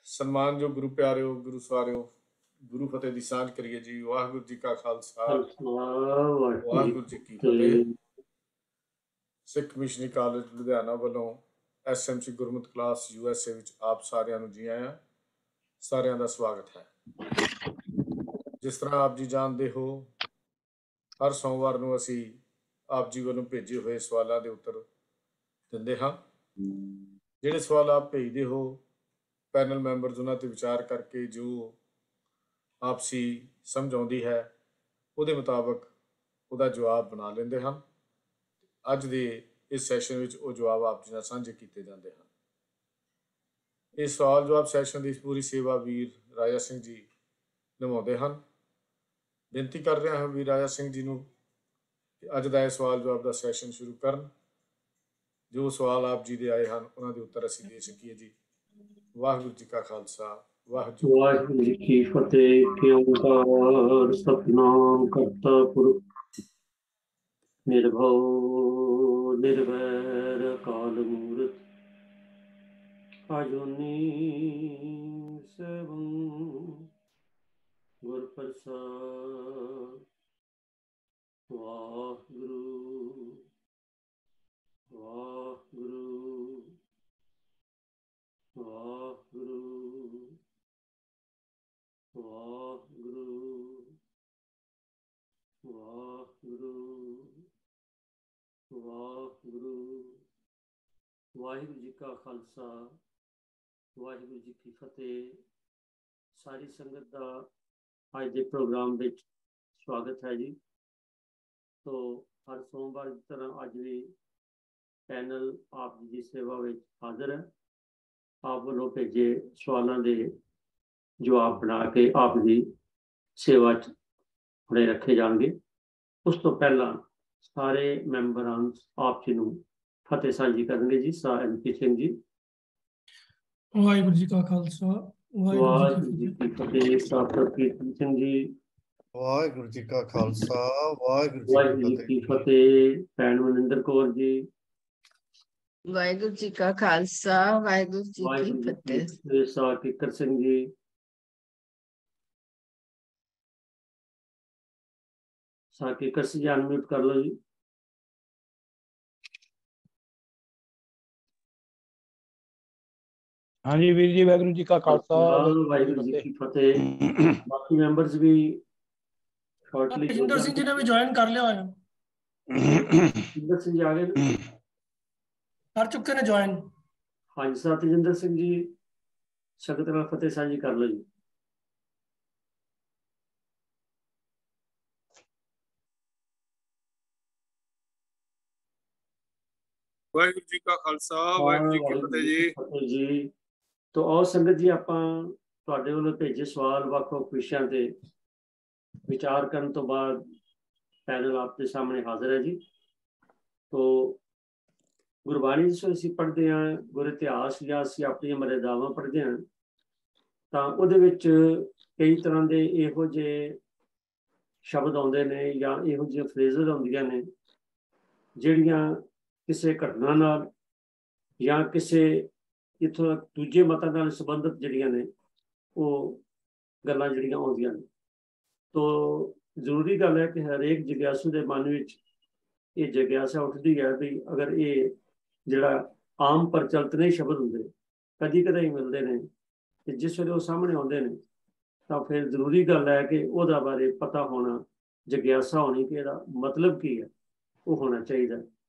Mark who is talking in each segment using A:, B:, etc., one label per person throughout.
A: ਸਨਮਾਨਯੋਗ ਗੁਰੂ ਪਿਆਰਿਓ, ਗੁਰੂ ਸਵਾਰਿਓ, ਗੁਰੂ ਫਤਿਹ ਦੀ ਸਾਂਝ ਕਰੀਏ ਜੀ। ਵਾਹਿਗੁਰੂ ਜੀ ਕਾ ਖਾਲਸਾ, ਵਾਹਿਗੁਰੂ ਜੀ ਕੀ ਫਤਿਹ। ਸਿੱਖ ਮਿਸ਼ਨਰੀ ਕਾਲਜ ਲੁਧਿਆਣਾ ਵੱਲੋਂ SMC ਗੁਰਮਤਿ ਕਲਾਸ USA ਵਿੱਚ ਆਪ ਸਾਰਿਆਂ ਨੂੰ ਜੀ ਆਇਆਂ, ਸਾਰਿਆਂ ਦਾ ਸਵਾਗਤ ਹੈ। ਜਿਸ ਤਰ੍ਹਾਂ ਆਪ ਜੀ ਜਾਣਦੇ ਹੋ, ਹਰ ਸੋਮਵਾਰ ਨੂੰ ਅਸੀਂ ਆਪ ਜੀ ਵੱਲੋਂ ਭੇਜੇ ਹੋਏ ਸਵਾਲਾਂ ਦੇ ਉੱਤਰ ਦਿੰਦੇ ਹਾਂ। ਜਿਹੜੇ ਸਵਾਲ ਆਪ ਭੇਜਦੇ ਹੋ, ਪੈਨਲ ਮੈਂਬਰਸ ਉਹਨਾਂ ਤੇ ਵਿਚਾਰ ਕਰਕੇ ਜੋ ਆਪਸੀ ਸਮਝ ਆਉਂਦੀ ਹੈ ਉਹਦੇ ਮੁਤਾਬਕ ਉਹਦਾ ਜਵਾਬ ਬਣਾ ਲੈਂਦੇ ਹਨ। ਅੱਜ ਦੇ ਇਸ ਸੈਸ਼ਨ ਵਿੱਚ ਉਹ ਜਵਾਬ ਆਪ ਜੀ ਨਾਲ ਸਾਂਝੇ ਕੀਤੇ ਜਾਂਦੇ ਹਨ। ਇਸ ਸਵਾਲ ਜਵਾਬ ਸੈਸ਼ਨ ਦੀ ਪੂਰੀ ਸੇਵਾ ਵੀਰ ਰਾਜਾ ਸਿੰਘ ਜੀ ਨਿਭਾਉਂਦੇ ਹਨ। ਬੇਨਤੀ ਕਰ ਰਿਹਾ ਹਾਂ ਵੀਰ ਰਾਜਾ ਸਿੰਘ ਜੀ ਨੂੰ ਕਿ ਅੱਜ ਦਾ ਇਹ ਸਵਾਲ ਜਵਾਬ ਦਾ ਸੈਸ਼ਨ ਸ਼ੁਰੂ ਕਰਨ। ਜੋ ਸਵਾਲ ਆਪ ਜੀ ਦੇ ਆਏ ਹਨ ਉਹਨਾਂ ਦੇ ਉੱਤਰ ਅਸੀਂ ਦੇ ਸਕੀਏ ਜੀ। ਵਾਹਿਗੁਰੂ ਜੀ ਕਾ ਖਾਲਸਾ,
B: ਵਾਹਿਗੁਰੂ ਜੀ ਕੀ ਫਤਿਹ। ਓਂਕਾਰ ਸਤਿਨਾਮ ਕਰਤਾ ਪੁਰਖ ਨਿਰਭਉ ਨਿਰਵੈਰ ਅਕਾਲ ਮੂਰਤ ਅਜੂਨੀ ਸੈਭੰ ਗੁਰ ਪ੍ਰਸਾਦ। ਵਾਹਿਗੁਰੂ ਵਾਹਿਗੁਰੂ ਵਾਹਿਗੁਰੂ ਵਾਹਿਗੁਰੂ ਵਾਹਿਗੁਰੂ ਵਾਹਿਗੁਰੂ। ਵਾਹਿਗੁਰੂ ਜੀ ਕਾ ਖਾਲਸਾ, ਵਾਹਿਗੁਰੂ ਜੀ ਕੀ ਫਤਿਹ। ਸਾਰੀ ਸੰਗਤ ਦਾ ਅੱਜ ਦੇ ਪ੍ਰੋਗਰਾਮ ਵਿੱਚ ਸਵਾਗਤ ਹੈ ਜੀ। ਤੋ ਹਰ ਸੋਮਵਾਰ ਦੀ ਤਰ੍ਹਾਂ ਅੱਜ ਵੀ ਪੈਨਲ ਆਪ ਜੀ ਦੀ ਸੇਵਾ ਵਿੱਚ ਹਾਜ਼ਰ ਹੈ। ਆਪ ਵੱਲੋਂ ਭੇਜੇ ਸਵਾਲਾਂ ਦੇ ਜਵਾਬ ਬਣਾ ਕੇ ਆਪ ਦੀ ਸੇਵਾ 'ਚ ਹੁਣੇ ਰੱਖੇ ਜਾਣਗੇ। ਉਸ ਤੋਂ ਪਹਿਲਾਂ ਸਾਰੇ ਮੈਂਬਰਾਂ ਆਪ ਜੀ ਨੂੰ ਫਤਿਹ ਸਾਂਝੀ ਕਰਨਗੇ ਜੀ। MP ਸਿੰਘ ਜੀ।
C: ਵਾਹਿਗੁਰੂ ਜੀ ਕਾ ਖਾਲਸਾ,
B: ਵਾਹਿਗੁਰੂ ਜੀ ਕੀ ਫਤਿਹ। ਪ੍ਰਭਕੀਰਤਨ ਸਿੰਘ ਜੀ।
D: ਵਾਹਿਗੁਰੂ ਜੀ ਕਾ ਖਾਲਸਾ, ਵਾਹਿਗੁਰੂ
B: ਜੀ ਕੀ ਫਤਿਹ। ਭੈਣ ਮਨਿੰਦਰ ਕੌਰ ਜੀ।
E: ਵਾਹਿਗੁਰੂ ਜੀ ਕਾ ਖਾਲਸਾ, ਵਾਹਿਗੁਰੂ ਜੀ ਕੀ ਫਤਿਹ।
B: ਸਾਹ ਕਿੱਕਰ ਸਿੰਘ ਜੀ। ਸਾਹ ਕਿੱਕਰ ਸਿੰਘ ਜੀ ਅਨਮਿਊਟ ਕਰ ਲਓ ਜੀ।
F: ਹਾਂਜੀ ਵੀਰ ਜੀ, ਵਾਹਿਗੁਰੂ ਜੀ ਕਾ ਖਾਲਸਾ,
B: ਵਾਹਿਗੁਰੂ ਜੀ ਕੀ ਫਤਿਹ। ਬਾਕੀ ਮੈਂਬਰਸ ਵੀ ਸ਼ਾਰਟਲੀ।
C: ਤੇਜਿੰਦਰ ਸਿੰਘ ਜੀ ਨੇ ਵੀ ਜੁਆਇਨ ਕਰ ਲਿਆ ਹੋਇਆ।
B: ਤੇਜਿੰਦਰ ਸਿੰਘ ਜੀ ਆ ਗਏ
C: ਕਰ ਚੁੱਕੇ ਨੇ ਜੁਆਇਨ।
B: ਹਾਂਜੀ ਸਰ, ਤੇਜਿੰਦਰ ਸਿੰਘ ਜੀ ਸੰਗਤ ਨਾਲ ਫਤਿਹ ਸਾਂਝੀ ਕਰ ਲਓ ਜੀ।
A: ਵਾਹਿਗੁਰੂ ਜੀ ਕਾ ਖਾਲਸਾ, ਵਾਹਿਗੁਰੂ ਜੀ ਕੀ ਫਤਿਹ
B: ਜੀ। ਤੋ ਆਓ ਸੰਗਤ ਜੀ, ਆਪਾਂ ਤੁਹਾਡੇ ਵੱਲੋਂ ਭੇਜੇ ਸਵਾਲ ਵੱਖ-ਵੱਖ ਵਿਸ਼ਿਆਂ ਤੇ ਵਿਚਾਰ ਕਰਨ ਤੋਂ ਬਾਅਦ ਪੈਨਲ ਆਪ ਦੇ ਸਾਹਮਣੇ ਹਾਜ਼ਰ ਹੈ ਜੀ। ਤੋ ਗੁਰਬਾਣੀ ਜਿਸ ਅਸੀਂ ਪੜ੍ਹਦੇ ਹਾਂ, ਗੁਰ ਇਤਿਹਾਸ ਜਾਂ ਅਸੀਂ ਆਪਣੀਆਂ ਮਰਿਆਦਾਵਾਂ ਪੜ੍ਹਦੇ ਹਾਂ, ਤਾਂ ਉਹਦੇ ਵਿੱਚ ਕਈ ਤਰ੍ਹਾਂ ਦੇ ਇਹੋ ਜਿਹੇ ਸ਼ਬਦ ਆਉਂਦੇ ਨੇ ਜਾਂ ਇਹੋ ਜਿਹੀਆਂ ਫਰੇਜ਼ਸ ਆਉਂਦੀਆਂ ਨੇ ਜਿਹੜੀਆਂ ਕਿਸੇ ਘਟਨਾ ਨਾਲ ਜਾਂ ਕਿਸੇ ਇੱਥੋਂ ਦੂਜੇ ਮਤਾਂ ਨਾਲ ਸੰਬੰਧਿਤ ਜਿਹੜੀਆਂ ਨੇ ਉਹ ਗੱਲਾਂ ਜਿਹੜੀਆਂ ਆਉਂਦੀਆਂ ਨੇ। ਤੋ ਜ਼ਰੂਰੀ ਗੱਲ ਹੈ ਕਿ ਹਰੇਕ ਜਿਗਿਆਸੂ ਦੇ ਮਨ ਵਿੱਚ ਇਹ ਜਿਗਿਆਸਾ ਉੱਠਦੀ ਹੈ ਵੀ ਅਗਰ ਇਹ ਜਿਹੜਾ ਆਮ ਪ੍ਰਚਲਿਤ ਨਹੀਂ ਸ਼ਬਦ ਹੁੰਦੇ, ਕਦੀ ਕਦੇ ਹੀ ਮਿਲਦੇ ਨੇ, ਤੇ ਜਿਸ ਵੇਲੇ ਉਹ ਸਾਹਮਣੇ ਆਉਂਦੇ ਨੇ ਤਾਂ ਫਿਰ ਜ਼ਰੂਰੀ ਗੱਲ ਹੈ ਕਿ ਉਹਦਾ ਬਾਰੇ ਪਤਾ ਹੋਣਾ, ਜਿਗਿਆਸਾ ਹੋਣੀ ਕਿ ਇਹਦਾ ਮਤਲਬ ਕੀ ਹੈ, ਉਹ ਹੋਣਾ ਚਾਹੀਦਾ।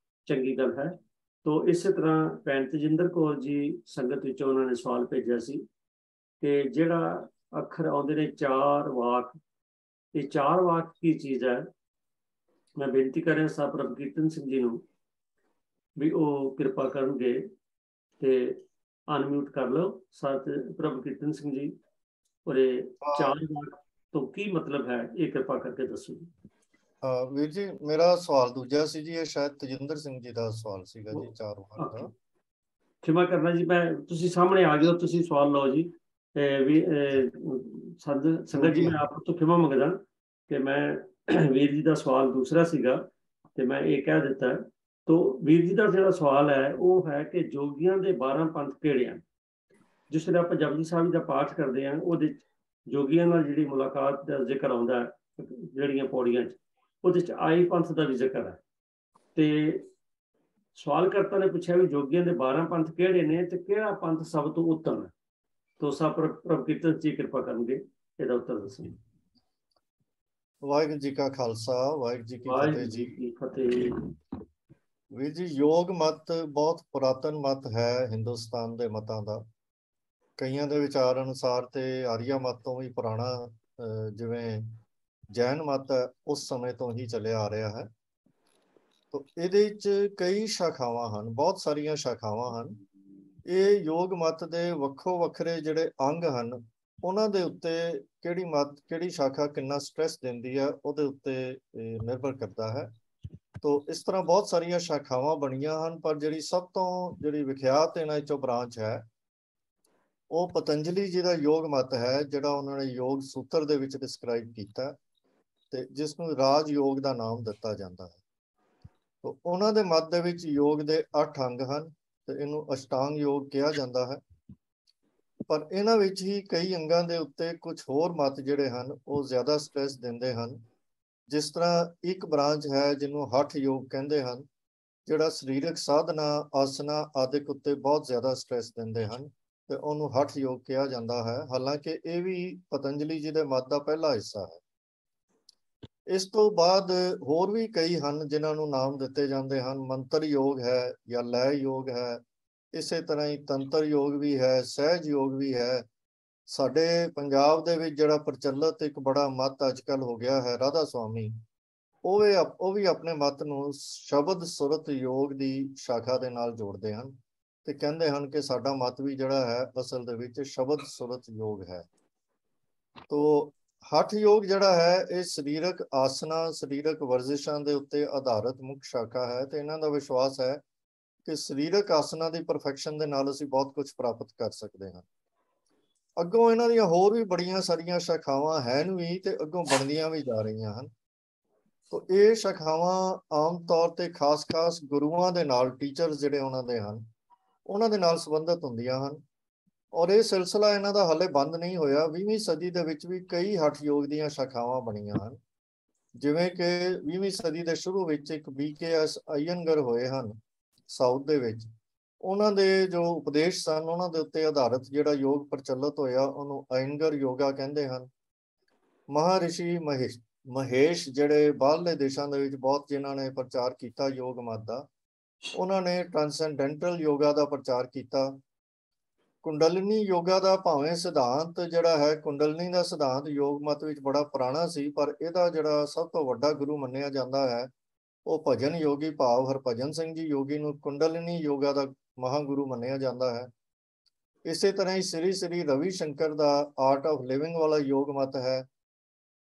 B: ਚੰਗੀ ਗੱਲ ਹੈ। ਤੋ ਇਸੇ ਤਰ੍ਹਾਂ ਭੈਣ ਤੇਜਿੰਦਰ ਕੌਰ ਜੀ ਸੰਗਤ ਵਿੱਚੋਂ ਉਹਨਾਂ ਨੇ ਸਵਾਲ ਭੇਜਿਆ ਸੀ ਕਿ ਜਿਹੜਾ ਅੱਖਰ ਆਉਂਦੇ ਨੇ 4 ਵਾਕ, ਇਹ 4 ਵਾਕ ਕੀ ਚੀਜ਼ ਹੈ। ਮੈਂ ਬੇਨਤੀ ਕਰ ਰਿਹਾ ਸਾਹ ਪ੍ਰਭਕੀਰਤਨ ਸਿੰਘ ਜੀ ਨੂੰ ਵੀ ਉਹ ਕਿਰਪਾ ਕਰਨਗੇ ਤੇ ਅਨਮਿਊਟ ਕਰ ਲਓ। ਸਾਹ ਪ੍ਰਭਕੀਰਤਨ ਸਿੰਘ ਜੀ, ਔਰ ਇਹ 4 ਵਾਕ ਤੋਂ ਕੀ ਮਤਲਬ ਹੈ, ਇਹ ਕਿਰਪਾ ਕਰਕੇ ਦੱਸੋ।
D: ਵੀਰ ਜੀ, ਮੇਰਾ ਸਵਾਲ ਦੂਜਾ ਸੀ ਜੀ। ਇਹ ਸ਼ਾਇਦ ਤੇਜਿੰਦਰ ਸਿੰਘ ਜੀ ਦਾ ਸਵਾਲ ਸੀਗਾ ਜੀ 4 ਵਾਕ ਦਾ।
B: ਖਿਮਾ ਕਰਨਾ ਜੀ, ਮੈਂ ਤੁਸੀਂ ਸਾਹਮਣੇ ਆ ਗਏ ਹੋ, ਤੁਸੀਂ ਸਵਾਲ ਲਓ ਜੀ। ਵੀ ਸੰਗਤ ਜੀ, ਮੈਂ ਆਪ ਤੋਂ ਖਿਮਾ ਮੰਗਦਾ ਕਿ ਮੈਂ ਵੀਰ ਜੀ ਦਾ ਸਵਾਲ ਦੂਸਰਾ ਸੀਗਾ ਤੇ ਮੈਂ ਇਹ ਕਹਿ ਦਿੱਤਾ। ਤੋ ਵੀਰ ਜੀ ਦਾ ਜਿਹੜਾ ਸਵਾਲ ਹੈ ਉਹ ਹੈ ਕਿ ਜੋਗੀਆਂ ਦੇ 12 ਪੰਥ ਕਿਹੜੇ ਹਨ। ਜਿਸ ਵੇਲੇ ਆਪਾਂ ਜਪਜੀ ਸਾਹਿਬ ਦਾ ਪਾਠ ਕਰਦੇ ਹਾਂ ਉਹਦੇ ਜੋਗੀਆਂ ਨਾਲ ਜਿਹੜੀ ਮੁਲਾਕਾਤ ਦਾ ਜ਼ਿਕਰ ਆਉਂਦਾ ਹੈ ਜਿਹੜੀਆਂ ਪੌੜੀਆਂ 'ਚ, ਉਹਦੇ 'ਚ ਆਈ ਪੰਥ ਦਾ ਵੀ ਜ਼ਿਕਰ ਹੈ। ਤੇ ਸਵਾਲ ਕਰਤਾ ਨੇ ਪੁੱਛਿਆ ਵੀ ਜੋਗੀਆਂ ਦੇ 12 ਪੰਥ ਕਿਹੜੇ ਨੇ ਤੇ ਕਿਹੜਾ ਪੰਥ ਸਭ ਤੋਂ ਉੱਤਮ ਹੈ। ਤੋ ਪ੍ਰਭ ਕੀਰਤਨ ਜੀ ਕਿਰਪਾ ਕਰਨਗੇ ਇਹਦਾ ਉੱਤਰ ਦੱਸਣ।
D: ਵਾਹਿਗੁਰੂ ਜੀ ਕਾ ਖਾਲਸਾ, ਵਾਹਿਗੁਰੂ ਜੀ ਕੀ ਫਤਿਹ ਜੀ।
B: ਕੀ ਫਤਿਹ।
D: ਵੀਰ ਜੀ, ਯੋਗ ਮਤ ਬਹੁਤ ਪੁਰਾਤਨ ਮਤ ਹੈ ਹਿੰਦੁਸਤਾਨ ਦੇ ਮਤਾਂ ਦਾ। ਕਈਆਂ ਦੇ ਵਿਚਾਰ ਅਨੁਸਾਰ ਤੇ ਆਰੀਆ ਮਤ ਤੋਂ ਵੀ ਪੁਰਾਣਾ, ਜਿਵੇਂ ਜੈਨ ਮਤ ਹੈ, ਉਸ ਸਮੇਂ ਤੋਂ ਹੀ ਚੱਲਿਆ ਆ ਰਿਹਾ ਹੈ। ਤੋ ਇਹਦੇ 'ਚ ਕਈ ਸ਼ਾਖਾਵਾਂ ਹਨ, ਬਹੁਤ ਸਾਰੀਆਂ ਸ਼ਾਖਾਵਾਂ ਹਨ। ਇਹ ਯੋਗ ਮਤ ਦੇ ਵੱਖੋ ਵੱਖਰੇ ਜਿਹੜੇ ਅੰਗ ਹਨ, ਉਹਨਾਂ ਦੇ ਉੱਤੇ ਕਿਹੜੀ ਸ਼ਾਖਾ ਕਿੰਨਾ ਸਟ੍ਰੈਸ ਦਿੰਦੀ ਹੈ ਉਹਦੇ ਉੱਤੇ ਨਿਰਭਰ ਕਰਦਾ ਹੈ। ਤੋ ਇਸ ਤਰ੍ਹਾਂ ਬਹੁਤ ਸਾਰੀਆਂ ਸ਼ਾਖਾਵਾਂ ਬਣੀਆਂ ਹਨ, ਪਰ ਜਿਹੜੀ ਸਭ ਤੋਂ ਵਿਖਿਆਤ ਇਹਨਾਂ 'ਚੋਂ ਬ੍ਰਾਂਚ ਹੈ ਉਹ ਪਤੰਜਲੀ ਜੀ ਦਾ ਯੋਗ ਮਤ ਹੈ, ਜਿਹੜਾ ਉਹਨਾਂ ਨੇ ਯੋਗ ਸੂਤਰ ਦੇ ਵਿੱਚ ਡਿਸਕ੍ਰਾਈਬ ਕੀਤਾ ਤੇ ਜਿਸ ਨੂੰ ਰਾਜ ਯੋਗ ਦਾ ਨਾਮ ਦਿੱਤਾ ਜਾਂਦਾ ਹੈ। ਤੋ ਉਹਨਾਂ ਦੇ ਮਤ ਦੇ ਵਿੱਚ ਯੋਗ ਦੇ 8 ਅੰਗ ਹਨ ਤੇ ਇਹਨੂੰ ਅਸ਼ਟਾਂਗ ਯੋਗ ਕਿਹਾ ਜਾਂਦਾ ਹੈ। ਪਰ ਇਹਨਾਂ ਵਿੱਚ ਹੀ ਕਈ ਅੰਗਾਂ ਦੇ ਉੱਤੇ ਕੁਝ ਹੋਰ ਮਤ ਜਿਹੜੇ ਹਨ ਉਹ ਜ਼ਿਆਦਾ ਸਟ੍ਰੈਸ ਦਿੰਦੇ ਹਨ। ਜਿਸ ਤਰ੍ਹਾਂ ਇੱਕ ਬ੍ਰਾਂਚ ਹੈ ਜਿਹਨੂੰ ਹਠ ਯੋਗ ਕਹਿੰਦੇ ਹਨ, ਜਿਹੜਾ ਸਰੀਰਕ ਸਾਧਨਾ, ਆਸਨਾ ਆਦਿਕ ਉੱਤੇ ਬਹੁਤ ਜ਼ਿਆਦਾ ਸਟ੍ਰੈਸ ਦਿੰਦੇ ਹਨ ਤੇ ਉਹਨੂੰ ਹਠ ਯੋਗ ਕਿਹਾ ਜਾਂਦਾ ਹੈ। ਹਾਲਾਂਕਿ ਇਹ ਵੀ ਪਤੰਜਲੀ ਜੀ ਦੇ ਮਤ ਦਾ ਪਹਿਲਾ ਹਿੱਸਾ ਹੈ। ਇਸ ਤੋਂ ਬਾਅਦ ਹੋਰ ਵੀ ਕਈ ਹਨ ਜਿਨ੍ਹਾਂ ਨੂੰ ਨਾਮ ਦਿੱਤੇ ਜਾਂਦੇ ਹਨ। ਮੰਤਰ ਯੋਗ ਹੈ ਜਾਂ ਲੈ ਯੋਗ ਹੈ, ਇਸੇ ਤਰ੍ਹਾਂ ਹੀ ਤੰਤਰ ਯੋਗ ਵੀ ਹੈ, ਸਹਿਜ ਯੋਗ ਵੀ ਹੈ। ਸਾਡੇ ਪੰਜਾਬ ਦੇ ਵਿੱਚ ਜਿਹੜਾ ਪ੍ਰਚਲਿਤ ਇੱਕ ਬੜਾ ਮਤ ਅੱਜ ਕੱਲ੍ਹ ਹੋ ਗਿਆ ਹੈ ਰਾਧਾ ਸੁਆਮੀ, ਉਹ ਵੀ ਆਪਣੇ ਮਤ ਨੂੰ ਸ਼ਬਦ ਸੁਰਤ ਯੋਗ ਦੀ ਸ਼ਾਖਾ ਦੇ ਨਾਲ ਜੋੜਦੇ ਹਨ ਤੇ ਕਹਿੰਦੇ ਹਨ ਕਿ ਸਾਡਾ ਮਤ ਵੀ ਜਿਹੜਾ ਹੈ ਅਸਲ ਦੇ ਵਿੱਚ ਸ਼ਬਦ ਸੁਰਤ ਯੋਗ ਹੈ। ਤੋ ਹਠ ਯੋਗ ਜਿਹੜਾ ਹੈ ਇਹ ਸਰੀਰਕ ਆਸਨਾ, ਸਰੀਰਕ ਵਰਜ਼ਿਸ਼ਾਂ ਦੇ ਉੱਤੇ ਆਧਾਰਿਤ ਮੁੱਖ ਸ਼ਾਖਾ ਹੈ ਤੇ ਇਹਨਾਂ ਦਾ ਵਿਸ਼ਵਾਸ ਹੈ ਕਿ ਸਰੀਰਕ ਆਸਨਾ ਦੀ ਪਰਫੈਕਸ਼ਨ ਦੇ ਨਾਲ ਅਸੀਂ ਬਹੁਤ ਕੁਝ ਪ੍ਰਾਪਤ ਕਰ ਸਕਦੇ ਹਾਂ। ਅੱਗੋਂ ਇਹਨਾਂ ਦੀਆਂ ਹੋਰ ਵੀ ਬੜੀਆਂ ਸਾਰੀਆਂ ਸ਼ਾਖਾਵਾਂ ਹਨ ਵੀ ਤੇ ਅੱਗੋਂ ਬਣਦੀਆਂ ਵੀ ਜਾ ਰਹੀਆਂ ਹਨ। ਤੋ ਇਹ ਸ਼ਾਖਾਵਾਂ ਆਮ ਤੌਰ ਤੇ ਖਾਸ ਗੁਰੂਆਂ ਦੇ ਨਾਲ, ਟੀਚਰਸ ਜਿਹੜੇ ਉਹਨਾਂ ਦੇ ਹਨ, ਉਹਨਾਂ ਦੇ ਨਾਲ ਸੰਬੰਧਿਤ ਹੁੰਦੀਆਂ ਹਨ। ਔਰ ਇਹ ਸਿਲਸਿਲਾ ਇਹਨਾਂ ਦਾ ਹਾਲੇ ਬੰਦ ਨਹੀਂ ਹੋਇਆ। 20ਵੀਂ ਸਦੀ ਦੇ ਵਿੱਚ ਵੀ ਕਈ ਹਠ ਯੋਗ ਦੀਆਂ ਸ਼ਾਖਾਵਾਂ ਬਣੀਆਂ ਹਨ। ਜਿਵੇਂ ਕਿ 20ਵੀਂ ਸਦੀ ਦੇ ਸ਼ੁਰੂ ਵਿੱਚ ਇੱਕ BKS ਅਯੰਗਰ ਹੋਏ ਹਨ ਸਾਊਥ ਦੇ ਵਿੱਚ। ਉਹਨਾਂ ਦੇ ਜੋ ਉਪਦੇਸ਼ ਸਨ ਉਹਨਾਂ ਦੇ ਉੱਤੇ ਆਧਾਰਿਤ ਜਿਹੜਾ ਯੋਗ ਪ੍ਰਚਲਿਤ ਹੋਇਆ ਉਹਨੂੰ ਅਯੰਗਰ ਯੋਗਾ ਕਹਿੰਦੇ ਹਨ। ਮਹਾਰਿਸ਼ੀ ਮਹੇਸ਼ ਜਿਹੜੇ ਬਾਹਰਲੇ ਦੇਸ਼ਾਂ ਦੇ ਵਿੱਚ ਬਹੁਤ ਜਿਨ੍ਹਾਂ ਨੇ ਪ੍ਰਚਾਰ ਕੀਤਾ ਯੋਗ ਮਤ ਦਾ, ਉਹਨਾਂ ਨੇ ਟ੍ਰਾਂਸੈਂਡੈਂਟਲ ਯੋਗਾ ਦਾ ਪ੍ਰਚਾਰ ਕੀਤਾ। ਕੁੰਡਲਿਨੀ ਯੋਗਾ ਦਾ ਭਾਵੇਂ ਸਿਧਾਂਤ ਜਿਹੜਾ ਹੈ, ਕੁੰਡਲਿਨੀ ਦਾ ਸਿਧਾਂਤ ਯੋਗ ਮਤ ਵਿੱਚ ਬੜਾ ਪੁਰਾਣਾ ਸੀ, ਪਰ ਇਹਦਾ ਜਿਹੜਾ ਸਭ ਤੋਂ ਵੱਡਾ ਗੁਰੂ ਮੰਨਿਆ ਜਾਂਦਾ ਹੈ ਉਹ ਭਜਨ ਯੋਗੀ ਭਾਵ ਹਰਭਜਨ ਸਿੰਘ ਜੀ ਯੋਗੀ ਨੂੰ ਕੁੰਡਲਿਨੀ ਯੋਗਾ ਦਾ ਮਹਾਂਗੁਰੂ ਮੰਨਿਆ ਜਾਂਦਾ ਹੈ। ਇਸੇ ਤਰ੍ਹਾਂ ਹੀ ਸ੍ਰੀ ਰਵੀ ਸ਼ੰਕਰ ਦਾ ਆਰਟ ਆਫ ਲਿਵਿੰਗ ਵਾਲਾ ਯੋਗ ਮਤ ਹੈ।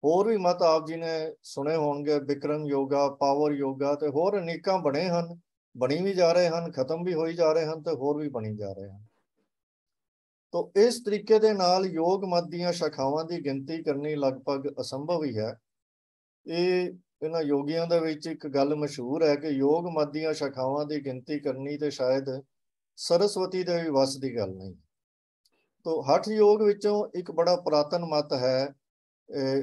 D: ਹੋਰ ਵੀ ਮਤ ਆਪ ਜੀ ਨੇ ਸੁਣੇ ਹੋਣਗੇ, ਬਿਕਰਮ ਯੋਗਾ, ਪਾਵਰ ਯੋਗਾ ਤੇ ਹੋਰ ਅਨੇਕਾਂ ਬਣੇ ਹਨ, ਬਣੀ ਵੀ ਜਾ ਰਹੇ ਹਨ, ਖਤਮ ਵੀ ਹੋਈ ਜਾ ਰਹੇ ਹਨ ਤੇ ਹੋਰ ਵੀ ਬਣੀ ਜਾ ਰਹੇ ਹਨ। ਤੋ ਇਸ ਤਰੀਕੇ ਦੇ ਨਾਲ ਯੋਗ ਮਤ ਦੀਆਂ ਸ਼ਾਖਾਵਾਂ ਦੀ ਗਿਣਤੀ ਕਰਨੀ ਲਗਭਗ ਅਸੰਭਵ ਹੀ ਹੈ। ਇਹਨਾਂ ਯੋਗੀਆਂ ਦੇ ਵਿੱਚ ਇੱਕ ਗੱਲ ਮਸ਼ਹੂਰ ਹੈ ਕਿ ਯੋਗ ਮਤ ਦੀਆਂ ਸ਼ਾਖਾਵਾਂ ਦੀ ਗਿਣਤੀ ਕਰਨੀ ਤੇ ਸ਼ਾਇਦ ਸਰਸਵਤੀ ਦੇ ਵੀ ਵੱਸ ਦੀ ਗੱਲ ਨਹੀਂ। ਤੋ ਹਠ ਯੋਗ ਵਿੱਚੋਂ ਇੱਕ ਬੜਾ ਪੁਰਾਤਨ ਮਤ ਹੈ,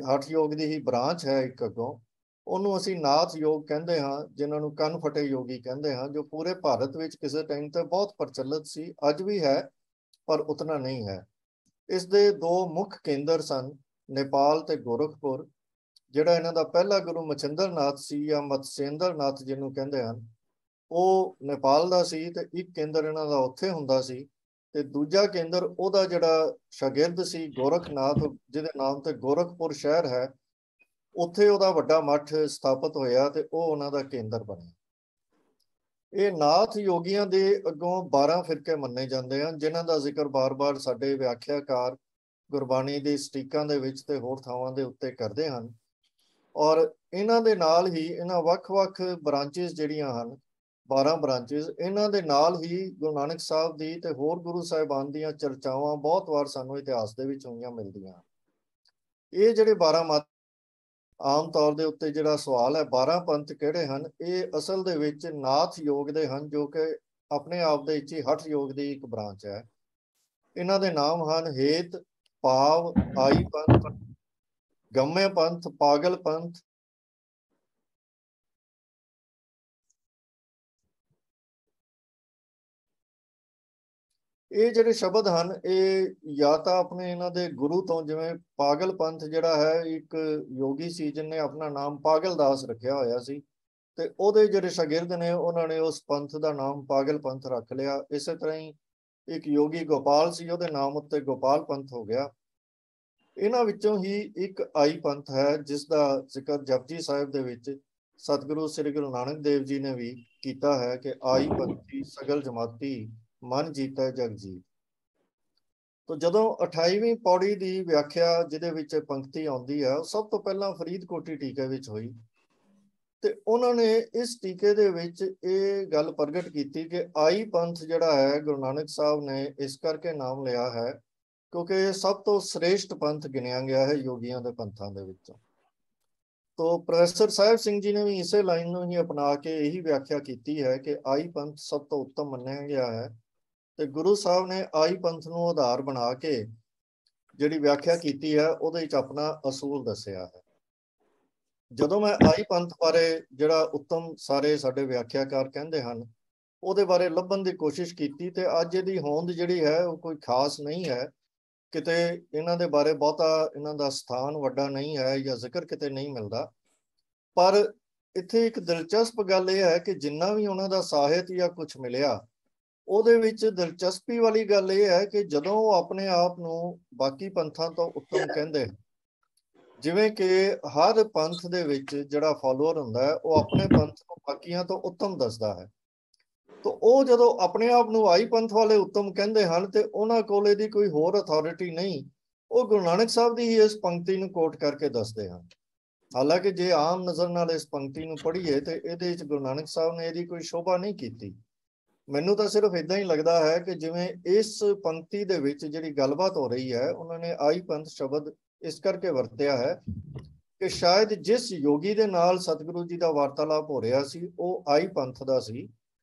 D: ਹਠ ਯੋਗ ਦੀ ਹੀ ਬ੍ਰਾਂਚ ਹੈ ਇੱਕ ਅੱਗੋਂ, ਉਹਨੂੰ ਅਸੀਂ ਨਾਥ ਯੋਗ ਕਹਿੰਦੇ ਹਾਂ, ਜਿਨ੍ਹਾਂ ਨੂੰ ਕੰਨ ਫਟੇ ਯੋਗੀ ਕਹਿੰਦੇ ਹਾਂ, ਜੋ ਪੂਰੇ ਭਾਰਤ ਵਿੱਚ ਕਿਸੇ ਟਾਈਮ ਤੇ ਬਹੁਤ ਪ੍ਰਚਲਿਤ ਸੀ, ਅੱਜ ਵੀ ਹੈ ਪਰ ਉਤਨਾ ਨਹੀਂ ਹੈ। ਇਸ ਦੇ ਦੋ ਮੁੱਖ ਕੇਂਦਰ ਸਨ, ਨੇਪਾਲ ਤੇ ਗੋਰਖਪੁਰ। ਜਿਹੜਾ ਇਹਨਾਂ ਦਾ ਪਹਿਲਾ ਗੁਰੂ ਮਛਿੰਦਰ ਨਾਥ ਸੀ ਜਾਂ ਮਤਸੇਂਦਰ ਨਾਥ ਜਿਹਨੂੰ ਕਹਿੰਦੇ ਹਨ, ਉਹ ਨੇਪਾਲ ਦਾ ਸੀ ਤੇ ਇੱਕ ਕੇਂਦਰ ਇਹਨਾਂ ਦਾ ਉੱਥੇ ਹੁੰਦਾ ਸੀ ਤੇ ਦੂਜਾ ਕੇਂਦਰ ਉਹਦਾ ਜਿਹੜਾ ਸ਼ਾਗਿਰਦ ਸੀ ਗੋਰਖਨਾਥ, ਜਿਹਦੇ ਨਾਮ ਤੇ ਗੋਰਖਪੁਰ ਸ਼ਹਿਰ ਹੈ, ਉੱਥੇ ਉਹਦਾ ਵੱਡਾ ਮੱਠ ਸਥਾਪਿਤ ਹੋਇਆ ਤੇ ਉਹ ਉਹਨਾਂ ਦਾ ਕੇਂਦਰ ਬਣਿਆ। ਇਹ ਨਾਥ ਯੋਗੀਆਂ ਦੇ ਅੱਗੋਂ 12 ਫਿਰਕੇ ਮੰਨੇ ਜਾਂਦੇ ਹਨ, ਜਿਨ੍ਹਾਂ ਦਾ ਜ਼ਿਕਰ ਬਾਰ-ਬਾਰ ਸਾਡੇ ਵਿਆਖਿਆਕਾਰ ਗੁਰਬਾਣੀ ਦੇ ਸਟੀਕਾਂ ਦੇ ਵਿੱਚ ਤੇ ਹੋਰ ਥਾਵਾਂ ਦੇ ਉੱਤੇ ਕਰਦੇ ਹਨ। ਔਰ ਇਹਨਾਂ ਦੇ ਨਾਲ ਹੀ ਇਹਨਾਂ ਵੱਖ-ਵੱਖ ਬ੍ਰਾਂਚਿਸ ਜਿਹੜੀਆਂ ਹਨ, 12 ਬ੍ਰਾਂਚਿਸ, ਇਹਨਾਂ ਦੇ ਨਾਲ ਹੀ ਗੁਰੂ ਨਾਨਕ ਸਾਹਿਬ ਦੀ ਤੇ ਹੋਰ ਗੁਰੂ ਸਾਹਿਬਾਨ ਦੀਆਂ ਚਰਚਾਵਾਂ ਬਹੁਤ ਵਾਰ ਸਾਨੂੰ ਇਤਿਹਾਸ ਦੇ ਵਿੱਚ ਹੋਈਆਂ ਮਿਲਦੀਆਂ। ਇਹ ਜਿਹੜੇ 12 ਮਤ, ਆਮ ਤੌਰ ਦੇ ਉੱਤੇ ਜਿਹੜਾ ਸਵਾਲ ਹੈ 12 ਪੰਥ ਕਿਹੜੇ ਹਨ, ਇਹ ਅਸਲ ਦੇ ਵਿੱਚ ਨਾਥ ਯੋਗ ਦੇ ਹਨ, ਜੋ ਕਿ ਆਪਣੇ ਆਪ ਦੇ ਵਿੱਚ ਹੀ ਹਠ ਯੋਗ ਦੀ ਇੱਕ ਬ੍ਰਾਂਚ ਹੈ। ਇਹਨਾਂ ਦੇ ਨਾਮ ਹਨ ਹੇਤ, ਭਾਵ, ਆਈ ਪੰਥ, ਗੰਮੇ ਪੰਥ, ਪਾਗਲ ਪੰਥ, ਇਹ ਜਿਹੜੇ ਸ਼ਬਦ ਹਨ ਇਹ ਜਾਂ ਤਾਂ ਆਪਣੇ ਇਹਨਾਂ ਦੇ ਗੁਰੂ ਤੋਂ, ਜਿਵੇਂ ਪਾਗਲ ਪੰਥ ਜਿਹੜਾ ਹੈ ਇੱਕ ਯੋਗੀ ਸੀ ਜਿਹਨੇ ਆਪਣਾ ਨਾਮ ਪਾਗਲ ਦਾਸ ਰੱਖਿਆ ਹੋਇਆ ਸੀ, ਤੇ ਉਹਦੇ ਜਿਹੜੇ ਸ਼ਾਗਿਰਦ ਨੇ ਉਹਨਾਂ ਨੇ ਉਸ ਪੰਥ ਦਾ ਨਾਮ ਪਾਗਲ ਪੰਥ ਰੱਖ ਲਿਆ। ਇਸੇ ਤਰ੍ਹਾਂ ਹੀ ਇੱਕ ਯੋਗੀ ਗੋਪਾਲ ਸੀ, ਉਹਦੇ ਨਾਮ ਉੱਤੇ ਗੋਪਾਲ ਪੰਥ ਹੋ ਗਿਆ। ਇਹਨਾਂ ਵਿੱਚੋਂ ਹੀ ਇੱਕ ਆਈ ਪੰਥ ਹੈ ਜਿਸ ਦਾ ਜ਼ਿਕਰ ਜਪਜੀ ਸਾਹਿਬ ਦੇ ਵਿੱਚ ਸਤਿਗੁਰੂ ਸ੍ਰੀ ਗੁਰੂ ਨਾਨਕ ਦੇਵ ਜੀ ਨੇ ਵੀ ਕੀਤਾ ਹੈ ਕਿ ਆਈ ਪੰਥੀ ਸਗਲ ਜਮਾਤੀ ਮਨ ਜੀਤਾ ਜਗ ਜੀ। ਤੋ ਜਦੋਂ 28ਵੀਂ ਪੌੜੀ ਦੀ ਵਿਆਖਿਆ ਜਿਹਦੇ ਵਿੱਚ ਪੰਕਤੀ ਆਉਂਦੀ ਹੈ, ਉਹ ਸਭ ਤੋਂ ਪਹਿਲਾਂ ਫਰੀਦਕੋਟੀ ਟੀਕੇ ਵਿੱਚ ਹੋਈ, ਤੇ ਉਹਨਾਂ ਨੇ ਇਸ ਟੀਕੇ ਦੇ ਵਿੱਚ ਇਹ ਗੱਲ ਪ੍ਰਗਟ ਕੀਤੀ ਕਿ ਆਈ ਪੰਥ ਜਿਹੜਾ ਹੈ ਗੁਰੂ ਨਾਨਕ ਸਾਹਿਬ ਨੇ ਇਸ ਕਰਕੇ ਨਾਮ ਲਿਆ ਹੈ ਕਿਉਂਕਿ ਇਹ ਸਭ ਤੋਂ ਸ੍ਰੇਸ਼ਟ ਪੰਥ ਗਿਣਿਆ ਗਿਆ ਹੈ ਯੋਗੀਆਂ ਦੇ ਪੰਥਾਂ ਦੇ ਵਿੱਚੋਂ। ਤੋ ਪ੍ਰੋਫੈਸਰ ਸਾਹਿਬ ਸਿੰਘ ਜੀ ਨੇ ਵੀ ਇਸੇ ਲਾਈਨ ਨੂੰ ਹੀ ਅਪਣਾ ਕੇ ਇਹੀ ਵਿਆਖਿਆ ਕੀਤੀ ਹੈ ਕਿ ਆਈ ਪੰਥ ਸਭ ਤੋਂ ਉੱਤਮ ਮੰਨਿਆ ਗਿਆ ਹੈ, ਤੇ ਗੁਰੂ ਸਾਹਿਬ ਨੇ ਆਈ ਪੰਥ ਨੂੰ ਆਧਾਰ ਬਣਾ ਕੇ ਜਿਹੜੀ ਵਿਆਖਿਆ ਕੀਤੀ ਹੈ ਉਹਦੇ ਵਿੱਚ ਆਪਣਾ ਅਸੂਲ ਦੱਸਿਆ ਹੈ। ਜਦੋਂ ਮੈਂ ਆਈ ਪੰਥ ਬਾਰੇ ਜਿਹੜਾ ਉੱਤਮ ਸਾਰੇ ਸਾਡੇ ਵਿਆਖਿਆਕਾਰ ਕਹਿੰਦੇ ਹਨ ਉਹਦੇ ਬਾਰੇ ਲੱਭਣ ਦੀ ਕੋਸ਼ਿਸ਼ ਕੀਤੀ, ਤੇ ਅੱਜ ਇਹਦੀ ਹੋਂਦ ਜਿਹੜੀ ਹੈ ਉਹ ਕੋਈ ਖਾਸ ਨਹੀਂ ਹੈ, ਕਿਤੇ ਇਹਨਾਂ ਦੇ ਬਾਰੇ ਬਹੁਤਾ ਇਹਨਾਂ ਦਾ ਸਥਾਨ ਵੱਡਾ ਨਹੀਂ ਹੈ ਜਾਂ ਜ਼ਿਕਰ ਕਿਤੇ ਨਹੀਂ ਮਿਲਦਾ। ਪਰ ਇੱਥੇ ਇੱਕ ਦਿਲਚਸਪ ਗੱਲ ਇਹ ਹੈ ਕਿ ਜਿੰਨਾ ਵੀ ਉਹਨਾਂ ਦਾ ਸਾਹਿਤ ਜਾਂ ਕੁਝ ਮਿਲਿਆ ਉਹਦੇ ਵਿੱਚ ਦਿਲਚਸਪੀ ਵਾਲੀ ਗੱਲ ਇਹ ਹੈ ਕਿ ਜਦੋਂ ਉਹ ਆਪਣੇ ਆਪ ਨੂੰ ਬਾਕੀ ਪੰਥਾਂ ਤੋਂ ਉੱਤਮ ਕਹਿੰਦੇ, ਜਿਵੇਂ ਕਿ ਹਰ ਪੰਥ ਦੇ ਵਿੱਚ ਜਿਹੜਾ ਫਾਲੋਅਰ ਹੁੰਦਾ ਹੈ ਉਹ ਆਪਣੇ ਪੰਥ ਨੂੰ ਬਾਕੀਆਂ ਤੋਂ ਉੱਤਮ ਦੱਸਦਾ ਹੈ, ਤਾਂ ਉਹ ਜਦੋਂ ਆਪਣੇ ਆਪ ਨੂੰ ਆਈ ਪੰਥ ਵਾਲੇ ਉੱਤਮ ਕਹਿੰਦੇ ਹਨ ਤੇ ਉਹਨਾਂ ਕੋਲ ਇਹਦੀ ਕੋਈ ਹੋਰ ਅਥਾਰਟੀ ਨਹੀਂ, ਉਹ ਗੁਰੂ ਨਾਨਕ ਸਾਹਿਬ ਦੀ ਹੀ ਇਸ ਪੰਕਤੀ ਨੂੰ ਕੋਟ ਕਰਕੇ ਦੱਸਦੇ ਹਨ। ਹਾਲਾਂਕਿ ਜੇ ਆਮ ਨਜ਼ਰ ਨਾਲ ਇਸ ਪੰਕਤੀ ਨੂੰ ਪੜ੍ਹੀਏ ਤੇ ਇਹਦੇ ਵਿੱਚ ਗੁਰੂ ਨਾਨਕ ਸਾਹਿਬ ਨੇ ਇਹਦੀ ਕੋਈ ਸ਼ੋਭਾ ਨਹੀਂ ਕੀਤੀ। ਮੈਨੂੰ ਤਾਂ ਸਿਰਫ ਇਦਾਂ ਹੀ ਲੱਗਦਾ ਹੈ ਕਿ ਜਿਵੇਂ ਇਸ ਪੰਕਤੀ ਦੇ ਵਿੱਚ ਜਿਹੜੀ ਗੱਲਬਾਤ ਹੋ ਰਹੀ ਹੈ ਉਹਨਾਂ ਨੇ ਆਈ ਪੰਥ ਸ਼ਬਦ ਇਸ ਕਰਕੇ ਵਰਤਿਆ ਹੈ ਕਿ ਸ਼ਾਇਦ ਜਿਸ ਯੋਗੀ ਦੇ ਨਾਲ ਸਤਿਗੁਰੂ ਜੀ ਦਾ ਵਾਰਤਾਲਾਪ ਹੋ ਰਿਹਾ ਸੀ ਉਹ ਆਈ ਪੰਥ ਦਾ ਸੀ,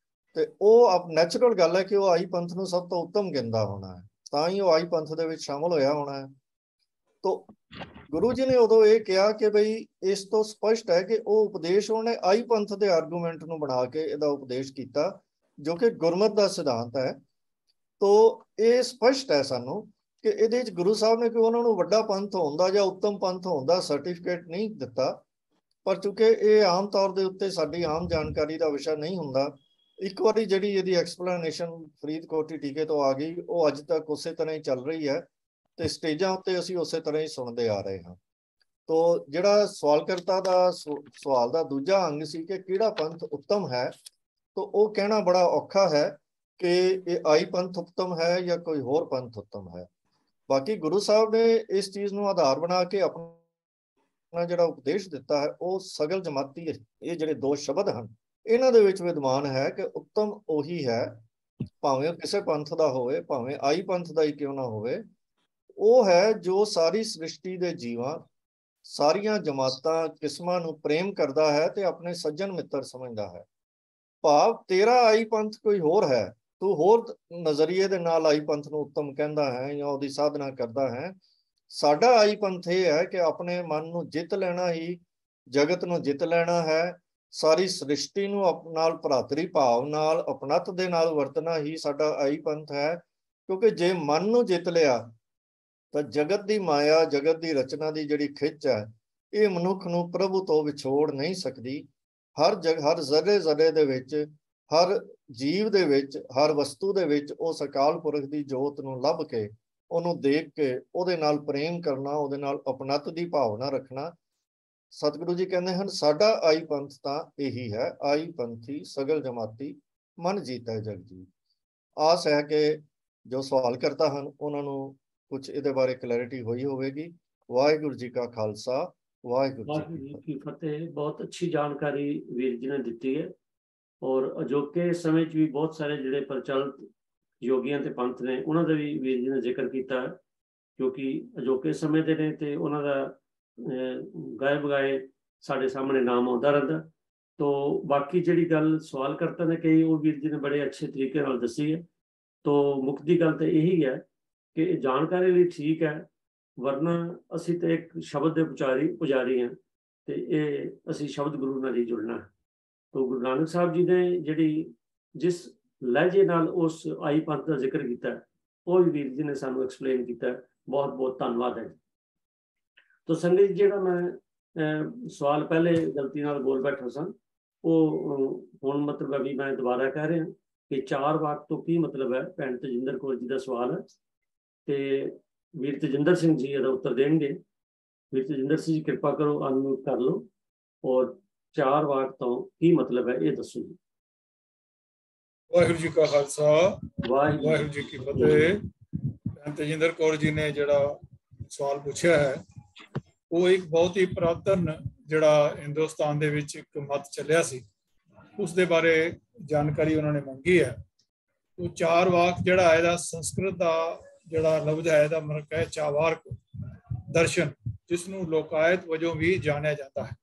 D: ਤੇ ਉਹ ਨੈਚੁਰਲ ਗੱਲ ਹੈ ਕਿ ਉਹ ਆਈ ਪੰਥ ਨੂੰ ਸਭ ਤੋਂ ਉੱਤਮ ਗਿਣਦਾ ਹੋਣਾ ਹੈ, ਤਾਂ ਹੀ ਉਹ ਆਈ ਪੰਥ ਦੇ ਵਿੱਚ ਸ਼ਾਮਲ ਹੋਇਆ ਹੋਣਾ ਹੈ। ਤੋ ਗੁਰੂ ਜੀ ਨੇ ਉਦੋਂ ਇਹ ਕਿਹਾ ਕਿ ਬਈ ਇਸ ਤੋਂ ਸਪਸ਼ਟ ਹੈ ਕਿ ਉਹ ਉਪਦੇਸ਼ ਉਹਨੇ ਆਈ ਪੰਥ ਦੇ ਆਰਗੂਮੈਂਟ ਨੂੰ ਬਣਾ ਕੇ ਇਹਦਾ ਉਪਦੇਸ਼ ਕੀਤਾ ਜੋ ਕਿ ਗੁਰਮਤਿ ਦਾ ਸਿਧਾਂਤ ਹੈ। ਤੋ ਇਹ ਸਪਸ਼ਟ ਹੈ ਸਾਨੂੰ ਕਿ ਇਹਦੇ ਵਿੱਚ ਗੁਰੂ ਸਾਹਿਬ ਨੇ ਕੋਈ ਉਹਨਾਂ ਨੂੰ ਵੱਡਾ ਪੰਥ ਹੋਣ ਦਾ ਜਾਂ ਉੱਤਮ ਪੰਥ ਹੋਣ ਦਾ ਸਰਟੀਫਿਕੇਟ ਨਹੀਂ ਦਿੱਤਾ, ਪਰ ਚੂੰਕਿ ਇਹ ਆਮ ਤੌਰ ਦੇ ਉੱਤੇ ਸਾਡੀ ਆਮ ਜਾਣਕਾਰੀ ਦਾ ਵਿਸ਼ਾ ਨਹੀਂ ਹੁੰਦਾ, ਇੱਕ ਵਾਰੀ ਜਿਹੜੀ ਇਹਦੀ ਐਕਸਪਲੇਨੇਸ਼ਨ ਫਰੀਦਕੋਟੀ ਟੀਕੇ ਤੋਂ ਆ ਗਈ ਉਹ ਅੱਜ ਤੱਕ ਉਸੇ ਤਰ੍ਹਾਂ ਹੀ ਚੱਲ ਰਹੀ ਹੈ ਤੇ ਸਟੇਜਾਂ ਉੱਤੇ ਅਸੀਂ ਉਸੇ ਤਰ੍ਹਾਂ ਹੀ ਸੁਣਦੇ ਆ ਰਹੇ ਹਾਂ। ਤੋ ਜਿਹੜਾ ਸਵਾਲਕਰਤਾ ਦਾ ਸਵਾਲ ਦਾ ਦੂਜਾ ਅੰਗ ਸੀ ਕਿ ਕਿਹੜਾ ਪੰਥ ਉੱਤਮ ਹੈ, ਤੋ ਉਹ ਕਹਿਣਾ ਬੜਾ ਔਖਾ ਹੈ ਕਿ ਇਹ ਆਈ ਪੰਥ ਉੱਤਮ ਹੈ ਜਾਂ ਕੋਈ ਹੋਰ ਪੰਥ ਉੱਤਮ ਹੈ। ਬਾਕੀ ਗੁਰੂ ਸਾਹਿਬ ਨੇ ਇਸ ਚੀਜ਼ ਨੂੰ ਆਧਾਰ ਬਣਾ ਕੇ ਆਪਣਾ ਜਿਹੜਾ ਉਪਦੇਸ਼ ਦਿੱਤਾ ਹੈ ਉਹ ਸਗਲ ਜਮਾਤੀ, ਇਹ ਜਿਹੜੇ ਦੋ ਸ਼ਬਦ ਹਨ ਇਹਨਾਂ ਦੇ ਵਿੱਚ ਵਿਦਮਾਨ ਹੈ ਕਿ ਉੱਤਮ ਉਹੀ ਹੈ, ਭਾਵੇਂ ਕਿਸੇ ਪੰਥ ਦਾ ਹੋਵੇ, ਭਾਵੇਂ ਆਈ ਪੰਥ ਦਾ ਹੀ ਕਿਉਂ ਨਾ ਹੋਵੇ, ਉਹ ਹੈ ਜੋ ਸਾਰੀ ਸ੍ਰਿਸ਼ਟੀ ਦੇ ਜੀਵਾਂ, ਸਾਰੀਆਂ ਜਮਾਤਾਂ ਕਿਸਮਾਂ ਨੂੰ ਪ੍ਰੇਮ ਕਰਦਾ ਹੈ ਤੇ ਆਪਣੇ ਸੱਜਣ ਮਿੱਤਰ ਸਮਝਦਾ ਹੈ। ਭਾਵ ਤੇਰਾ ਆਈ ਪੰਥ ਕੋਈ ਹੋਰ ਹੈ, ਤੂੰ ਹੋਰ ਨਜ਼ਰੀਏ ਦੇ ਨਾਲ ਆਈ ਪੰਥ ਨੂੰ ਉੱਤਮ ਕਹਿੰਦਾ ਹੈ ਜਾਂ ਉਹਦੀ ਸਾਧਨਾ ਕਰਦਾ ਹੈ। ਸਾਡਾ ਆਈ ਪੰਥ ਇਹ ਹੈ ਕਿ ਆਪਣੇ ਮਨ ਨੂੰ ਜਿੱਤ ਲੈਣਾ ਹੀ, ਜਗਤ ਨੂੰ ਜਿੱਤ ਲੈਣਾ ਹੈ, ਸਾਰੀ ਸ੍ਰਿਸ਼ਟੀ ਨੂੰ ਨਾਲ ਭਰਾਤਰੀ ਭਾਵ ਨਾਲ ਅਪਣਤ ਦੇ ਨਾਲ ਵਰਤਣਾ ਹੀ ਸਾਡਾ ਆਈ ਪੰਥ ਹੈ। ਕਿਉਂਕਿ ਜੇ ਮਨ ਨੂੰ ਜਿੱਤ ਲਿਆ ਤਾਂ ਜਗਤ ਦੀ ਮਾਇਆ, ਜਗਤ ਦੀ ਰਚਨਾ ਦੀ ਜਿਹੜੀ ਖਿੱਚ ਹੈ ਇਹ ਮਨੁੱਖ ਨੂੰ ਪ੍ਰਭੂ ਤੋਂ ਵਿਛੋੜ ਨਹੀਂ ਸਕਦੀ। ਹਰ ਜ਼ਰੇ ਜ਼ਰੇ ਦੇ ਵਿੱਚ, ਹਰ ਜੀਵ ਦੇ ਵਿੱਚ, ਹਰ ਵਸਤੂ ਦੇ ਵਿੱਚ ਉਸ ਅਕਾਲ ਪੁਰਖ ਦੀ ਜੋਤ ਨੂੰ ਲੱਭ ਕੇ ਉਹਨੂੰ ਦੇਖ ਕੇ ਉਹਦੇ ਨਾਲ ਪ੍ਰੇਮ ਕਰਨਾ, ਉਹਦੇ ਨਾਲ ਅਪਣਤ ਦੀ ਭਾਵਨਾ ਰੱਖਣਾ। ਸਤਿਗੁਰੂ ਜੀ ਕਹਿੰਦੇ ਹਨ ਸਾਡਾ ਆਈ ਪੰਥ ਤਾਂ ਇਹੀ ਹੈ, ਆਈ ਪੰਥੀ ਸਗਲ ਜਮਾਤੀ ਮਨ ਜੀਤਾ ਜਗ ਜੀ। ਆਸ ਹੈ ਕਿ ਜੋ ਸਵਾਲ ਕਰਤਾ ਹਨ ਉਹਨਾਂ ਨੂੰ ਕੁਝ ਇਹਦੇ ਬਾਰੇ ਕਲੈਰਿਟੀ ਹੋਈ ਹੋਵੇਗੀ। ਵਾਹਿਗੁਰੂ ਜੀ ਕਾ ਖਾਲਸਾ, ਵਾਹਿਗੁਰੂ ਜੀ
B: ਕੀ ਫਤਿਹ। ਬਹੁਤ ਅੱਛੀ ਜਾਣਕਾਰੀ ਵੀਰ ਜੀ ਨੇ ਦਿੱਤੀ ਹੈ, ਔਰ ਅਜੋਕੇ ਸਮੇਂ 'ਚ ਵੀ ਬਹੁਤ ਸਾਰੇ ਜਿਹੜੇ ਪ੍ਰਚਲਿਤ ਯੋਗੀਆਂ ਤੇ ਪੰਥ ਨੇ ਉਹਨਾਂ ਦਾ ਵੀ ਵੀਰ ਜੀ ਨੇ ਜ਼ਿਕਰ ਕੀਤਾ, ਕਿਉਂਕਿ ਅਜੋਕੇ ਸਮੇਂ ਦੇ ਨੇ ਤੇ ਉਹਨਾਂ ਦਾ ਗਾਏ ਬਗਾਏ ਸਾਡੇ ਸਾਹਮਣੇ ਨਾਮ ਆਉਂਦਾ ਰਹਿੰਦਾ। ਤੋ ਬਾਕੀ ਜਿਹੜੀ ਗੱਲ ਸਵਾਲ ਕਰਤਾ ਨੇ ਕਹੀ ਉਹ ਵੀਰ ਜੀ ਨੇ ਬੜੇ ਅੱਛੇ ਤਰੀਕੇ ਨਾਲ ਦੱਸੀ ਹੈ। ਤੋ ਮੁੱਖ ਦੀ ਗੱਲ ਤਾਂ ਇਹੀ ਹੈ कि जानकारी लिए ठीक है, वरना असी तो एक शब्द के पुजारी हैं, तो ये असी शब्द गुरु नाल ही जुड़ना है। तो गुरु नानक साहब जी ने जिहड़ी जिस लहजे नाल उस आई पंथ का जिक्र किया, वो भी वीर जी ने सानू एक्सप्लेन किया। बहुत बहुत धन्यवाद है। तो संगत जी, जो मैं सवाल पहले गलती नाल बोल बैठा सन, वो हुण मतलब अभी मैं दोबारा कह रहा कि 4 वाक तो की मतलब है। भैन तजिंदर कौर जी का सवाल है, तो वीर तजिंदर सिंह जी इसका उत्तर देंगे। वीर तजिंदर सिंह जी कृपा करो, अनम्यूट कर लो और 4 वाक तो की मतलब है ये दसो जी।
G: वाहिगुरू जी का खालसा, वाहिगुरू जी की फतेह। भैन तजिंदर कौर जी ने जिहड़ा सवाल पूछा है, वो एक बहुत ही पुरातन जिहड़ा हिंदुस्तान दे विच एक मत चलिया सी, उस दे बारे जानकारी उन्होंने मंगी है। तो 4 वाक जिहड़ा है संस्कृत का जिहड़ा लफ्ज है, मतलब है चावार्क दर्शन, जिसनों लोकायत वजों भी जानिया जाता है।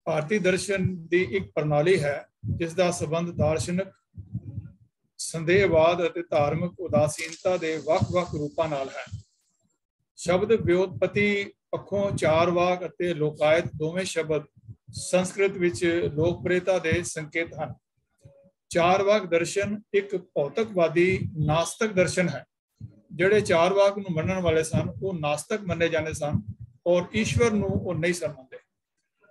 G: भारतीय दर्शन की एक प्रणाली है जिसका संबंध दार्शनिक संदेहवाद और धार्मिक उदासीनता के ਵੱਖ-ਵੱਖ रूपों नाल है। शब्द व्युत्पत्ति पक्षों 4 वाक और लोकायत दोवें शब्द संस्कृत विच लोकप्रियता के संकेत हैं। 4 वाक दर्शन एक भौतिकवादी नास्तिक दर्शन है। जिहड़े 4 वाक नूं मनण वाले सन, वो नास्तिक मन्ने जाने सन और ईश्वर नूं वो नहीं सन मनदे।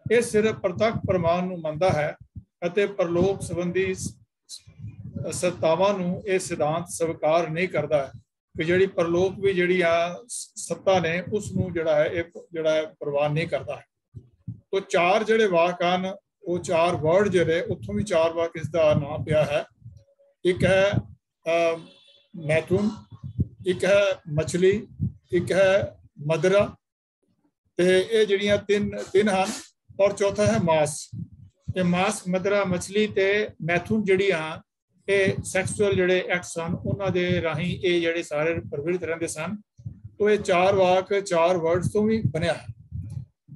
G: ये सिर्फ प्रत्यक्ष प्रमाण नूं मनदा है अते परलोक संबंधी सत्तावां नूं ये सिद्धांत स्वीकार नहीं करता है कि जिहड़ी परलोक भी जिहड़ी सत्ता ने उसनूं जिहड़ा है परवाह नहीं करता है। तो 4 जिहड़े वाक हैं, वो 4 वर्ड जिहड़े उत्थों भी 4 वाक इसका नाम पिया है। एक है मैथुन, एक है मछली, एक है मदरा, ते ये जिहड़ियां तीन हैं, और चौथा है मांस। ते मांस, मदरा, मछली ते मैथुन जिहड़ियां ये सैक्सुअल जिहड़े एक्ट सन, उन्हां दे राही ये जिहड़े सारे प्रवृत्त रहंदे सन। तो ये 4 वाक 4 वर्ड्स तो भी बनिया है।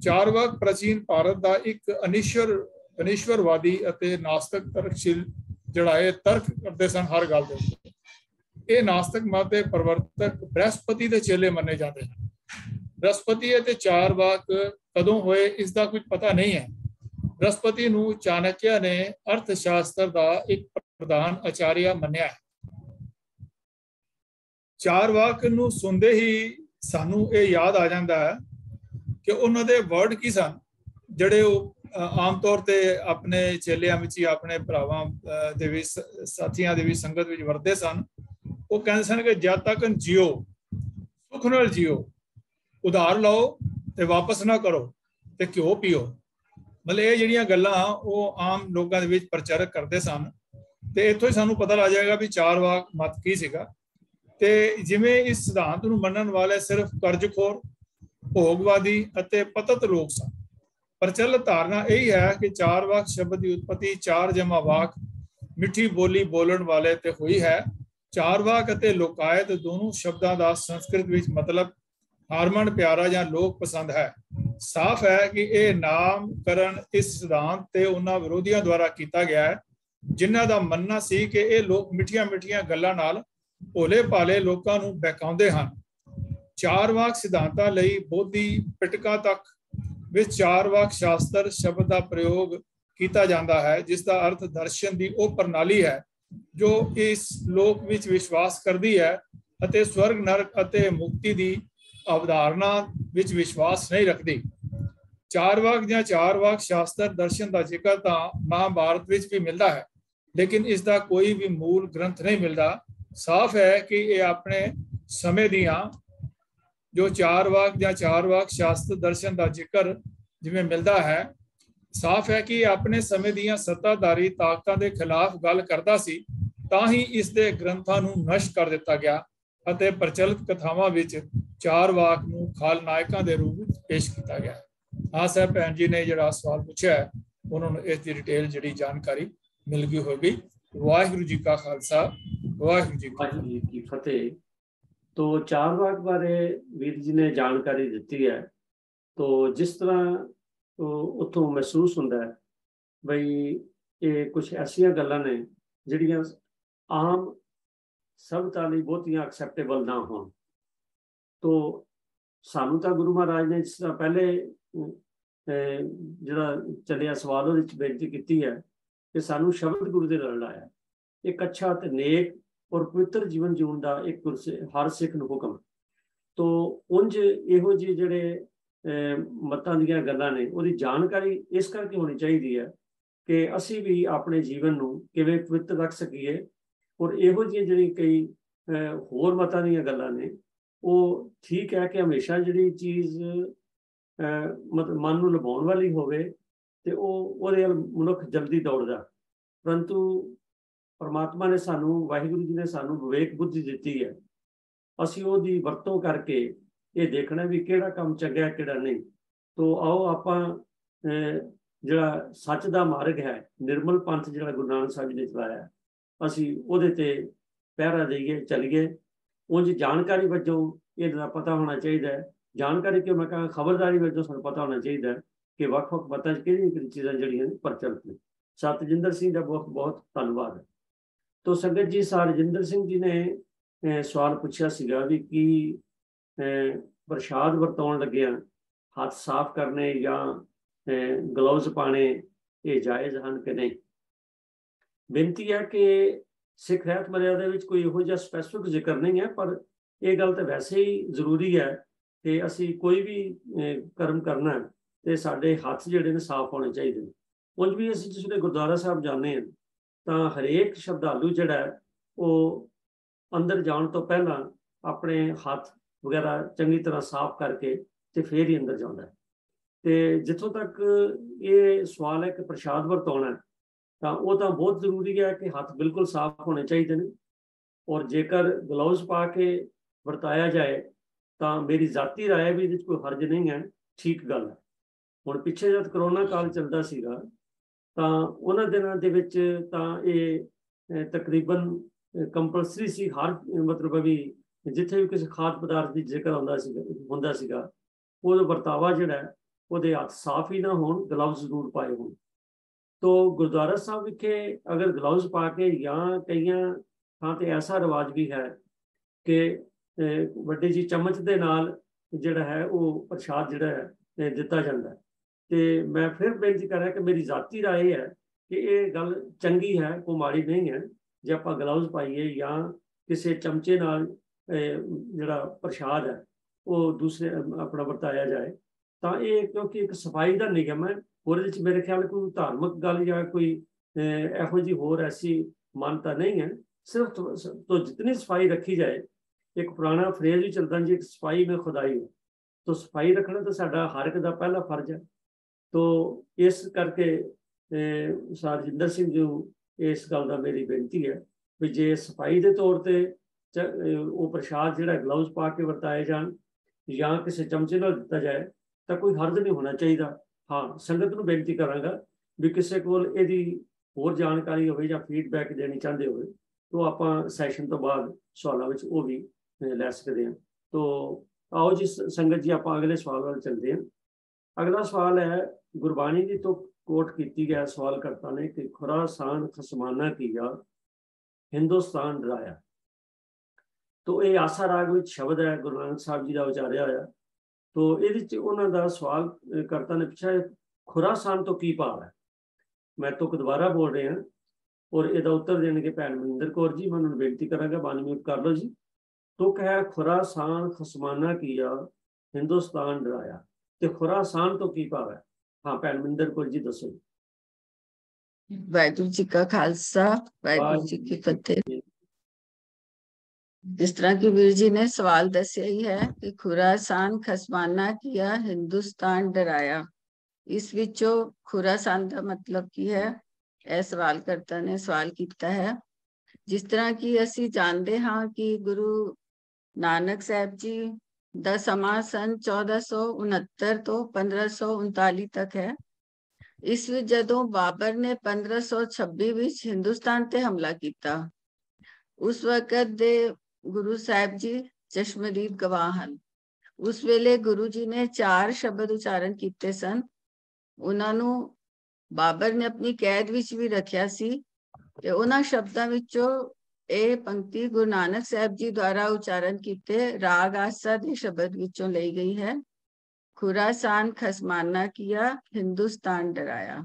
G: 4 वाक प्राचीन भारत का एक अनिश्वरवादी अते नास्तिक तर्कशील जिहड़ा है तर्क करते सन हर गल दे। ये नास्तिक मत के प्रवर्तक बृहस्पति के चेले मन्ने जाते हैं। बृहस्पति ते 4 वाक कदों होए इसका कुछ पता नहीं है। बृहस्पति नूं चाणक्य ने अर्थशास्त्र का एक प्रधान आचार्य मन्निया है। 4 वाक नूं सुनते ही सानू ये याद आ जाता है कि उन्हां दे वर्ड की सन, जिहड़े आम तौर ते अपने चेलियां विच ही अपने भरावां दे विच साथियां दे विच संगत विच वरते सन। वो कहते सन कि जद तक जियो सुख नाल जियो, उधार लो ते वापस ना करो ते घ्यो पियो। मतलब ये जिहड़ियां गल्लां वो आम लोगों दे विच प्रचारक करते सन। ते इत्थों ही सानू पता लग जाएगा भी 4 वाक मत की सीगा। ते जिवें इस सिद्धांत नूं मनण वाले सिर्फ कर्जखोर, भोगवादी अते पतित लोग सन। प्रचलित धारणा यही है कि 4 वाक शब्द की उत्पत्ति 4 जमा वाक मिठी बोली बोलण वाले ते हुई है। 4 वाक अते लोकायत दोनों शब्दों का संस्कृत विच मतलब हारमन प्यारा या लोक पसंद है। साफ है कि यह नामकरण इस सिद्धांत ते उन्हां विरोधियों द्वारा किया गया है जिन्हां दा मनना सी कि ये लोग मिठिया मिठिया गल्लां नाल भोले भाले लोकां नूं बहकाउंदे हन। 4 वाक सिद्धांतां लई बोधी पिटका तक विच 4 वाक शास्त्र शब्द का प्रयोग किया जाता है, जिसका अर्थ दर्शन की वो प्रणाली है जो इस लोक विच विश्वास करती है अते स्वर्ग नरक अते मुक्ति की अवधारणा विच विश्वास नहीं रखती। 4 वाक या 4 वाक शास्त्र दर्शन का जिक्र तो महाभारत विच भी मिलता है, लेकिन इसका कोई भी मूल ग्रंथ नहीं मिलता। साफ है कि ये अपने समय दियां जो 4 वाक या 4 वाक शास्त्र दर्शन का जिक्र जिवें मिलता है, साफ है कि अपने समय दियां सत्ताधारी ताकतां दे खिलाफ गल करता सी, तां ही इस दे ग्रंथां नूं नष्ट कर दिता गया अते प्रचलित कथावां विच 4 वाक नूं खलनायकां दे रूप विच पेश किया गया। हाँ साहब, भैन जी ने जिहड़ा सवाल पूछा है उन्होंने इसकी डिटेल जिहड़ी जानकारी मिल गई होगी। वाहिगुरू जी का खालसा, वाहिगुरू जी
B: की फतेह। तो 4 वाक बारे वीर जी ने जानकारी दी है। तो जिस तरह तो उत्थों महसूस होंदा है बई ये कुछ ऐसिया गल्लां ने जिहड़ियां आम सब ताली बहुतियां एक्सैप्टेबल ना होण, तो सानू तो गुरु महाराज ने जिस तरह पहले जिहड़ा चलिया सवाल उहदे विच बेनती कीती है कि सानू शब्द गुरु दे नाल लाया, एक अच्छा ते नेक और पवित्र जीवन जीवन का एक हर सिख नूं हुक्म। तो उंज इहो जी जिहड़े मतां दीयां गल्लां ने उहदी जानकारी इस करके होनी चाहिए है कि असी भी अपने जीवन नूं किवें पवित्र रख सकीए। और इहो जिहियां जिहड़ी कई होर मतां दीयां गल्लां ने वो ठीक है कि हमेशा जिहड़ी चीज़ मतलब मन नूं लुभाउण वाली होवे ते ओहदे वल मनुख जल्दी दौड़दा, परंतु परमात्मा ने सानू वाहिगुरू जी ने सानू विवेक बुद्धि दिती है, असीं ओहदी वरतों करके ये देखना भी किहड़ा काम चंगा किहड़ा नहीं। तो आओ आपां जिहड़ा सच दा मार्ग है, निर्मल पंथ जिहड़ा गुरु नानक साहिब जी ने चलाया, असीं ओहदे ते पहरा देइए चलीए। उंज जानकारी वजों इहदा पता होना चाहिए, जानकारी क्यों मैं कहा खबरदारी वजों सानू पता होना चाहिए कि ਵੱਖ-ਵੱਖ मतां च किहड़ियां चीज़ां जिहड़ियां प्रचलित ने। सतजिंदर सिंह का बहुत बहुत धन्यवाद है। तो संगत जी, सतजिंदर सिंह जी ने सवाल पूछा सीगा भी कि प्रसाद वरताउण लग्गिया हाथ साफ करने या ग्लव्स पाने ये जायज़ हैं कि नहीं। बेनती है कि सिख रहत मर्यादा विच कोई इहो जिहा स्पैसिफिक जिक्र नहीं है, पर यह गल तो वैसे ही जरूरी है कि असी कोई भी कर्म करना तो साडे हाथ जिहड़े ने साफ होने चाहिए। उंज भी असीं जिसले गुरुद्वारा साहब जाने हैं तो हरेक श्रद्धालु जिहड़ा है वो अंदर जाने तो पहला अपने हाथ वगैरह चंगी तरह साफ करके तो फिर ही अंदर जाता है। तो जिथों तक ये सवाल है कि प्रसाद वरताउणा तो वो तो बहुत जरूरी है कि हाथ बिल्कुल साफ होने चाहिए ने। और जेकर ग्लव्स पा के वरताया जाए तो मेरी जाती राय भी इहदे कोई हर्ज नहीं है, ठीक गल है। हुण पिछे जद करोना काल चलदा सीगा तो उन्हां दिनां दे विच तां ये तकरीबन कंपलसरी सी, हर मतलब भी जिथे भी किसी खाद पदार्थ की जिक्र हुंदा सीगा वो वरतावा जिहड़ा है उहदे हत्थ साफ ही ना होण, ग्लव्स जरूर पाए होण। तो गुरुद्वारा साहब विखे अगर ग्लव्स पा के या कईयां थां ते ऐसा रिवाज भी है कि वड्डी जी चम्मच दे नाल जिहड़ा है वो प्रसाद जिहड़ा है दिता जाता है। तो मैं फिर बेनती कर रहा कि मेरी जाती राय है कि ये गल चंगी है, कोई माड़ी नहीं है जे आपां ग्लव्स पाइए या किसी चमचे नाल जिहड़ा प्रसाद है वो दूसरे अपना वरताया जाए। तो ये क्योंकि एक सफाई का नियम है, और मेरे ख्याल कोई धार्मिक गल या कोई इहो जी होर ऐसी मानता नहीं है। सिर्फ तो जितनी सफाई रखी जाए, एक पुराना फ्रेज भी चलता जी, सफाई में खुदाई हो, तो सफाई रखना तो साडा हर एक दा पहला फर्ज है। तो इस करके सरजिंदर सिंह जी इस गल का मेरी बेनती है भी जे सफाई के तौर पर वो प्रसाद जिहड़ा ग्लव्स पा के वरताए जान या किसी चमचे नाल दिता जाए तो कोई हर्ज नहीं होना चाहिए। हाँ, संगत नूं बेनती करांगा भी किसी कोल इहदी होर जानकारी होवे या फीडबैक देनी चाहते हो तो आपां सैशन तो बाद सवालों में वो भी लै सकते हैं। तो आओ जी संगत जी, आपां अगले सवाल वाल चलते हैं। अगला सवाल है, गुरबाणी की तो कोट की गया सवाल करता ने कि खुरासान खसमाना किया हिंदुस्तान डराया। तो ये आसा राग में शब्द है, गुरु नानक साहब जी का उचारिया होया। तो ये उन्होंने सवाल करता ने पूछा खुरासान तो की भाव है। मैं तो दोबारा बोल रहे हैं और इसका उत्तर देने भैन मनिंदर कौर जी, मैं उन्होंने बेनती करांगा बानी म्यूट कर लो जी। तुक है खुरासान खसमाना किया हिंदुस्तान डराया, तो खुरासान तो की भाव है। हाँ भैन मनिंदर कौर जी दसो।
E: वाहिगुरू जी का खालसा वाहिगुरू जी की फतेह। जिस तरह की वीर जी ने सवाल दसिया ही है कि खुरासान खसमाना किया हिंदुस्तान डराया, इस विचों खुरासान का मतलब की है, यह सवाल करता ने सवाल किया है। जिस तरह की असी जानते हाँ कि गुरु नानक साहब जी दा समा सन 1469 तो 1539 तक है। इस विच जदों बाबर ने 1526 विच हिंदुस्तान ते हमला किया, उस वक्त दे गुरु साहब जी चश्मदीद गवाह हन। उस वेले गुरु जी ने 4 शब्द उच्चारण किए सन। उन्होंने बाबर ने अपनी कैद विच भी रखिया सी ते उन्हां शब्दां विचों ਇਹ ਪੰਕਤੀ ਗੁਰੂ ਨਾਨਕ ਸਾਹਿਬ ਜੀ ਦੁਆਰਾ ਉਚਾਰਨ ਕੀਤੇ ਰਾਗ ਆਸਾ ਦੇ ਸ਼ਬਦ ਵਿੱਚੋਂ ਲਈ ਗਈ ਹੈ। ਖੁਰਾਸਾਨ ਖਸਮਾਨਾ ਕੀਆ, ਹਿੰਦੁਸਤਾਨ ਡਰਾਇਆ।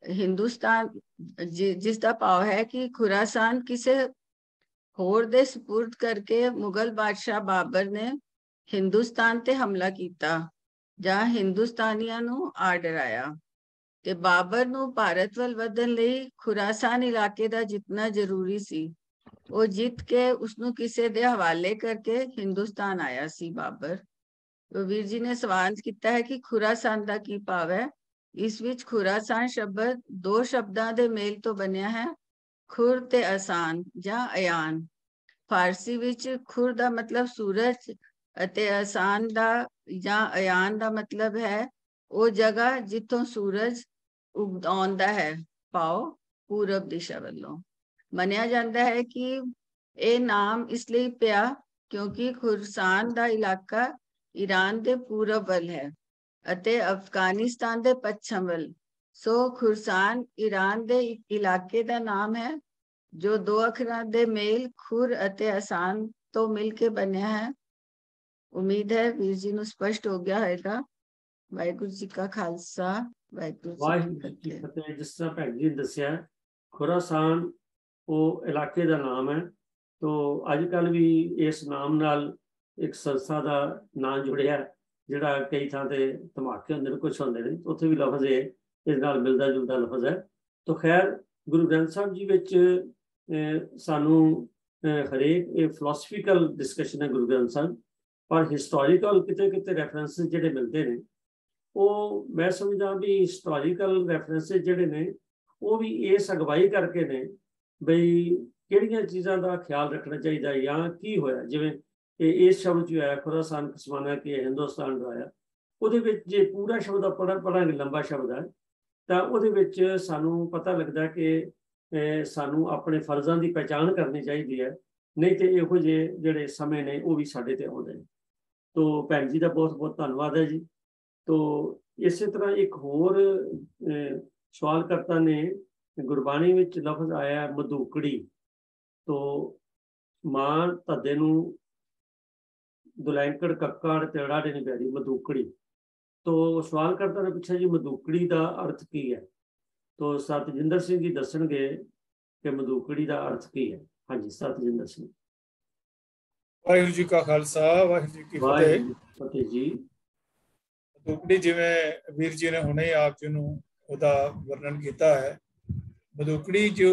E: ਹਿੰਦੁਸਤਾਨ ਜਿਸ ਦਾ ਭਾਵ ਹੈ ਕਿ ਖੁਰਾਸਾਨ ਕਿਸੇ ਹੋਰ ਦੇ ਸਪੁਰਦ ਕਰਕੇ ਮੁਗਲ ਬਾਦਸ਼ਾਹ ਬਾਬਰ ਨੇ ਹਿੰਦੁਸਤਾਨ ਤੇ ਹਮਲਾ ਕੀਤਾ ਜਾਂ ਹਿੰਦੁਸਤਾਨੀਆਂ ਨੂੰ ਆ ਡਰਾਇਆ। ਤੇ ਬਾਬਰ ਨੂੰ ਭਾਰਤ ਵੱਲ ਵਧਣ ਲਈ ਖੁਰਾਸਾਨ ਇਲਾਕੇ ਦਾ ਜਿੰਨਾ ਜ਼ਰੂਰੀ ਸੀ ਉਹ ਜਿੱਤ ਕੇ ਉਸਨੂੰ ਕਿਸੇ ਦੇ ਹਵਾਲੇ ਕਰਕੇ ਹਿੰਦੁਸਤਾਨ ਆਇਆ ਸੀ ਬਾਬਰ। ਵੀਰ ਜੀ ਨੇ ਸਵਾਲ ਕੀਤਾ ਹੈ ਕਿ ਖੁਰਾਸਾਨ ਦਾ ਕੀ ਭਾਵ ਹੈ। ਇਸ ਵਿੱਚ ਖੁਰਾਸਾਨ ਸ਼ਬਦ ਦੋ ਸ਼ਬਦਾਂ ਦੇ ਮੇਲ ਤੋਂ ਬਣਿਆ ਹੈ, ਖੁਰ ਤੇ ਆਸਾਨ ਜਾਂ ਅਯਾਨ। ਫਾਰਸੀ ਵਿੱਚ ਖੁਰ ਦਾ ਮਤਲਬ ਸੂਰਜ ਅਤੇ ਆਸਾਨ ਦਾ ਜਾਂ ਅਯਾਨ ਦਾ ਮਤਲਬ ਹੈ ਉਹ ਜਗ੍ਹਾ ਜਿੱਥੋਂ ਸੂਰਜ ਉਗਦਾ ਹੈ, ਪਾਓ ਪੂਰਬ ਦਿਸ਼ਾ ਵੱਲੋਂ। ਮੰਨਿਆ ਜਾਂਦਾ ਹੈ ਕਿ ਇਹ ਨਾਮ ਇਸ ਲਈ ਪਿਆ ਕਿਉਂਕਿ ਖੁਰਾਸਾਨ ਦਾ ਇਲਾਕਾ ਈਰਾਨ ਦੇ ਪੂਰਬ ਵੱਲ ਹੈ ਅਤੇ ਅਫਗਾਨਿਸਤਾਨ ਦੇ ਪੱਛਮ ਵੱਲ। ਸੋ ਖੁਰਾਸਾਨ ਈਰਾਨ ਦੇ ਇੱਕ ਇਲਾਕੇ ਦਾ ਨਾਮ ਹੈ ਜੋ ਦੋ ਅੱਖਰਾਂ ਦੇ ਮੇਲ ਖੁਰ ਅਤੇ ਆਸਾਨ ਤੋਂ ਮਿਲ ਕੇ ਬਣਿਆ ਹੈ। ਉਮੀਦ ਹੈ ਵੀਰ ਜੀ ਨੂੰ ਸਪਸ਼ਟ ਹੋ ਗਿਆ ਹੋਏਗਾ। ਵਾਹਿਗੁਰੂ ਜੀ ਕਾ ਖਾਲਸਾ, ਵਾਹਿਗੁਰੂ ਜੀ ਕੀ
B: ਫਤਿਹ। ਜਿਸ ਤਰ੍ਹਾਂ ਭੈਣ ਜੀ ਨੇ ਦੱਸਿਆ, ਖੁਰਾਸਾਨ ਉਹ ਇਲਾਕੇ ਦਾ ਨਾਮ ਹੈ। ਤੋ ਅੱਜ ਕੱਲ੍ਹ ਵੀ ਇਸ ਨਾਮ ਨਾਲ ਇੱਕ ਸੰਸਥਾ ਦਾ ਨਾਂ ਜੁੜਿਆ, ਜਿਹੜਾ ਕਈ ਥਾਂ ਤੇ ਧਮਾਕੇ ਹੁੰਦੇ ਨੇ, ਕੁਛ ਹੁੰਦੇ ਨੇ, ਉੱਥੇ ਵੀ ਲਫ਼ਜ਼ ਇਸ ਨਾਲ ਮਿਲਦਾ ਜੁਲਦਾ ਲਫ਼ਜ਼ ਹੈ। ਤੋ ਖੈਰ, ਗੁਰੂ ਗ੍ਰੰਥ ਸਾਹਿਬ ਜੀ ਵਿੱਚ ਸਾਨੂੰ ਹਰੇਕ ਇਹ ਫਿਲਾਸਫੀਕਲ ਡਿਸਕਸ਼ਨ ਹੈ ਗੁਰੂ ਗ੍ਰੰਥ ਸਾਹਿਬ, ਪਰ ਹਿਸਟੋਰੀਕਲ ਕਿਤੇ ਕਿਤੇ ਰੈਫਰੈਂਸਿਸ ਜਿਹੜੇ ਮਿਲਦੇ ਨੇ ਉਹ ਮੈਂ ਸਮਝਦਾ ਵੀ ਹਿਸਟੋਰੀਕਲ ਰੈਫਰੈਂਸਿਸ ਜਿਹੜੇ ਨੇ ਉਹ ਵੀ ਇਸ ਅਗਵਾਈ ਕਰਕੇ ਨੇ ਬਈ ਕਿਹੜੀਆਂ ਚੀਜ਼ਾਂ ਦਾ ਖਿਆਲ ਰੱਖਣਾ ਚਾਹੀਦਾ ਜਾਂ ਕੀ ਹੋਇਆ। ਜਿਵੇਂ ਇਸ ਸ਼ਬਦ 'ਚ ਹੋਇਆ ਖੁਰਾਸਾਨ ਖਸਮਾਨਾ ਕੀ ਹਿੰਦੁਸਤਾਨ ਡਰਾਇਆ, ਉਹਦੇ ਵਿੱਚ ਜੇ ਪੂਰਾ ਸ਼ਬਦ ਪੜ੍ਹਾਂਗੇ, ਲੰਬਾ ਸ਼ਬਦ ਹੈ, ਤਾਂ ਉਹਦੇ ਵਿੱਚ ਸਾਨੂੰ ਪਤਾ ਲੱਗਦਾ ਕਿ ਸਾਨੂੰ ਆਪਣੇ ਫਰਜ਼ਾਂ ਦੀ ਪਹਿਚਾਣ ਕਰਨੀ ਚਾਹੀਦੀ ਹੈ, ਨਹੀਂ ਤੇ ਇਹੋ ਜਿਹੇ ਜਿਹੜੇ ਸਮੇਂ ਨੇ ਉਹ ਵੀ ਸਾਡੇ ਤੇ ਆਉਂਦੇ ਨੇ। ਤੋ ਭੈਣ ਜੀ ਦਾ ਬਹੁਤ ਬਹੁਤ ਧੰਨਵਾਦ ਹੈ ਜੀ। ਤੋ ਇਸੇ ਤਰ੍ਹਾਂ ਇੱਕ ਹੋਰ ਸਵਾਲਕਰਤਾ ਨੇ ਗੁਰਬਾਣੀ ਵਿੱਚ ਲਫ਼ਜ਼ ਆਇਆ ਮਧੂਕੜੀ। ਤੋ ਮਾਂ ਧੱਦੇ ਨੂੰ ਦੁਲੈਂਕੜ ਕੱਕੜ ਤੇੜਾ ਦੇ ਨਹੀਂ ਪੈਰੀ ਮਧੂਕੜੀ। ਤੋ ਸਵਾਲਕਰਤਾ ਨੇ ਪੁੱਛਿਆ ਜੀ ਮਧੂਕੜੀ ਦਾ ਅਰਥ ਕੀ ਹੈ। ਤੋ ਸਤਜਿੰਦਰ ਸਿੰਘ ਜੀ ਦੱਸਣਗੇ ਕਿ ਮਧੂਕੜੀ ਦਾ ਅਰਥ ਕੀ ਹੈ। ਹਾਂਜੀ, ਸਤਜਿੰਦਰ ਸਿੰਘ।
G: ਵਾਹਿਗੁਰੂ ਜੀ ਕਾ ਖਾਲਸਾ, ਵਾਹਿਗੁਰੂ ਜੀ ਕੀ
B: ਫਤਿਹ ਜੀ।
G: ਮਧੂਕੜੀ ਜਿਵੇਂ ਵੀਰ ਜੀ ਨੇ ਹੁਣੇ ਆਪ ਜੀ ਨੂੰ ਉਹਦਾ ਵਰਣਨ ਕੀਤਾ ਹੈ। ਮਧੂਕੜੀ ਜੋ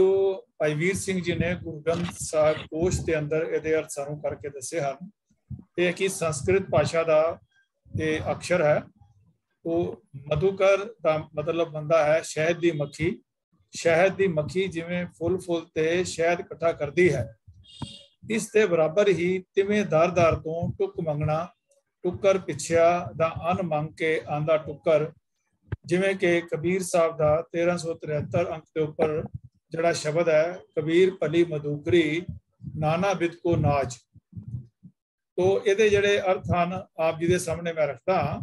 G: ਭਾਈ ਵੀਰ ਸਿੰਘ ਜੀ ਨੇ ਗੁਰੂ ਗ੍ਰੰਥ ਸਾਹਿਬ ਕੋਸ਼ ਦੇ ਅੰਦਰ ਇਹਦੇ ਅਰਥ ਸਾਨੂੰ ਕਰਕੇ ਦੱਸੇ ਹਨ। ਇਹ ਕਿ ਸੰਸਕ੍ਰਿਤ ਭਾਸ਼ਾ ਦਾ ਇਹ ਅਕਸ਼ਰ ਹੈ। ਉਹ ਮਧੂਕਰ ਦਾ ਮਤਲਬ ਬਣਦਾ ਹੈ ਸ਼ਹਿਦ ਦੀ ਮੱਖੀ। ਸ਼ਹਿਦ ਦੀ ਮੱਖੀ ਜਿਵੇਂ ਫੁੱਲ ਤੇ ਸ਼ਹਿਦ ਇਕੱਠਾ ਕਰਦੀ ਹੈ, ਇਸ ਦੇ ਬਰਾਬਰ ਹੀ ਤਿਵੇਂ ਦਰ ਤੋਂ ਟੁੱਕ ਮੰਗਣਾ, ਟੁੱਕਰ ਪਿੱਛਿਆ ਦਾ ਅਨ ਮੰਗ ਕੇ ਆਂਦਾ ਟੁੱਕਰ। ਜਿਵੇਂ ਕਿ ਕਬੀਰ ਸਾਹਿਬ ਦਾ 1373 ਅੰਕ ਦੇ ਉੱਪਰ ਜਿਹੜਾ ਸ਼ਬਦ ਹੈ, ਕਬੀਰ ਭਲੀ ਮਧੂਕਰੀ ਨਾਨਾ ਬਿਦ ਕੋ ਨਾਜ। ਤੋ ਇਹਦੇ ਜਿਹੜੇ ਅਰਥ ਹਨ ਆਪ ਜੀ ਦੇ ਸਾਹਮਣੇ ਮੈਂ ਰੱਖਦਾ ਹਾਂ।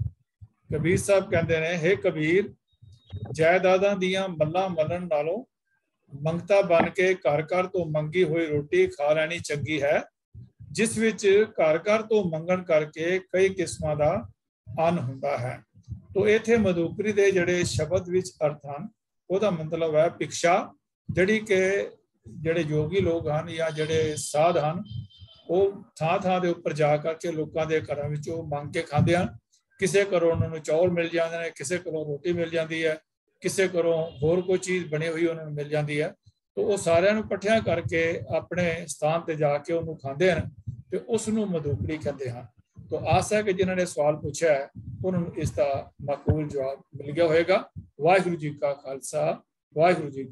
G: ਕਬੀਰ ਸਾਹਿਬ ਕਹਿੰਦੇ ਨੇ, ਹੇ ਕਬੀਰ, ਜਾਇਦਾਦਾਂ ਦੀਆਂ ਮੱਲਾਂ ਮੱਲਣ ਨਾਲੋਂ ਮੰਗਤਾ ਬਣ ਕੇ ਘਰ ਘਰ ਤੋਂ ਮੰਗੀ ਹੋਈ ਰੋਟੀ ਖਾ ਲੈਣੀ ਚੰਗੀ ਹੈ, ਜਿਸ ਵਿੱਚ ਘਰ ਘਰ ਤੋਂ ਮੰਗਣ ਕਰਕੇ ਕਈ ਕਿਸਮਾਂ ਦਾ ਅੰਨ ਹੁੰਦਾ ਹੈ। ਤੋ ਇੱਥੇ ਮਧੂਕਰੀ ਦੇ ਜਿਹੜੇ ਸ਼ਬਦ ਵਿੱਚ ਅਰਥ ਹਨ, ਉਹਦਾ ਮਤਲਬ ਹੈ ਭਿਕਸ਼ਾ, ਜਿਹੜੀ ਕਿ ਜਿਹੜੇ ਯੋਗੀ ਲੋਕ ਹਨ ਜਾਂ ਜਿਹੜੇ ਸਾਧ ਹਨ ਉਹ ਥਾਂ ਥਾਂ ਦੇ ਉੱਪਰ ਜਾ ਕਰਕੇ ਲੋਕਾਂ ਦੇ ਘਰਾਂ ਵਿੱਚ ਉਹ ਮੰਗ ਕੇ ਖਾਂਦੇ ਹਨ। ਕਿਸੇ ਘਰੋਂ ਉਹਨਾਂ ਨੂੰ ਚੌਲ ਮਿਲ ਜਾਂਦੇ ਨੇ, ਕਿਸੇ ਘਰੋਂ ਰੋਟੀ ਮਿਲ ਜਾਂਦੀ ਹੈ, ਕਿਸੇ ਘਰੋਂ ਹੋਰ ਕੋਈ ਚੀਜ਼ ਬਣੀ ਹੋਈ ਉਹਨਾਂ ਨੂੰ ਮਿਲ ਜਾਂਦੀ ਹੈ। ਤਾਂ ਉਹ ਸਾਰਿਆਂ ਨੂੰ ਇਕੱਠਿਆਂ ਕਰਕੇ ਆਪਣੇ ਸਥਾਨ ਤੇ ਜਾ ਕੇ ਉਹਨੂੰ ਖਾਂਦੇ ਹਨ ਤੇ ਉਸ ਨੂੰ ਮਧੂਕੜੀ ਕਹਿੰਦੇ ਹਨ। ਤਾਂ ਆਸ ਹੈ ਕਿ ਜਿਨ੍ਹਾਂ ਨੇ ਸਵਾਲ ਪੁੱਛਿਆ ਹੈ ਉਹਨਾਂ ਨੂੰ ਇਸ ਦਾ ਮਾਕੂਲ ਜਵਾਬ ਮਿਲ ਗਿਆ ਹੋਏਗਾ। ਵਾਹਿਗੁਰੂ ਜੀ ਕਾ ਖਾਲਸਾ, ਵਾਹਿਗੁਰੂ ਜੀ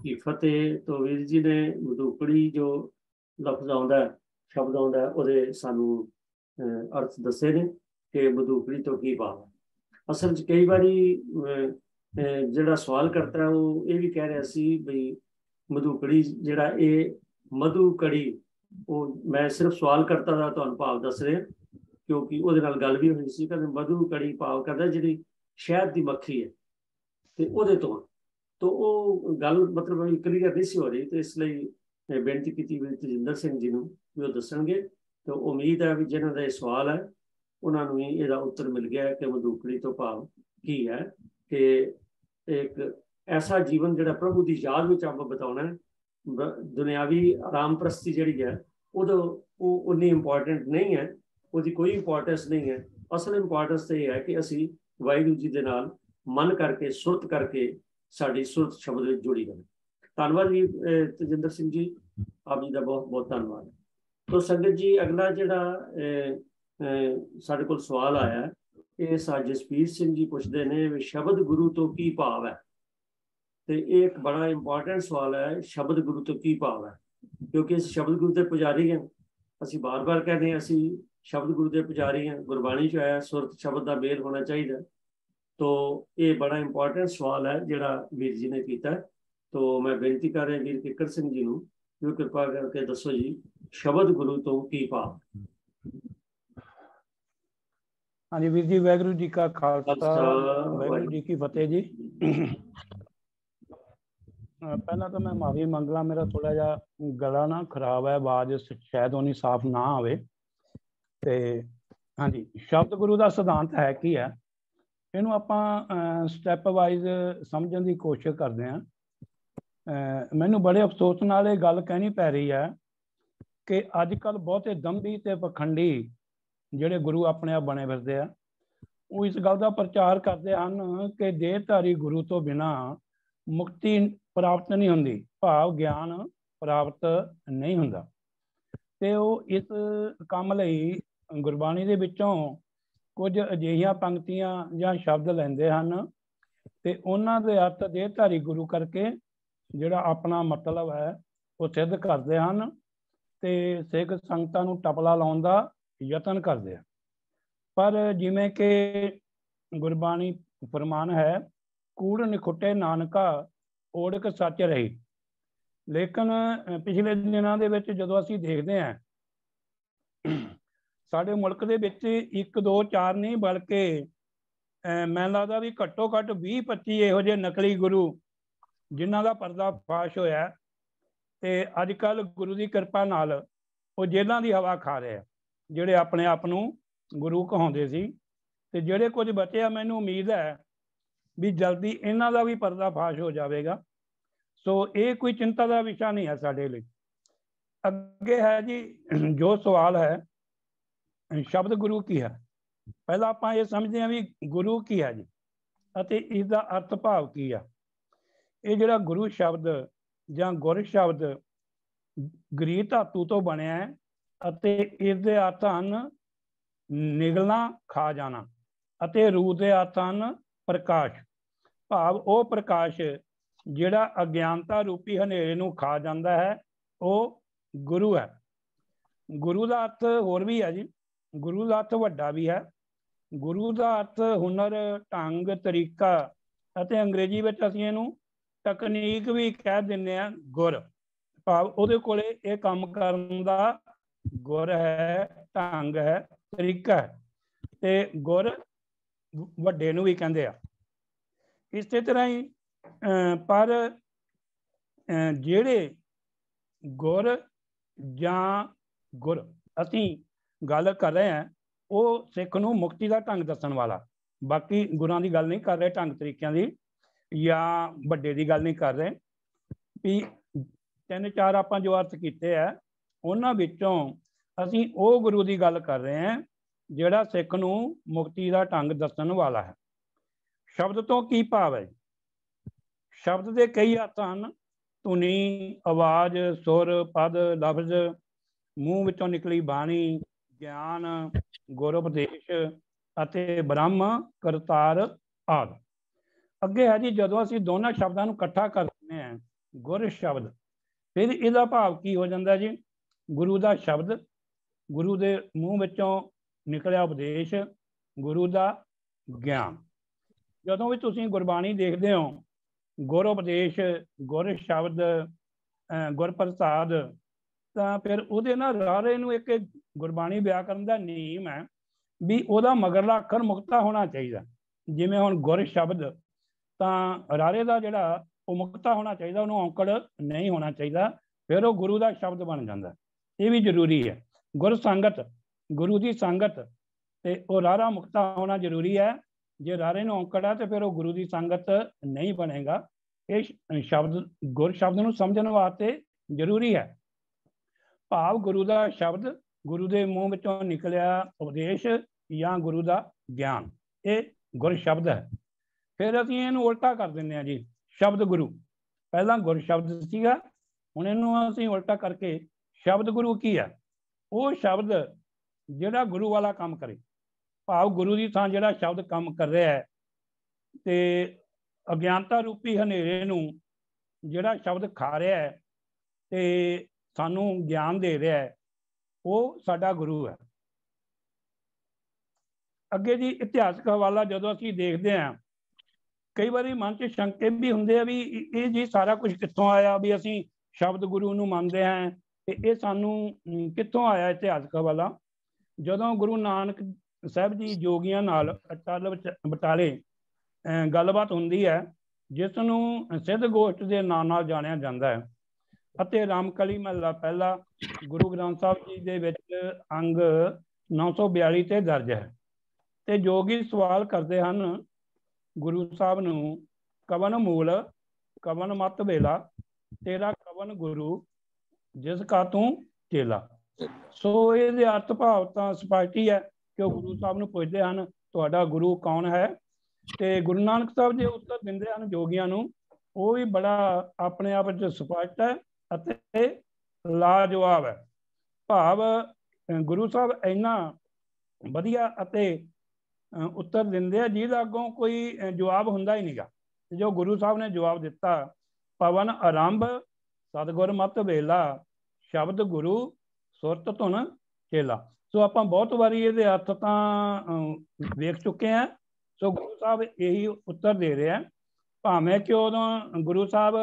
B: ਕੀ ਫਤਿਹ। ਤੋਂ ਵੀਰ ਜੀ ਨੇ ਮਧੂਕੜੀ ਜੋ ਲਫ਼ਜ਼ ਆਉਂਦਾ, ਸ਼ਬਦ ਆਉਂਦਾ, ਉਹਦੇ ਸਾਨੂੰ ਅਰਥ ਦੱਸੇ ਨੇ ਕਿ ਮਧੂਕੜੀ ਤੋਂ ਕੀ ਭਾਵ ਹੈ। ਅਸਲ 'ਚ ਕਈ ਵਾਰੀ ਜਿਹੜਾ ਸਵਾਲ ਕਰਤਾ ਉਹ ਇਹ ਵੀ ਕਹਿ ਰਿਹਾ ਸੀ ਬਈ ਮਧੂਕੜੀ ਜਿਹੜਾ ਇਹ ਮਧੂਕੜੀ, ਉਹ ਮੈਂ ਸਿਰਫ ਸਵਾਲ ਕਰਤਾ ਦਾ ਤੁਹਾਨੂੰ ਭਾਵ ਦੱਸ ਰਿਹਾ ਕਿਉਂਕਿ ਉਹਦੇ ਨਾਲ ਗੱਲ ਵੀ ਹੋਈ ਸੀ। ਕਹਿੰਦੇ ਮਧੂਕੜੀ ਭਾਵ ਕਰਦਾ ਜਿਹੜੀ ਸ਼ਹਿਦ ਦੀ ਮੱਖੀ ਹੈ ਤੇ ਉਹਦੇ ਤੋਂ। तो वो गल मतलब क्लीयर नहीं सी हो रही, तो इसलिए बेनती की भी तजिंदर सिंह जी ਨੂੰ ਵੀ ਉਹ ਦੱਸਣਗੇ। तो उम्मीद है भी जिन्हों का सवाल है उन्होंने भी ਇਹਦਾ उत्तर मिल गया है कि मधुकड़ी तो भाव की है कि एक ऐसा जीवन जो प्रभु की याद में आप बताना है। दुनियावी आराम प्रस्ती जी है वो उन्नी इंपॉर्टेंट नहीं है, उसकी कोई इंपॉर्टेंस नहीं है। असल इंपॉर्टेंस तो यह है कि असी वाहिगुरू जी के नाल मन करके सुरत करके साड़ी सुरत शब्द में जुड़ी रहे। धन्यवाद जी तजिंदर सिंह जी, आप जी का बहुत बहुत धन्यवाद। तो संगत जी अगला जिहड़ा साडे कोल सवाल आया ये जसवीर सिंह जी पूछते ने भी शब्द गुरु तो की भाव है। तो ये एक बड़ा इंपॉर्टेंट सवाल है, शब्द गुरु तो की भाव है, क्योंकि इस शब्द गुरु के पुजारी हैं। असी बार बार कहते हैं असी शब्द गुरु के पुजारी हैं, गुरबाणी च आया सुरत शब्द का मेल होना चाहिए। तो ये बड़ा इंपॉर्टेंट सवाल है जिहड़ा वीर जी ने किया। तो मैं बेनती कर रहा वीर किकर सिंह जी को जो कृपा करके दसो जी शब्द गुरु तो की भाव।
F: हाँ जी वीर जी, वाहिगुरू जी का खालसा वाहिगुरू जी की फतेह जी। पहला तो मैं माफी मंग ला, मेरा थोड़ा जा गला ना खराब है, आवाज शायद उन्नी साफ ना आवे। ते हाँ जी, शब्द गुरु का सिद्धांत है की है, इनू आपां स्टैप वाइज समझने की कोशिश करते हैं। मैनू बड़े अफसोस नाल ये गल कहनी पै रही है कि अजकल बहुते दंभी ते पखंडी ਜਿਹੜੇ गुरु अपने आप बने फिरते हैं, वो इस गल का प्रचार करते हैं कि देहधारी गुरु तो बिना मुक्ति प्राप्त नहीं होंदी, भाव ज्ञान प्राप्त नहीं होंदा। ते वो इस काम लई गुरबाणी दे विचों कुछ अजिहियां पंक्तियां जां शब्द लैंदे हन ते उन्हां दे अर्थ देहधारी गुरु करके जिहड़ा अपना मतलब है वो सिद्ध करते हैं ते सिख संगतां नूं टपला लाउण दा यतन करते हैं। पर जिमें कि गुरबाणी फरमान है कूड़ निखुटे नानका ओढ़क सच रही, लेकिन पिछले दिनों के विच जदों असीं देखते हैं साडे मुल्क दे विच 1 2 4 नहीं बल्कि मैनूं लगदा भी घट्टो घट्ट 20-25 इहो जिहे नकली गुरु जिन्हां दा पर्दाफाश होया ते अजकल गुरु की कृपा नाल वो जेलों की हवा खा रहे हैं ਜਿਹੜੇ ਆਪਣੇ ਆਪ ਨੂੰ ਗੁਰੂ ਕਹਾਉਂਦੇ ਸੀ। ਤੇ ਜਿਹੜੇ ਕੁਝ ਬਚਿਆ ਮੈਨੂੰ ਉਮੀਦ ਹੈ ਵੀ ਜਲਦੀ ਇਹਨਾਂ ਦਾ ਵੀ ਪਰਦਾਫਾਸ਼ ਹੋ ਜਾਵੇਗਾ। ਸੋ ਇਹ ਕੋਈ ਚਿੰਤਾ ਦਾ ਵਿਸ਼ਾ ਨਹੀਂ ਹੈ ਸਾਡੇ ਲਈ। ਅੱਗੇ ਹੈ ਜੀ ਜੋ ਸਵਾਲ ਹੈ ਸ਼ਬਦ ਗੁਰੂ ਕੀ ਹੈ। ਪਹਿਲਾਂ ਆਪਾਂ ਇਹ ਸਮਝਦੇ ਹਾਂ ਵੀ ਗੁਰੂ ਕੀ ਹੈ ਜੀ ਅਤੇ ਇਸ ਦਾ ਅਰਥ ਭਾਵ ਕੀ ਆ। ਇਹ ਜਿਹੜਾ ਗੁਰੂ ਸ਼ਬਦ ਜਾਂ ਗੁਰ ਸ਼ਬਦ ਗ੍ਰੀਕ ਧਾਤੂ ਤੋਂ ਬਣਿਆ ਹੈ ਅਤੇ ਇਸ ਦੇ ਅਰਥ ਹਨ ਨਿਗਲਣਾ, ਖਾ ਜਾਣਾ ਅਤੇ ਰੂਪ ਦੇ ਅਰਥ ਹਨ ਪ੍ਰਕਾਸ਼। ਭਾਵ ਉਹ ਪ੍ਰਕਾਸ਼ ਜਿਹੜਾ ਅਗਿਆਨਤਾ ਰੂਪੀ ਹਨੇਰੇ ਨੂੰ ਖਾ ਜਾਂਦਾ ਹੈ ਉਹ ਗੁਰੂ ਹੈ। ਗੁਰੂ ਦਾ ਅਰਥ ਹੋਰ ਵੀ ਹੈ ਜੀ, ਗੁਰੂ ਦਾ ਅਰਥ ਵੱਡਾ ਵੀ ਹੈ। ਗੁਰੂ ਦਾ ਅਰਥ ਹੁਨਰ, ਢੰਗ, ਤਰੀਕਾ ਅਤੇ ਅੰਗਰੇਜ਼ੀ ਵਿੱਚ ਅਸੀਂ ਇਹਨੂੰ ਤਕਨੀਕ ਵੀ ਕਹਿ ਦਿੰਦੇ ਹਾਂ ਗੁਰ। ਭਾਵ ਉਹਦੇ ਕੋਲੇ ਇਹ ਕੰਮ ਕਰਨ ਦਾ गुर है, ढंग है, तरीका है ते गुर वड्डे नूं भी कहंदे आ। इस तरह ही पर जिहड़े गुर जां गुर असीं गल कर रहे हैं वो सिख नूं मुक्ति का ढंग दस्सण वाला, बाकी गुरां दी गल नहीं कर रहे, ढंग तरीकिਆਂ दी या वड्डे दी गल नहीं कर रहे। भी 3-4 आपां जो अर्थ कीते है उन्हां विचों ਅਸੀਂ ਉਹ ਗੁਰੂ ਦੀ ਗੱਲ ਕਰ ਰਹੇ ਹਾਂ ਜਿਹੜਾ ਸਿੱਖ ਨੂੰ ਮੁਕਤੀ ਦਾ ਢੰਗ ਦੱਸਣ ਵਾਲਾ ਹੈ। ਸ਼ਬਦ ਤੋਂ ਕੀ ਭਾਵ ਹੈ? ਸ਼ਬਦ ਦੇ ਕਈ ਅਰਥ ਹਨ। ਧੁਨੀ, ਆਵਾਜ਼, ਸੁਰ, ਪਦ, ਲਫ਼ਜ਼, ਮੂੰਹ ਵਿੱਚੋਂ ਨਿਕਲੀ ਬਾਣੀ, ਗਿਆਨ, ਗੁਰ ਉਪਦੇਸ਼ ਅਤੇ ਬ੍ਰਹਮ ਕਰਤਾਰ ਆਦਿ। ਅੱਗੇ ਹੈ ਜੀ ਜਦੋਂ ਅਸੀਂ ਦੋਨਾਂ ਸ਼ਬਦਾਂ ਨੂੰ ਇਕੱਠਾ ਕਰ ਦਿੰਦੇ ਹਾਂ ਗੁਰ ਸ਼ਬਦ, ਫਿਰ ਇਹਦਾ ਭਾਵ ਕੀ ਹੋ ਜਾਂਦਾ ਜੀ? ਗੁਰੂ ਦਾ ਸ਼ਬਦ, ਗੁਰੂ ਦੇ ਮੂੰਹ ਵਿੱਚੋਂ ਨਿਕਲਿਆ ਉਪਦੇਸ਼, ਗੁਰੂ ਦਾ ਗਿਆਨ। ਜਦੋਂ ਵੀ ਤੁਸੀਂ ਗੁਰਬਾਣੀ ਦੇਖਦੇ ਹੋ ਗੁਰ ਉਪਦੇਸ਼, ਗੁਰ ਸ਼ਬਦ, ਗੁਰ ਪ੍ਰਸਾਦ, ਤਾਂ ਫਿਰ ਉਹਦੇ ਨਾਲ ਰਾਰੇ ਨੂੰ ਇੱਕ ਗੁਰਬਾਣੀ ਵਿਆਕਰਨ ਦਾ ਨਿਯਮ ਹੈ ਵੀ ਉਹਦਾ ਮਗਰਲਾ ਅੱਖਰ ਮੁਕਤਾ ਹੋਣਾ ਚਾਹੀਦਾ। ਜਿਵੇਂ ਹੁਣ ਗੁਰ ਸ਼ਬਦ ਤਾਂ ਰਾਰੇ ਦਾ ਜਿਹੜਾ ਉਹ ਮੁਕਤਾ ਹੋਣਾ ਚਾਹੀਦਾ, ਉਹਨੂੰ ਔਂਕੜ ਨਹੀਂ ਹੋਣਾ ਚਾਹੀਦਾ, ਫਿਰ ਉਹ ਗੁਰੂ ਦਾ ਸ਼ਬਦ ਬਣ ਜਾਂਦਾ। ਇਹ ਵੀ ਜ਼ਰੂਰੀ ਹੈ। ਗੁਰ ਸੰਗਤ, ਗੁਰੂ ਦੀ ਸੰਗਤ ਤੇ ਉਹ ਰਾਰਾ ਮੁਕਤਾ ਹੋਣਾ ਜ਼ਰੂਰੀ ਹੈ। ਜੇ ਰਾਰੇ ਨੂੰ ਔਂਕੜ ਹੈ ਤੇ ਫਿਰ ਉਹ ਗੁਰੂ ਦੀ ਸੰਗਤ ਨਹੀਂ ਬਣੇਗਾ। ਇਹ ਸ਼ਬਦ ਗੁਰ ਸ਼ਬਦ ਨੂੰ ਸਮਝਣ ਵਾਸਤੇ ਜ਼ਰੂਰੀ ਹੈ। ਭਾਵ ਗੁਰੂ ਦਾ ਸ਼ਬਦ, ਗੁਰੂ ਦੇ ਮੂੰਹ ਵਿੱਚੋਂ ਨਿਕਲਿਆ ਉਪਦੇਸ਼ ਜਾਂ ਗੁਰੂ ਦਾ ਗਿਆਨ, ਇਹ ਗੁਰ ਸ਼ਬਦ ਹੈ। ਫਿਰ ਅਸੀਂ ਇਹਨੂੰ ਉਲਟਾ ਕਰ ਦਿੰਦੇ ਹਾਂ ਜੀ, ਸ਼ਬਦ ਗੁਰੂ। ਪਹਿਲਾਂ ਗੁਰ ਸ਼ਬਦ ਸੀਗਾ, ਹੁਣ ਇਹਨੂੰ ਅਸੀਂ ਉਲਟਾ ਕਰਕੇ ਸ਼ਬਦ ਗੁਰੂ ਕੀ ਹੈ? ਉਹ ਸ਼ਬਦ ਜਿਹੜਾ ਗੁਰੂ ਵਾਲਾ ਕੰਮ ਕਰੇ, ਭਾਵ ਗੁਰੂ ਦੀ ਥਾਂ ਜਿਹੜਾ ਸ਼ਬਦ ਕੰਮ ਕਰ ਰਿਹਾ ਹੈ ਤੇ ਅਗਿਆਨਤਾ ਰੂਪੀ ਹਨੇਰੇ ਨੂੰ ਜਿਹੜਾ ਸ਼ਬਦ ਖਾ ਰਿਹਾ ਹੈ ਤੇ ਸਾਨੂੰ ਗਿਆਨ ਦੇ ਰਿਹਾ ਹੈ, ਉਹ ਸਾਡਾ ਗੁਰੂ ਹੈ। ਅੱਗੇ ਜੀ ਇਤਿਹਾਸਕ ਹਵਾਲਾ ਜਦੋਂ ਅਸੀਂ ਦੇਖਦੇ ਹਾਂ, ਕਈ ਵਾਰੀ ਮਨ 'ਚ ਸ਼ੰਕੇ ਵੀ ਹੁੰਦੇ ਆ ਵੀ ਇਹ ਜੀ ਸਾਰਾ ਕੁਝ ਕਿੱਥੋਂ ਆਇਆ, ਵੀ ਅਸੀਂ ਸ਼ਬਦ ਗੁਰੂ ਨੂੰ ਮੰਨਦੇ ਹਾਂ ਤੇ ਇਹ ਸਾਨੂੰ ਕਿੱਥੋਂ ਆਇਆ ਇਤਿਹਾਸਕ ਹਵਾਲਾ। ਜਦੋਂ ਗੁਰੂ ਨਾਨਕ ਸਾਹਿਬ ਜੀ ਜੋਗੀਆਂ ਨਾਲ ਅਟਲ ਬਟਾਲੇ ਗੱਲਬਾਤ ਹੁੰਦੀ ਹੈ, ਜਿਸ ਨੂੰ ਸਿੱਧ ਗੋਸ਼ਟ ਦੇ ਨਾਂ ਨਾਲ ਜਾਣਿਆ ਜਾਂਦਾ ਹੈ, ਅਤੇ ਰਾਮਕਲੀ ਮਹੱਲਾ ਪਹਿਲਾ ਗੁਰੂ ਗ੍ਰੰਥ ਸਾਹਿਬ ਜੀ ਦੇ ਵਿੱਚ ਅੰਗ 942 ਤੇ ਦਰਜ ਹੈ। ਤੇ ਜੋਗੀ ਸਵਾਲ ਕਰਦੇ ਹਨ ਗੁਰੂ ਸਾਹਿਬ ਨੂੰ, ਕਵਨ ਮੂਲ ਕਵਨ ਮਤ ਵੇਲਾ, ਤੇਰਾ ਕਵਨ ਗੁਰੂ ਜਿਸ ਕਾ ਤੂੰ ਚੇਲਾ। ਸੋ ਇਹਦੇ ਅਰਥ ਭਾਵ ਤਾਂ ਸਪਸ਼ਟ ਹੀ ਹੈ ਕਿ ਉਹ ਗੁਰੂ ਸਾਹਿਬ ਨੂੰ ਪੁੱਛਦੇ ਹਨ ਤੁਹਾਡਾ ਗੁਰੂ ਕੌਣ ਹੈ। ਤੇ ਗੁਰੂ ਨਾਨਕ ਸਾਹਿਬ ਜੀ ਉੱਤਰ ਦਿੰਦੇ ਹਨ ਜੋਗੀਆਂ ਨੂੰ, ਉਹ ਵੀ ਬੜਾ ਆਪਣੇ ਆਪ ਵਿੱਚ ਸਪਸ਼ਟ ਹੈ ਅਤੇ ਲਾਜਵਾਬ ਹੈ। ਭਾਵ ਗੁਰੂ ਸਾਹਿਬ ਇੰਨਾ ਵਧੀਆ ਅਤੇ ਉੱਤਰ ਦਿੰਦੇ ਆ ਜਿਹਦਾ ਅੱਗੋਂ ਕੋਈ ਜਵਾਬ ਹੁੰਦਾ ਹੀ ਨਹੀਂਗਾ। ਜੋ ਗੁਰੂ ਸਾਹਿਬ ਨੇ ਜਵਾਬ ਦਿੱਤਾ, ਪਵਨ ਆਰੰਭ ਸਤਿਗੁਰ ਮਤ ਵੇਲਾ, ਸ਼ਬਦ ਗੁਰੂ ਸੁਰਤ ਧੁਨ ਚੇਲਾ। ਸੋ ਆਪਾਂ ਬਹੁਤ ਵਾਰੀ ਇਹਦੇ ਅਰਥ ਤਾਂ ਵੇਖ ਚੁੱਕੇ ਹਾਂ। ਸੋ ਗੁਰੂ ਸਾਹਿਬ ਇਹੀ ਉੱਤਰ ਦੇ ਰਹੇ ਆ, ਭਾਵੇਂ ਕਿ ਉਦੋਂ ਗੁਰੂ ਸਾਹਿਬ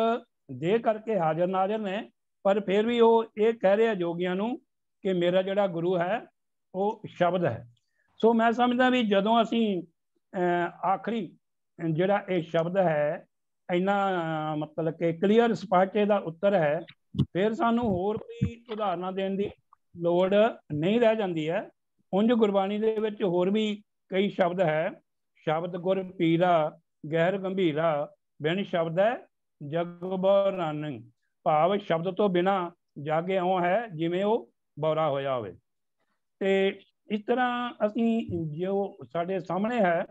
F: ਦੇ ਕਰਕੇ ਹਾਜ਼ਰ ਨਾਜ਼ਰ ਨੇ, ਪਰ ਫਿਰ ਵੀ ਉਹ ਇਹ ਕਹਿ ਰਹੇ ਆ ਜੋਗੀਆਂ ਨੂੰ ਕਿ ਮੇਰਾ ਜਿਹੜਾ ਗੁਰੂ ਹੈ ਉਹ ਸ਼ਬਦ ਹੈ। ਸੋ ਮੈਂ ਸਮਝਦਾ ਵੀ ਜਦੋਂ ਅਸੀਂ ਆਖਰੀ ਜਿਹੜਾ ਇਹ ਸ਼ਬਦ ਹੈ ਇੰਨਾ ਮਤਲਬ ਕਿ ਕਲੀਅਰ ਸਪਸ਼ਟ ਇਹਦਾ ਉੱਤਰ ਹੈ, ਫਿਰ ਸਾਨੂੰ ਹੋਰ ਕੋਈ ਉਦਾਹਰਨਾਂ ਦੇਣ ਦੀ ਲੋੜ ਨਹੀਂ ਰਹਿ ਜਾਂਦੀ ਹੈ। ਉਂਝ ਗੁਰਬਾਣੀ ਦੇ ਵਿੱਚ ਹੋਰ ਵੀ ਕਈ ਸ਼ਬਦ ਹੈ, ਸ਼ਬਦ ਗੁਰ ਪੀਰਾ ਗਹਿਰ ਗੰਭੀਰਾ, ਬਿਨ ਸ਼ਬਦ ਹੈ ਜਗ ਬੌਰਾਨੰ। ਭਾਵ ਸ਼ਬਦ ਤੋਂ ਬਿਨਾਂ ਜਗ ਇਉਂ ਹੈ ਜਿਵੇਂ ਉਹ ਬੌਰਾ ਹੋਇਆ ਹੋਵੇ। ਤੇ ਇਸ ਤਰ੍ਹਾਂ ਅਸੀਂ ਜੋ ਸਾਡੇ ਸਾਹਮਣੇ ਹੈ,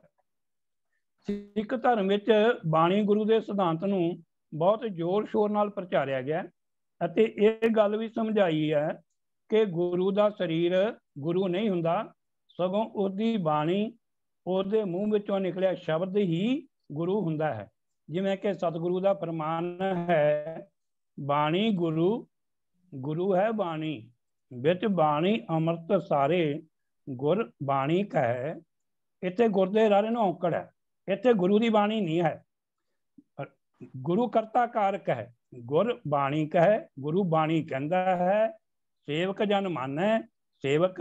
F: ਸਿੱਖ ਧਰਮ ਵਿੱਚ ਬਾਣੀ ਗੁਰੂ ਦੇ ਸਿਧਾਂਤ ਨੂੰ ਬਹੁਤ ਜ਼ੋਰ ਸ਼ੋਰ ਨਾਲ ਪ੍ਰਚਾਰਿਆ ਗਿਆ ਅਤੇ ਇਹ ਗੱਲ ਵੀ ਸਮਝਾਈ ਹੈ ਕਿ ਗੁਰੂ ਦਾ ਸਰੀਰ ਗੁਰੂ ਨਹੀਂ ਹੁੰਦਾ, ਸਗੋਂ ਉਹਦੀ ਬਾਣੀ, ਉਹਦੇ ਮੂੰਹ ਵਿੱਚੋਂ ਨਿਕਲਿਆ ਸ਼ਬਦ ਹੀ ਗੁਰੂ ਹੁੰਦਾ ਹੈ। ਜਿਵੇਂ ਕਿ ਸਤਿਗੁਰੂ ਦਾ ਫਰਮਾਨ ਹੈ, ਬਾਣੀ ਗੁਰੂ, ਗੁਰੂ ਹੈ ਬਾਣੀ, ਵਿੱਚ ਬਾਣੀ ਅੰਮ੍ਰਿਤ ਸਾਰੇ, ਗੁਰ ਬਾਣੀ ਕਹੈ। ਇੱਥੇ ਗੁਰ ਦੇ ਰਾਰੇ ਨੂੰ ਔਂਕੜ ਹੈ, ਇੱਥੇ ਗੁਰੂ ਦੀ ਬਾਣੀ ਨਹੀਂ ਹੈ। ਗੁਰੂ ਕਰਤਾ ਕਾਰਕ ਹੈ, ਗੁਰ ਬਾਣੀ ਕਹੈ, ਗੁਰੂ ਬਾਣੀ ਕਹਿੰਦਾ ਹੈ। ਸੇਵਕ ਜਨ ਮੰਨੈ, ਸੇਵਕ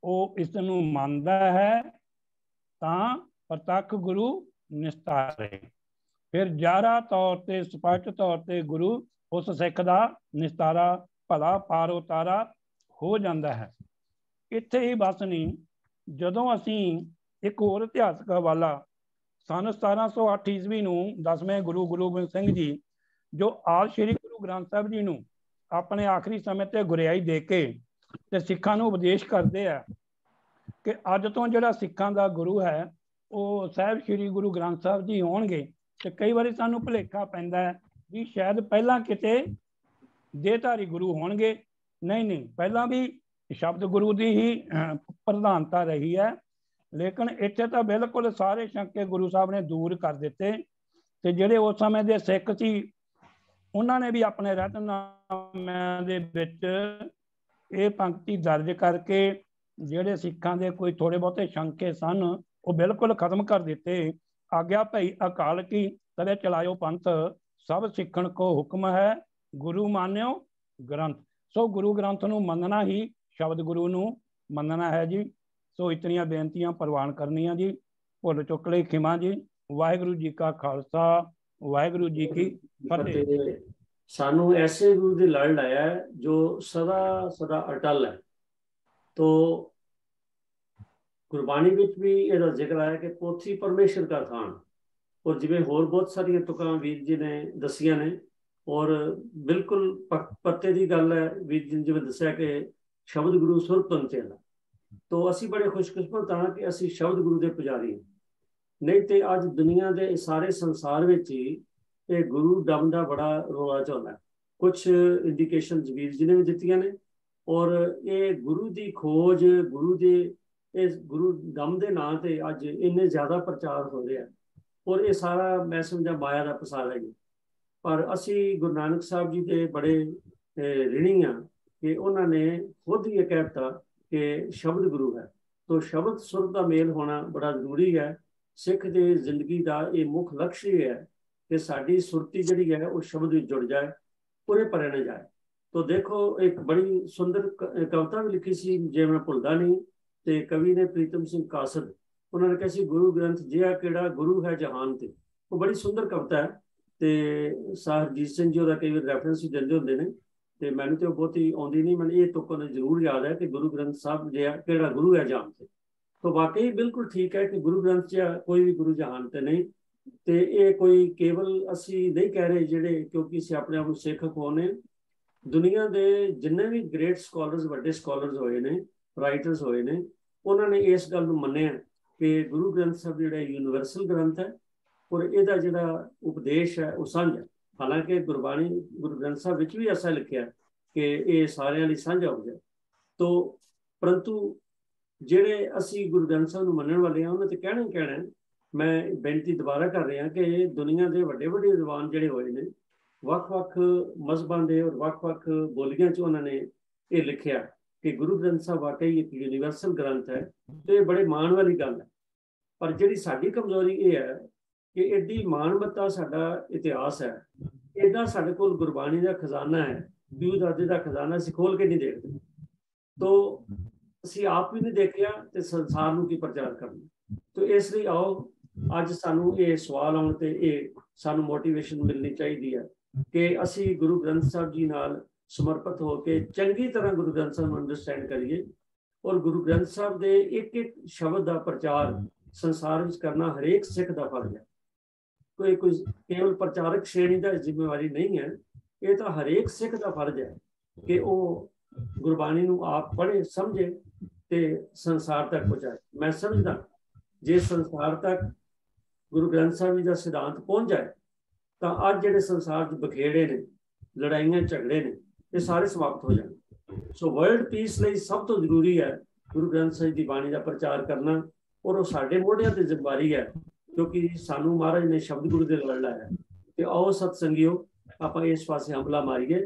F: ਉਹ ਇਸ ਨੂੰ ਮੰਨਦਾ ਹੈ ਤਾਂ ਪ੍ਰਤੱਖ ਗੁਰੂ ਨਿਸਤਾਰੇ। ਫਿਰ ਜਾਹਰਾ ਤੌਰ ਤੇ ਸਪਸ਼ਟ ਤੌਰ ਤੇ ਗੁਰੂ ਉਸ ਸਿੱਖ ਦਾ ਨਿਸਤਾਰਾ, ਭਲਾ ਪਾਰ ਉਤਾਰਾ ਹੋ ਜਾਂਦਾ ਹੈ। ਇੱਥੇ ਹੀ ਬਸ ਨਹੀਂ, ਜਦੋਂ ਅਸੀਂ ਇੱਕ ਹੋਰ ਇਤਿਹਾਸਕ ਹਵਾਲਾ ਸਨ 1708 ਈਸਵੀ ਨੂੰ 10ਵੇਂ ਗੁਰੂ ਗੋਬਿੰਦ ਸਿੰਘ ਜੀ, ਜੋ ਆਦਿ ਸ੍ਰੀ ਗੁਰੂ ਗ੍ਰੰਥ ਸਾਹਿਬ ਜੀ ਨੂੰ ਆਪਣੇ ਆਖਰੀ ਸਮੇਂ ਤੇ ਗੁਰਿਆਈ ਦੇ ਕੇ ਤੇ ਸਿੱਖਾਂ ਨੂੰ ਉਪਦੇਸ਼ ਕਰਦੇ ਆ ਕਿ ਅੱਜ ਤੋਂ ਜਿਹੜਾ ਸਿੱਖਾਂ ਦਾ ਗੁਰੂ ਹੈ ਉਹ ਸਾਹਿਬ ਸ੍ਰੀ ਗੁਰੂ ਗ੍ਰੰਥ ਸਾਹਿਬ ਜੀ ਹੋਣਗੇ। ਤੇ ਕਈ ਵਾਰੀ ਸਾਨੂੰ ਭੁਲੇਖਾ ਪੈਂਦਾ ਹੈ ਵੀ ਸ਼ਾਇਦ ਪਹਿਲਾਂ ਕਿਤੇ ਦੇਹਧਾਰੀ ਗੁਰੂ ਹੋਣਗੇ। ਨਹੀਂ, ਪਹਿਲਾਂ ਵੀ ਸ਼ਬਦ ਗੁਰੂ ਦੀ ਹੀ ਪ੍ਰਧਾਨਤਾ ਰਹੀ ਹੈ, ਲੇਕਿਨ ਇੱਥੇ ਤਾਂ ਬਿਲਕੁਲ ਸਾਰੇ ਸ਼ੰਕੇ ਗੁਰੂ ਸਾਹਿਬ ਨੇ ਦੂਰ ਕਰ ਦਿੱਤੇ। ਤੇ ਜਿਹੜੇ ਉਸ ਸਮੇਂ ਦੇ ਸਿੱਖ ਸੀ ਉਹਨਾਂ ਨੇ ਵੀ ਆਪਣੇ ਰਹਿਤਨਾਮਿਆਂ ਦੇ ਵਿੱਚ ਇਹ ਪੰਕਤੀ ਦਰਜ ਕਰਕੇ ਜਿਹੜੇ ਸਿੱਖਾਂ ਦੇ ਕੋਈ ਥੋੜੇ ਬਹੁਤੇ ਸ਼ੰਕੇ ਸਨ ਉਹ ਬਿਲਕੁਲ ਖਤਮ ਕਰ ਦਿੱਤੇ। ਆਗਿਆ ਭਈ ਅਕਾਲ ਕੀ ਤਦੇ ਚਲਾਇਓ ਪੰਥ, ਸਭ ਸਿੱਖਣ ਕੋ ਹੁਕਮ ਹੈ ਗੁਰੂ ਮਾਨਿਓ ਗ੍ਰੰਥ। ਸੋ ਗੁਰੂ ਗ੍ਰੰਥ ਨੂੰ ਮੰਨਣਾ ਹੀ ਸ਼ਬਦ ਗੁਰੂ ਨੂੰ ਮੰਨਣਾ ਹੈ ਜੀ। ਸੋ ਇਤਨੀਆਂ ਬੇਨਤੀਆਂ ਪ੍ਰਵਾਨ ਕਰਨੀਆਂ ਜੀ। ਭੁੱਲ ਚੁੱਕ ਲਈ ਖਿਮਾ ਜੀ। ਵਾਹਿਗੁਰੂ ਜੀ ਕਾ ਖਾਲਸਾ, ਵਾਹਿਗੁਰੂ ਜੀ ਕੀ ਫਤਿਹ।
B: ਸਾਨੂੰ ऐसे गुरु ਦੇ ਲੜ ਲਾਇਆ जो सदा सदा अटल है। तो गुरबाणी ਵਿੱਚ ਵੀ ਇਹਦਾ ਜ਼ਿਕਰ ਆਇਆ ਕਿ ਪੋਥੀ ਪਰਮੇਸ਼ਰ ਦਾ ਥਾਨ, और जिवें होर बहुत सारिया तुकां वीर जी ने दसिया ने, और बिल्कुल पत्ते की गल है वीर जी जिवें दस्सिया कि शब्द गुरु सुर तुन चेला। तो असी बड़े खुशकिस्मत हाँ कि असी शब्द गुरु के पुजारी हैं, नहीं तो अज दुनिया के सारे संसार में ही ये गुरु दम का बड़ा रौला चलता है। कुछ इंडिकेशन वीर जी ने भी दित्तियां ने, और ये गुरु की खोज गुरु के इस गुरु दम के नाम से अज इन्ने ज़्यादा प्रचार हो रहा है, और ये सारा मैं समझा माया का पसारा है। पर असी गुरु नानक साहब जी के बड़े ऋणी हाँ कि उन्होंने खुद ही कहता कि शब्द गुरु है। तो शब्द सुर का मेल होना बड़ा जरूरी है। सिख की जिंदगी का ये मुख लक्ष्य है कि साड़ी सुरती जी है वो शब्द में जुड़ जाए, पूरे परे न जाए। तो देखो एक बड़ी सुंदर कविता भी लिखी सी, जे मैं भुलदा नहीं, तो कवि ने प्रीतम सिंह कासद, उन्होंने कहा गुरु ग्रंथ जिहा केड़ा गुरु है जहान ते। वो बड़ी सुंदर कविता है। तो साह हरजीत सिंह जी कई बार रैफरेंस भी देंदे होंदे ने, तो मैनूं तो बहुती आउंदी नहीं, मैंने ये तुक जरूर याद है कि गुरु ग्रंथ साहब जिहा केड़ा गुरु है जहान ते। तो वाकई बिल्कुल ठीक है कि गुरु ग्रंथ जिहा कोई भी गुरु जहान ते नहीं। तो ये कोई केवल असी नहीं कह रहे जिहड़े, क्योंकि असीं अपने आप नूं सिख होने, दुनिया के जिन्ने भी ग्रेट स्कॉलर्स वड्डे स्कॉलर्स होए ने, राइटर्स होए ने, उन्होंने इस गल नूं मन्निया कि गुरु ग्रंथ साहब जिहड़ा यूनिवर्सल ग्रंथ है, और इहदा जिहड़ा उपदेश है वह सांझा। हालांकि गुरबाणी गुरु ग्रंथ साहब विच भी ऐसा लिखिया कि ये सारिਆਂ ਲਈ सांझा हो जाए। तो परंतु जिहड़े असी गुरु ग्रंथ साहब नूं मन्नण वाले हैं उन्हां ते कहना ही कहना, मैं बेनती दोबारा कर रहा कि दुनिया के वड्डे वड्डे विद्वान जिहड़े होए ने, ਵੱਖ-ਵੱਖ मजहबां दे और ਵੱਖ-ਵੱਖ बोलियां च उन्होंने ये लिखिया कि गुरु ग्रंथ साहब वाकई एक यूनिवर्सल ग्रंथ है। तो ये बड़े मान वाली गल है। पर जिहड़ी साडी कमजोरी ये है कि एडी मानमत्ता साडा इतिहास है, एदा साडे कोल गुरबाणी का खजाना है, गुरु दादे का खजाना असीं खोल के नहीं देखते। तो असीं आप भी नहीं देखिया तो संसार नूं की प्रचार करना। तो इसलिए आओ अज सानूं ये सवाल आउण ते ये सानूं मोटिवेशन मिलनी चाहिए है कि असी गुरु ग्रंथ साहब जी नाल समर्पित होकर चंगी तरह गुरु ग्रंथ साहब अंडरस्टैंड करिए, और गुरु ग्रंथ साहब के एक एक शब्द का प्रचार संसार में करना हरेक सिख का फर्ज है। कोई केवल प्रचारक श्रेणी का जिम्मेवारी नहीं है, ये तो हरेक सिख का फर्ज है कि वो गुरबाणी नूं आप पढ़े समझे ते संसार तक पहुँचाए। मैं समझदा जे संसार तक गुरु ग्रंथ साहब जी का सिद्धांत पहुँच जाए तो अज जिहड़े संसार च बखेड़े ने, लड़ाइयां झगड़े ने, ये सारे समाप्त हो जाए। सो वर्ल्ड पीस लई सब तो जरूरी है गुरु ग्रंथ साहिब की बाणी का प्रचार करना, और वो साडे मोढियां ते जिम्मेवारी है क्योंकि सानू महाराज ने शब्द गुरु दे लड़ लाया। तो आओ सत्संगियो आपां इस पासे हमला मारीए,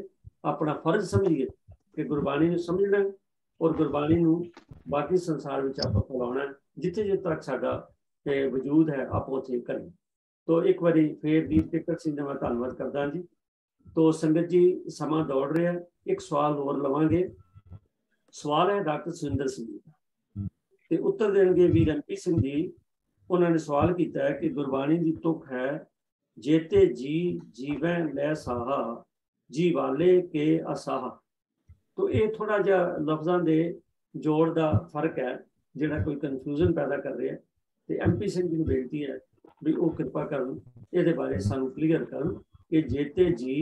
B: अपना फर्ज समझिए कि गुरबाणी नूं समझना और गुरबाणी नूं बाकी संसार विच आपां फैलाउणा, जिथे जिथे तक साडा वजूद है आप उत्थे करें। तो एक बारी फिर वीर टिकर सिंह का मैं धन्यवाद करदा जी। तो संगत जी समा दौड़ रहा है, एक सवाल और लवांगे। सवाल है डॉक्टर सुरिंदर सिंह जी का, तो उत्तर देंगे वीर MP सिंह जी। उन्होंने सवाल किया है कि गुरबाणी की तुक है जेते जी जीवैं लै साहा जी वाले के असाहा। तो ये थोड़ा जा लफ्ज़ों के जोड़ का फर्क है जिहड़ा कोई कन्फ्यूजन पैदा कर रहा है। तो MP सिंह जी को बेनती है भी वो कृपा करन ये बारे सानू क्लीयर करन कि जेते जी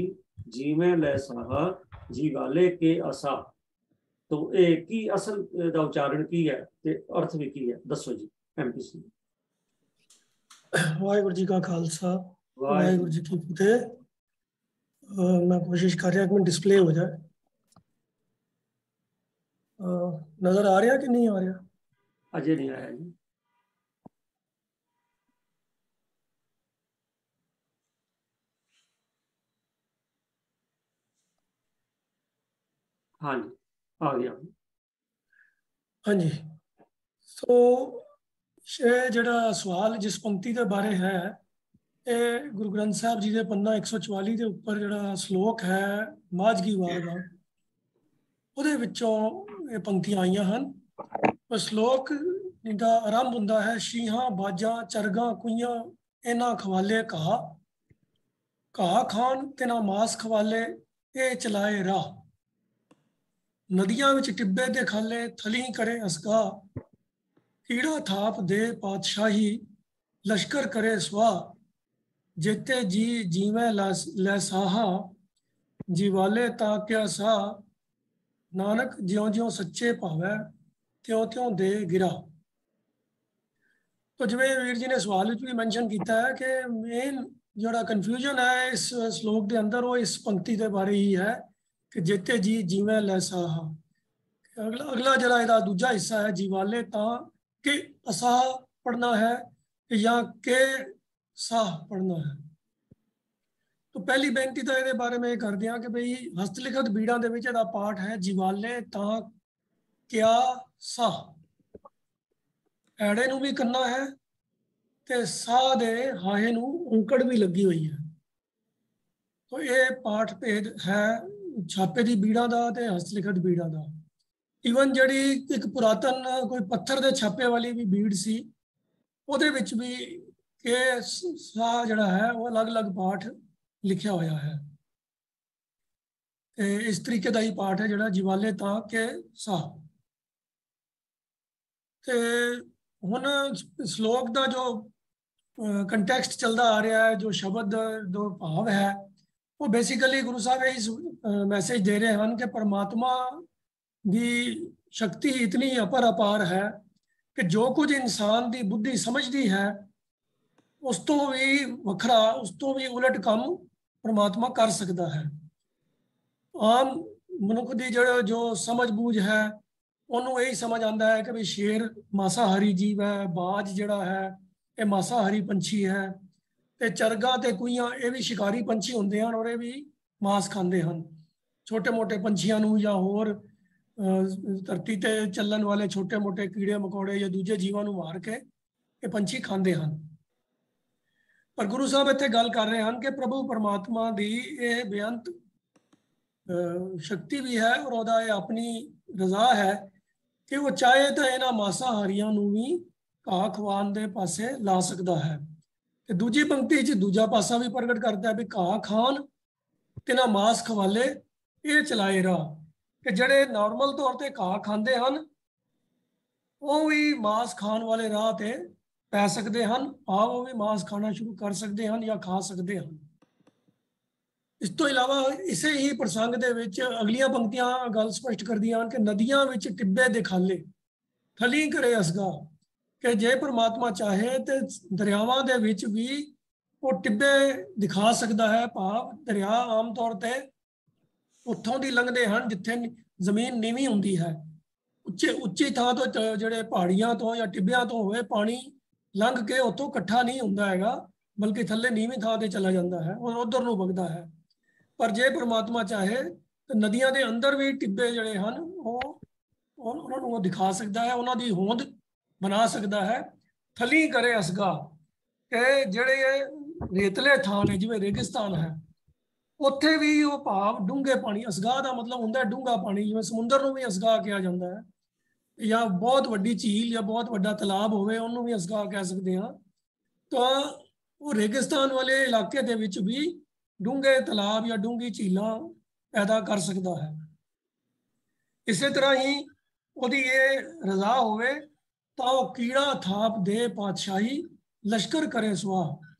B: जीवें लै साहा जी वाले के असा। तो ये की असल दा उच्चारण की है ते अर्थ भी की है, दसो जी MP सिंह।
C: वाहिगुरू जी का खालसा वाहिगुरू जी की फतेह। मैं कोशिश कर रहा कि डिस्प्ले हो जाए। नजर आ रहा कि नहीं आ रहा?
B: अजय नहीं आया जी। हाँ जी आ गया।
C: हाँ जी। तो ये जड़ा सवाल जिस पंक्ति के बारे है, ये गुरु ग्रंथ साहब जी के पन्ना 144 के उपर जड़ा श्लोक है माझगी वार का, ਉਹਦੇ ਵਿੱਚੋਂ ਇਹ ਪੰਕਤੀਆਂ ਆਈਆਂ ਹਨ। ਉਹ ਸ਼ਲੋਕ ਜਿੰਦਾ ਆਰੰਭ ਹੁੰਦਾ ਹੈ, ਸ਼ੀਹਾਂ ਬਾਜਾਂ ਚਰਗਾਂ ਕੁਈਆਂ ਇਹਨਾਂ ਖਵਾਲੇ ਕਹਾ, ਘਾਹ ਖਾਨ ਤੇ ਨਾ ਮਾਸ ਖਵਾਲੇ ਇਹ ਚਲਾਏ ਰਾਹ। ਨਦੀਆਂ ਵਿੱਚ ਟਿੱਬੇ ਦੇ ਖਾਲੇ ਥਲੀ ਕਰੇ ਅਸਗਾ। ਕੀੜਾ ਥਾਪ ਦੇ ਪਾਤਸ਼ਾਹੀ ਲਸ਼ਕਰ ਕਰੇ ਸਵਾਹ। ਜਿੱਤੇ ਜੀ ਜੀਵੇਂ ਲੈ ਸਾਹਾ ਜੀਵਾਲੇ ਤਾਂ ਕਿਆ ਸਾਹ। ਨਾਨਕ ਜਿਉਂ ਜਿਉਂ ਸੱਚੇ ਭਾਵੈ ਤਿਉਂ ਤਿਉਂ ਦੇ ਗਿਰਾ। तो जिवें वीर जी ने सवाल भी मैंशन किया है कि मेन जोड़ा कन्फ्यूजन है इस श्लोक के अंदर वो इस पंक्ति के बारे ही है कि जिते जी जीवें लै साहा। अगला जरा इहदा दूजा हिस्सा है जीवाले तां के असाह पढ़ना है या के साह पढ़ना है। तो पहली बेनती तो ये बारे में कर दिया कि भाई हस्तलिखत बीड़ा दे विच इहदा पाठ है जीवाले तां क्या साह। ऐड़े नूं भी करना है ते साह दे हाहे नूं औंकड़ भी लगी हुई है। तो ये पाठ भेद है छापे दी बीड़ा दा ते हस्तलिखत बीड़ा दा। ईवन जिहड़ी एक पुरातन कोई पत्थर दे छापे वाली भी बीड़ सी ਉਹਦੇ ਵਿੱਚ भी के साह जिहड़ा है वो अलग अलग पाठ लिखिया होया है। ते इस तरीके दा ही पाठ है जिहड़ा जीवाले तां के साह। ते ਹੁਣ श्लोक का जो कंटैक्सट चलता आ रहा है जो शब्द जो भाव है वो बेसिकली गुरु साहब यही मैसेज दे रहे हैं कि परमात्मा की शक्ति इतनी अपार है कि जो कुछ इंसान की बुद्धि समझती है उस तो भी वखरा उस तो भी उलट काम परमात्मा कर सकता है। आम मनुख की जो समझ बूझ है ਉਹਨੂੰ यही समझ आता है कि भाई शेर मांसाहारी जीव है, बाज जिहड़ा है ये मांसाहारी पंछी है, ते चरगा ते कुइयां ये भी शिकारी पंछी होंदे हन और ये भी मांस खांदे हन। छोटे मोटे पंछियां नूं या होर धरती ते चलन वाले छोटे मोटे कीड़े मकोड़े या दूजे जीवां नूं मार के ये पंछी खांदे हन। पर गुरु साहब इत्थे गल कर रहे हैं कि प्रभु परमात्मा दी ये बेअंत शक्ति भी है और उहदा ये अपनी रजा है कि वो चाहे तो इन्हां मांसाहारियां नूं भी घाह खवान दे पासे ला सकता है। ते दूजी पंक्ति च दूजा पासा भी प्रगट करता है भी घाह खान ते ना मांस खवाले ये चलाए राह। कि जिहड़े नॉर्मल तौर पर घाह खांदे हन वो भी मांस खाण वाले राह ते पै सकते हैं। वो भी मांस खाना शुरू कर सकते हैं या खा सकते हैं। इस तो इलावा इसे ही प्रसंग दे विच अगलियां पंक्तियां गल स्पष्ट कर दियां कि नदियां विच टिब्बे दे खाले थली करे असगा। कि जे परमात्मा चाहे तो दरियावां दे विच भी वो टिब्बे दिखा सकता है। भाव दरिया आम तौर पर उत्थों दी लंघदे हन जिथे जमीन नीवी हुंदी है। उच्ची थां तो जिहड़े पहाड़ियां तो या टिब्बियां तो होवे पानी लंघ के उत्थों इकट्ठा नहीं हुंदा हैगा बल्कि थल्ले नीवी थां ते चला जाता है और उधर नूं वगदा है। पर जे परमात्मा चाहे तो नदियां दे अंदर भी टिब्बे जिहड़े हन वो दिखा सकता है, उन्हां दी होंद बना सकता है। थली करे असगा कि जिहड़े रेतले थां ने जिवें रेगिस्तान है उत्थे भी वो भाव डूंगे पानी असगा का मतलब हुंदा डूंगा पानी जिवें समुंदर नूं भी असगा कहा जाता है या बहुत वड्डी झील या बहुत वड्डा तालाब होवे उन्होंने भी असगा कह सकते हैं। तो वो रेगिस्तान वाले इलाके दे विच भी डूंगे तालाब या डूंगी झीलां पैदा कर सकता है। इस तरह ही उहदी ये रजा होवे तो कीड़ा थाप दे पातशाही लश्कर करे सुआह।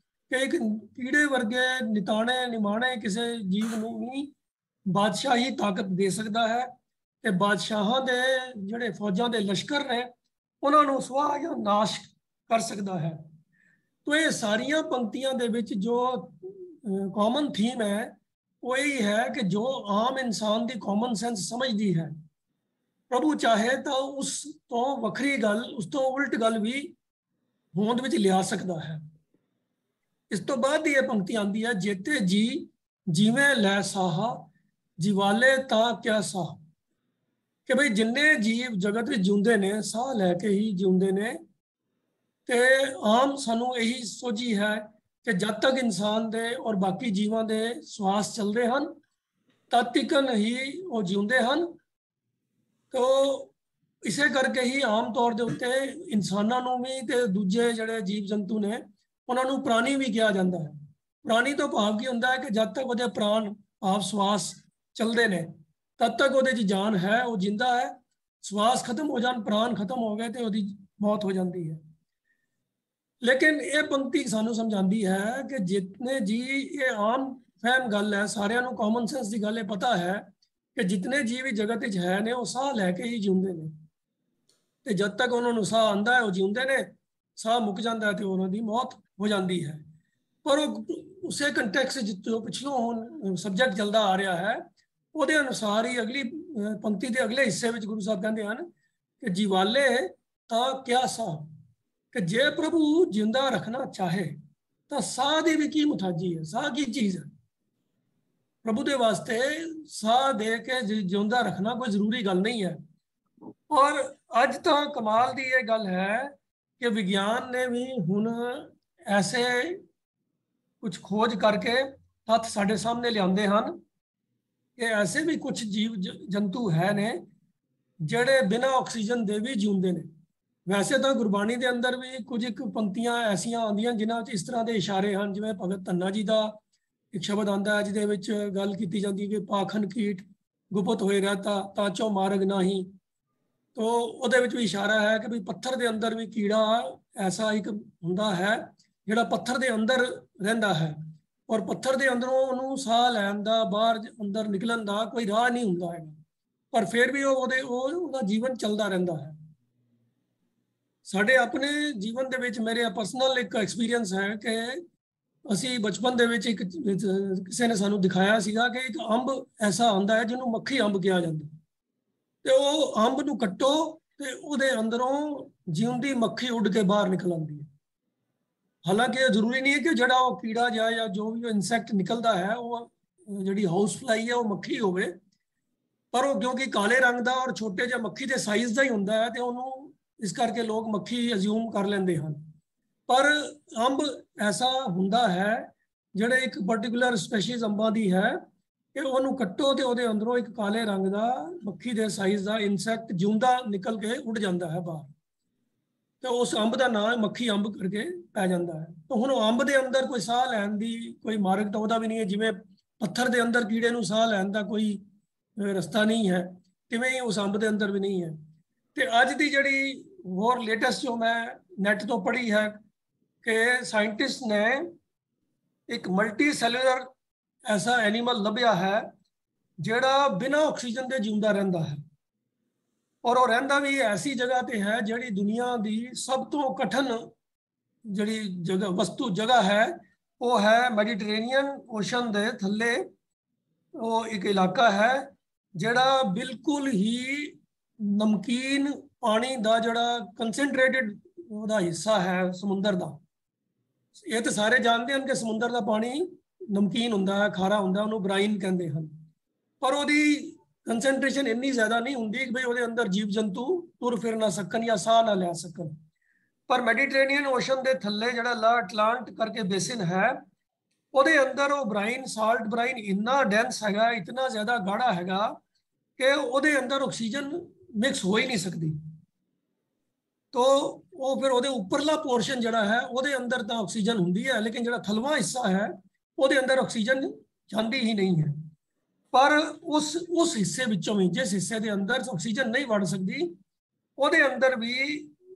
C: कि एक कीड़े वर्गे निताने निमाणे किसी जीव नूं भी बादशाही ताकत दे सकता है ते बादशाहां दे जिहड़े फौजां दे लश्कर ने उन्हां नूं सुआह या नाश कर सकता है। तो ये सारियां पंक्तियां दे विच जो कॉमन थीम है वो यही है कि जो आम इंसान की कॉमन सेंस समझती है प्रभु चाहे तो उस तो वखरी गल उस तो उल्ट गल भी होंद विच लिया सकता है। इस तो बाद ये पंक्ति आती है जेते जी जिवें लै साहा जीवाले ता क्या साह। कि भाई जिन्ने जीव जगत में जिउंदे ने साह लैके ही जिउंदे ने ते आम सानू यही सोची है कि जब तक इंसान दे और बाकी जीवां दे श्वास चलते हैं तद तक ही वो जिउंदे हैं। तो इसे करके ही आम तौर के उत्ते इंसानों भी ते दूजे जिहड़े जीव जंतु ने उन्होंने प्राणी भी कहा जाता है। ਪ੍ਰਾਣੀ ਤੋਂ ਭਾਵ ਕੀ ਹੁੰਦਾ ਹੈ ਕਿ ਜਦ ਤੱਕ ਉਹਦੇ ਪ੍ਰਾਣ ਭਾਵ ਸਵਾਸ ਚੱਲਦੇ ਨੇ ਤਦ ਤੱਕ ਉਹਦੇ 'ਚ ਜਾਨ ਹੈ, ਉਹ ਜਿੰਦਾ ਹੈ। ਸਵਾਸ ਖਤਮ ਹੋ ਜਾਣ, ਪ੍ਰਾਣ ਖਤਮ ਹੋ ਗਏ ਤੇ ਉਹਦੀ ਮੌਤ ਹੋ ਜਾਂਦੀ ਹੈ। ਲੇਕਿਨ ਇਹ ਪੰਕਤੀ ਸਾਨੂੰ ਸਮਝਾਉਂਦੀ ਹੈ ਕਿ ਜਿਤਨੇ ਜੀ, ਇਹ ਆਮ ਫਹਿਮ ਗੱਲ ਹੈ, ਸਾਰਿਆਂ ਨੂੰ ਕਾਮਨ ਸੈਂਸ ਦੀ ਗੱਲ ਇਹ ਪਤਾ ਹੈ ਕਿ ਜਿਤਨੇ ਜੀਵ ਵੀ ਜਗਤ ਵਿੱਚ ਹੈ ਨੇ ਉਹ ਸਾਹ ਲੈ ਕੇ ਹੀ ਜਿਉਂਦੇ ਨੇ, ਤੇ ਜਦ ਤੱਕ ਉਹਨਾਂ ਨੂੰ ਸਾਹ ਆਉਂਦਾ ਹੈ ਉਹ ਜਿਉਂਦੇ ਨੇ, ਸਾਹ ਮੁੱਕ ਜਾਂਦਾ ਹੈ ਤੇ ਉਹਨਾਂ ਦੀ ਮੌਤ ਹੋ ਜਾਂਦੀ ਹੈ। ਪਰ ਉਹ ਉਸੇ ਕੰਟੈਕਸਟ ਜੋ ਪਿਛਲੋਂ ਹੁਣ ਸਬਜੈਕਟ ਚੱਲਦਾ ਆ ਰਿਹਾ ਹੈ ਉਹਦੇ ਅਨੁਸਾਰ ਹੀ ਅਗਲੀ ਪੰਕਤੀ ਦੇ ਅਗਲੇ ਹਿੱਸੇ ਵਿੱਚ ਗੁਰੂ ਸਾਹਿਬ ਕਹਿੰਦੇ ਹਨ ਕਿ ਜੀਵਾਲੇ ਤਾਂ ਕਿਆ ਸਾਹ, ਕਿ ਜੇ ਪ੍ਰਭੂ ਜਿੰਦਾ ਰੱਖਣਾ ਚਾਹੇ ਤਾਂ ਸਾਹ ਦੀ ਵੀ ਕੀ ਮੁਤਾਜੀ ਹੈ। ਸਾਹ ਕੀ ਚੀਜ਼ ਹੈ? ਪ੍ਰਭੂ ਦੇ ਵਾਸਤੇ ਸਾਹ ਦੇ ਕੇ ਜਿਉਂਦਾ ਰੱਖਣਾ ਕੋਈ ਜ਼ਰੂਰੀ ਗੱਲ ਨਹੀਂ ਹੈ। ਔਰ ਅੱਜ ਤਾਂ ਕਮਾਲ ਦੀ ਇਹ ਗੱਲ ਹੈ ਕਿ ਵਿਗਿਆਨ ਨੇ ਵੀ ਹੁਣ ਐਸੇ ਕੁਝ ਖੋਜ ਕਰਕੇ ਤੱਥ ਸਾਡੇ ਸਾਹਮਣੇ ਲਿਆਉਂਦੇ ਹਨ ਕਿ ਐਸੇ ਵੀ ਕੁਝ ਜੀਵ ਜੰਤੂ ਹੈ ਨੇ ਜਿਹੜੇ ਬਿਨਾਂ ਆਕਸੀਜਨ ਦੇ ਵੀ ਜਿਉਂਦੇ ਨੇ। ਵੈਸੇ ਤਾਂ ਗੁਰਬਾਣੀ ਦੇ ਅੰਦਰ ਵੀ ਕੁਝ ਇੱਕ ਪੰਕਤੀਆਂ ਐਸੀਆਂ ਆਉਂਦੀਆਂ ਜਿਨ੍ਹਾਂ ਵਿੱਚ ਇਸ ਤਰ੍ਹਾਂ ਦੇ ਇਸ਼ਾਰੇ ਹਨ, ਜਿਵੇਂ ਭਗਤ ਧੰਨਾ ਜੀ ਦਾ ਇੱਕ ਸ਼ਬਦ ਆਉਂਦਾ ਹੈ ਜਿਹਦੇ ਵਿੱਚ ਗੱਲ ਕੀਤੀ ਜਾਂਦੀ ਹੈ ਕਿ ਪਾਖਨ ਕੀਟ ਗੁਪਤ ਹੋਏ ਰਹਤਾ ਤਾਂ ਚੋ ਮਾਰਗ ਨਹੀਂ। ਤੋ ਉਹਦੇ ਵਿੱਚ ਵੀ ਇਸ਼ਾਰਾ ਹੈ ਕਿ ਵੀ ਪੱਥਰ ਦੇ ਅੰਦਰ ਵੀ ਕੀੜਾ ਐਸਾ ਇੱਕ ਹੁੰਦਾ ਹੈ ਜਿਹੜਾ ਪੱਥਰ ਦੇ ਅੰਦਰ ਰਹਿੰਦਾ ਹੈ, ਔਰ ਪੱਥਰ ਦੇ ਅੰਦਰੋਂ ਉਹਨੂੰ ਸਾਹ ਲੈਣ ਦਾ, ਬਾਹਰ ਅੰਦਰ ਨਿਕਲਣ ਦਾ ਕੋਈ ਰਾਹ ਨਹੀਂ ਹੁੰਦਾ ਹੈਗਾ, ਪਰ ਫਿਰ ਵੀ ਉਹਦਾ ਜੀਵਨ ਚੱਲਦਾ ਰਹਿੰਦਾ ਹੈ। ਸਾਡੇ ਆਪਣੇ ਜੀਵਨ ਦੇ ਵਿੱਚ ਮੇਰੇ ਪਰਸਨਲ ਇੱਕ ਐਕਸਪੀਰੀਅੰਸ ਹੈ ਕਿ ਅਸੀਂ ਬਚਪਨ ਦੇ ਵਿੱਚ ਇੱਕ ਕਿਸੇ ਨੇ ਸਾਨੂੰ ਦਿਖਾਇਆ ਸੀਗਾ ਕਿ ਇੱਕ ਅੰਬ ਐਸਾ ਆਉਂਦਾ ਹੈ ਜਿਹਨੂੰ ਮੱਖੀ ਅੰਬ ਕਿਹਾ ਜਾਂਦਾ, ਤੇ ਉਹ ਅੰਬ ਨੂੰ ਕੱਟੋ ਤੇ ਉਹਦੇ ਅੰਦਰੋਂ ਜਿਉਂਦੀ ਮੱਖੀ ਉੱਡ ਕੇ ਬਾਹਰ ਨਿਕਲ ਆਉਂਦੀ ਹੈ। ਹਾਲਾਂਕਿ ਇਹ ਜ਼ਰੂਰੀ ਨਹੀਂ ਹੈ ਕਿ ਜਿਹੜਾ ਉਹ ਕੀੜਾ ਜਾਂ ਜੋ ਵੀ ਇਨਸੈਕਟ ਨਿਕਲਦਾ ਹੈ ਉਹ ਜਿਹੜੀ ਹਾਊਸ ਫਲਾਈ ਹੈ ਉਹ ਮੱਖੀ ਹੋਵੇ, ਪਰ ਉਹ ਕਿਉਂਕਿ ਕਾਲੇ ਰੰਗ ਦਾ ਔਰ ਛੋਟੇ ਜਿਹੇ ਮੱਖੀ ਦੇ ਸਾਈਜ਼ ਦਾ ਹੀ ਹੁੰਦਾ ਹੈ ਤੇ ਉਹਨੂੰ ਇਸ ਕਰਕੇ ਲੋਕ ਮੱਖੀ ਅਜ਼ਿਊਮ ਕਰ ਲੈਂਦੇ ਹਨ। ਪਰ ਅੰਬ ਐਸਾ ਹੁੰਦਾ ਹੈ ਜਿਹੜੇ ਇੱਕ ਪਾਰਟਿਕੂਲਰ ਸਪੈਸ਼ੀਜ਼ ਅੰਬਾਂ ਦੀ ਹੈ ਕਿ ਉਹਨੂੰ ਕੱਟੋ ਤੇ ਉਹਦੇ ਅੰਦਰੋਂ ਇੱਕ ਕਾਲੇ ਰੰਗ ਦਾ ਮੱਖੀ ਦੇ ਸਾਈਜ਼ ਦਾ ਇਨਸੈਕਟ ਜਿਉਂਦਾ ਨਿਕਲ ਕੇ ਉੱਡ ਜਾਂਦਾ ਹੈ ਬਾਹਰ, ਤੇ ਉਸ ਅੰਬ ਦਾ ਨਾਮ ਮੱਖੀ ਅੰਬ ਕਰਕੇ ਪੈ ਜਾਂਦਾ ਹੈ। ਤਾਂ ਹੁਣ ਅੰਬ ਦੇ ਅੰਦਰ ਕੋਈ ਸਾਹ ਲੈਣ ਦੀ ਕੋਈ ਮਾਰਗ ਤਾਂ ਉਹਦਾ ਵੀ ਨਹੀਂ ਹੈ, ਜਿਵੇਂ ਪੱਥਰ ਦੇ ਅੰਦਰ ਕੀੜੇ ਨੂੰ ਸਾਹ ਲੈਣ ਦਾ ਕੋਈ ਰਸਤਾ ਨਹੀਂ ਹੈ, ਤਿਵੇਂ ਹੀ ਉਸ ਅੰਬ ਦੇ ਅੰਦਰ ਵੀ ਨਹੀਂ ਹੈ। ਤੇ ਅੱਜ ਦੀ ਜਿਹੜੀ ਹੋਰ ਲੇਟੈਸਟ ਜੋ ਮੈਂ ਨੈਟ ਤੋਂ ਪੜ੍ਹੀ ਹੈ ਕਿ ਸਾਇੰਟਿਸਟ ਨੇ ਇੱਕ ਮਲਟੀ ਸੈਲੂਲਰ ਐਸਾ ਐਨੀਮਲ ਲੱਭਿਆ ਹੈ ਜਿਹੜਾ ਬਿਨਾਂ ਆਕਸੀਜਨ ਦੇ ਜਿਉਂਦਾ ਰਹਿੰਦਾ ਹੈ, ਔਰ ਉਹ ਰਹਿੰਦਾ ਵੀ ਐਸੀ ਜਗ੍ਹਾ ਤੇ ਹੈ ਜਿਹੜੀ ਦੁਨੀਆ ਦੀ ਸਭ ਤੋਂ ਕਠਿਨ ਜਿਹੜੀ ਜਗ੍ਹਾ ਹੈ ਉਹ ਹੈ ਮੈਡੀਟਰੇਨੀਅਨ ਓਸ਼ਨ ਦੇ ਥੱਲੇ। ਉਹ ਇੱਕ ਇਲਾਕਾ ਹੈ ਜਿਹੜਾ ਬਿਲਕੁਲ ਹੀ ਨਮਕੀਨ ਪਾਣੀ ਦਾ ਜਿਹੜਾ ਕੰਸੈਂਟਰੇਟਿਡ ਉਹਦਾ ਹਿੱਸਾ ਹੈ ਸਮੁੰਦਰ ਦਾ। ਇਹ ਤਾਂ ਸਾਰੇ ਜਾਣਦੇ ਹਨ ਕਿ ਸਮੁੰਦਰ ਦਾ ਪਾਣੀ ਨਮਕੀਨ ਹੁੰਦਾ ਹੈ, ਖਾਰਾ ਹੁੰਦਾ, ਉਹਨੂੰ ਬਰਾਈਨ ਕਹਿੰਦੇ ਹਨ, ਪਰ ਉਹਦੀ ਕੰਸੈਂਟ੍ਰੇਸ਼ਨ ਇੰਨੀ ਜ਼ਿਆਦਾ ਨਹੀਂ ਹੁੰਦੀ ਕਿ ਭਈ ਉਹਦੇ ਅੰਦਰ ਜੀਵ ਜੰਤੂ ਤੁਰ ਫਿਰ ਨਾ ਸਕਣ ਜਾਂ ਸਾਹ ਨਾ ਲੈ ਸਕਣ। ਪਰ ਮੈਡੀਟਰੇਨੀਅਨ ਓਸ਼ਨ ਦੇ ਥੱਲੇ ਜਿਹੜਾ ਲਾ ਅਟਲਾਂਟ ਕਰਕੇ ਬੇਸਿਨ ਹੈ ਉਹਦੇ ਅੰਦਰ ਉਹ ਬਰਾਈਨ, ਸਾਲਟ ਬਰਾਈਨ ਇੰਨਾ ਡੈਂਸ ਹੈਗਾ, ਇਤਨਾ ਜ਼ਿਆਦਾ ਗਾੜਾ ਹੈਗਾ ਕਿ ਉਹਦੇ ਅੰਦਰ ਆਕਸੀਜਨ ਮਿਕਸ ਹੋ ਹੀ ਨਹੀਂ ਸਕਦੀ। ਤੋ ਉਹ ਫਿਰ ਉਹਦੇ ਉੱਪਰਲਾ ਪੋਰਸ਼ਨ ਜਿਹੜਾ ਹੈ ਉਹਦੇ ਅੰਦਰ ਤਾਂ ਆਕਸੀਜਨ ਹੁੰਦੀ ਹੈ, ਲੇਕਿਨ ਜਿਹੜਾ ਥਲਵਾ ਹਿੱਸਾ ਹੈ ਉਹਦੇ ਅੰਦਰ ਆਕਸੀਜਨ ਜਾਂਦੀ ਹੀ ਨਹੀਂ ਹੈ। ਪਰ ਉਸ ਹਿੱਸੇ ਵਿੱਚੋਂ ਵੀ, ਜਿਸ ਹਿੱਸੇ ਦੇ ਅੰਦਰ ਆਕਸੀਜਨ ਨਹੀਂ ਵੜ ਸਕਦੀ, ਉਹਦੇ ਅੰਦਰ ਵੀ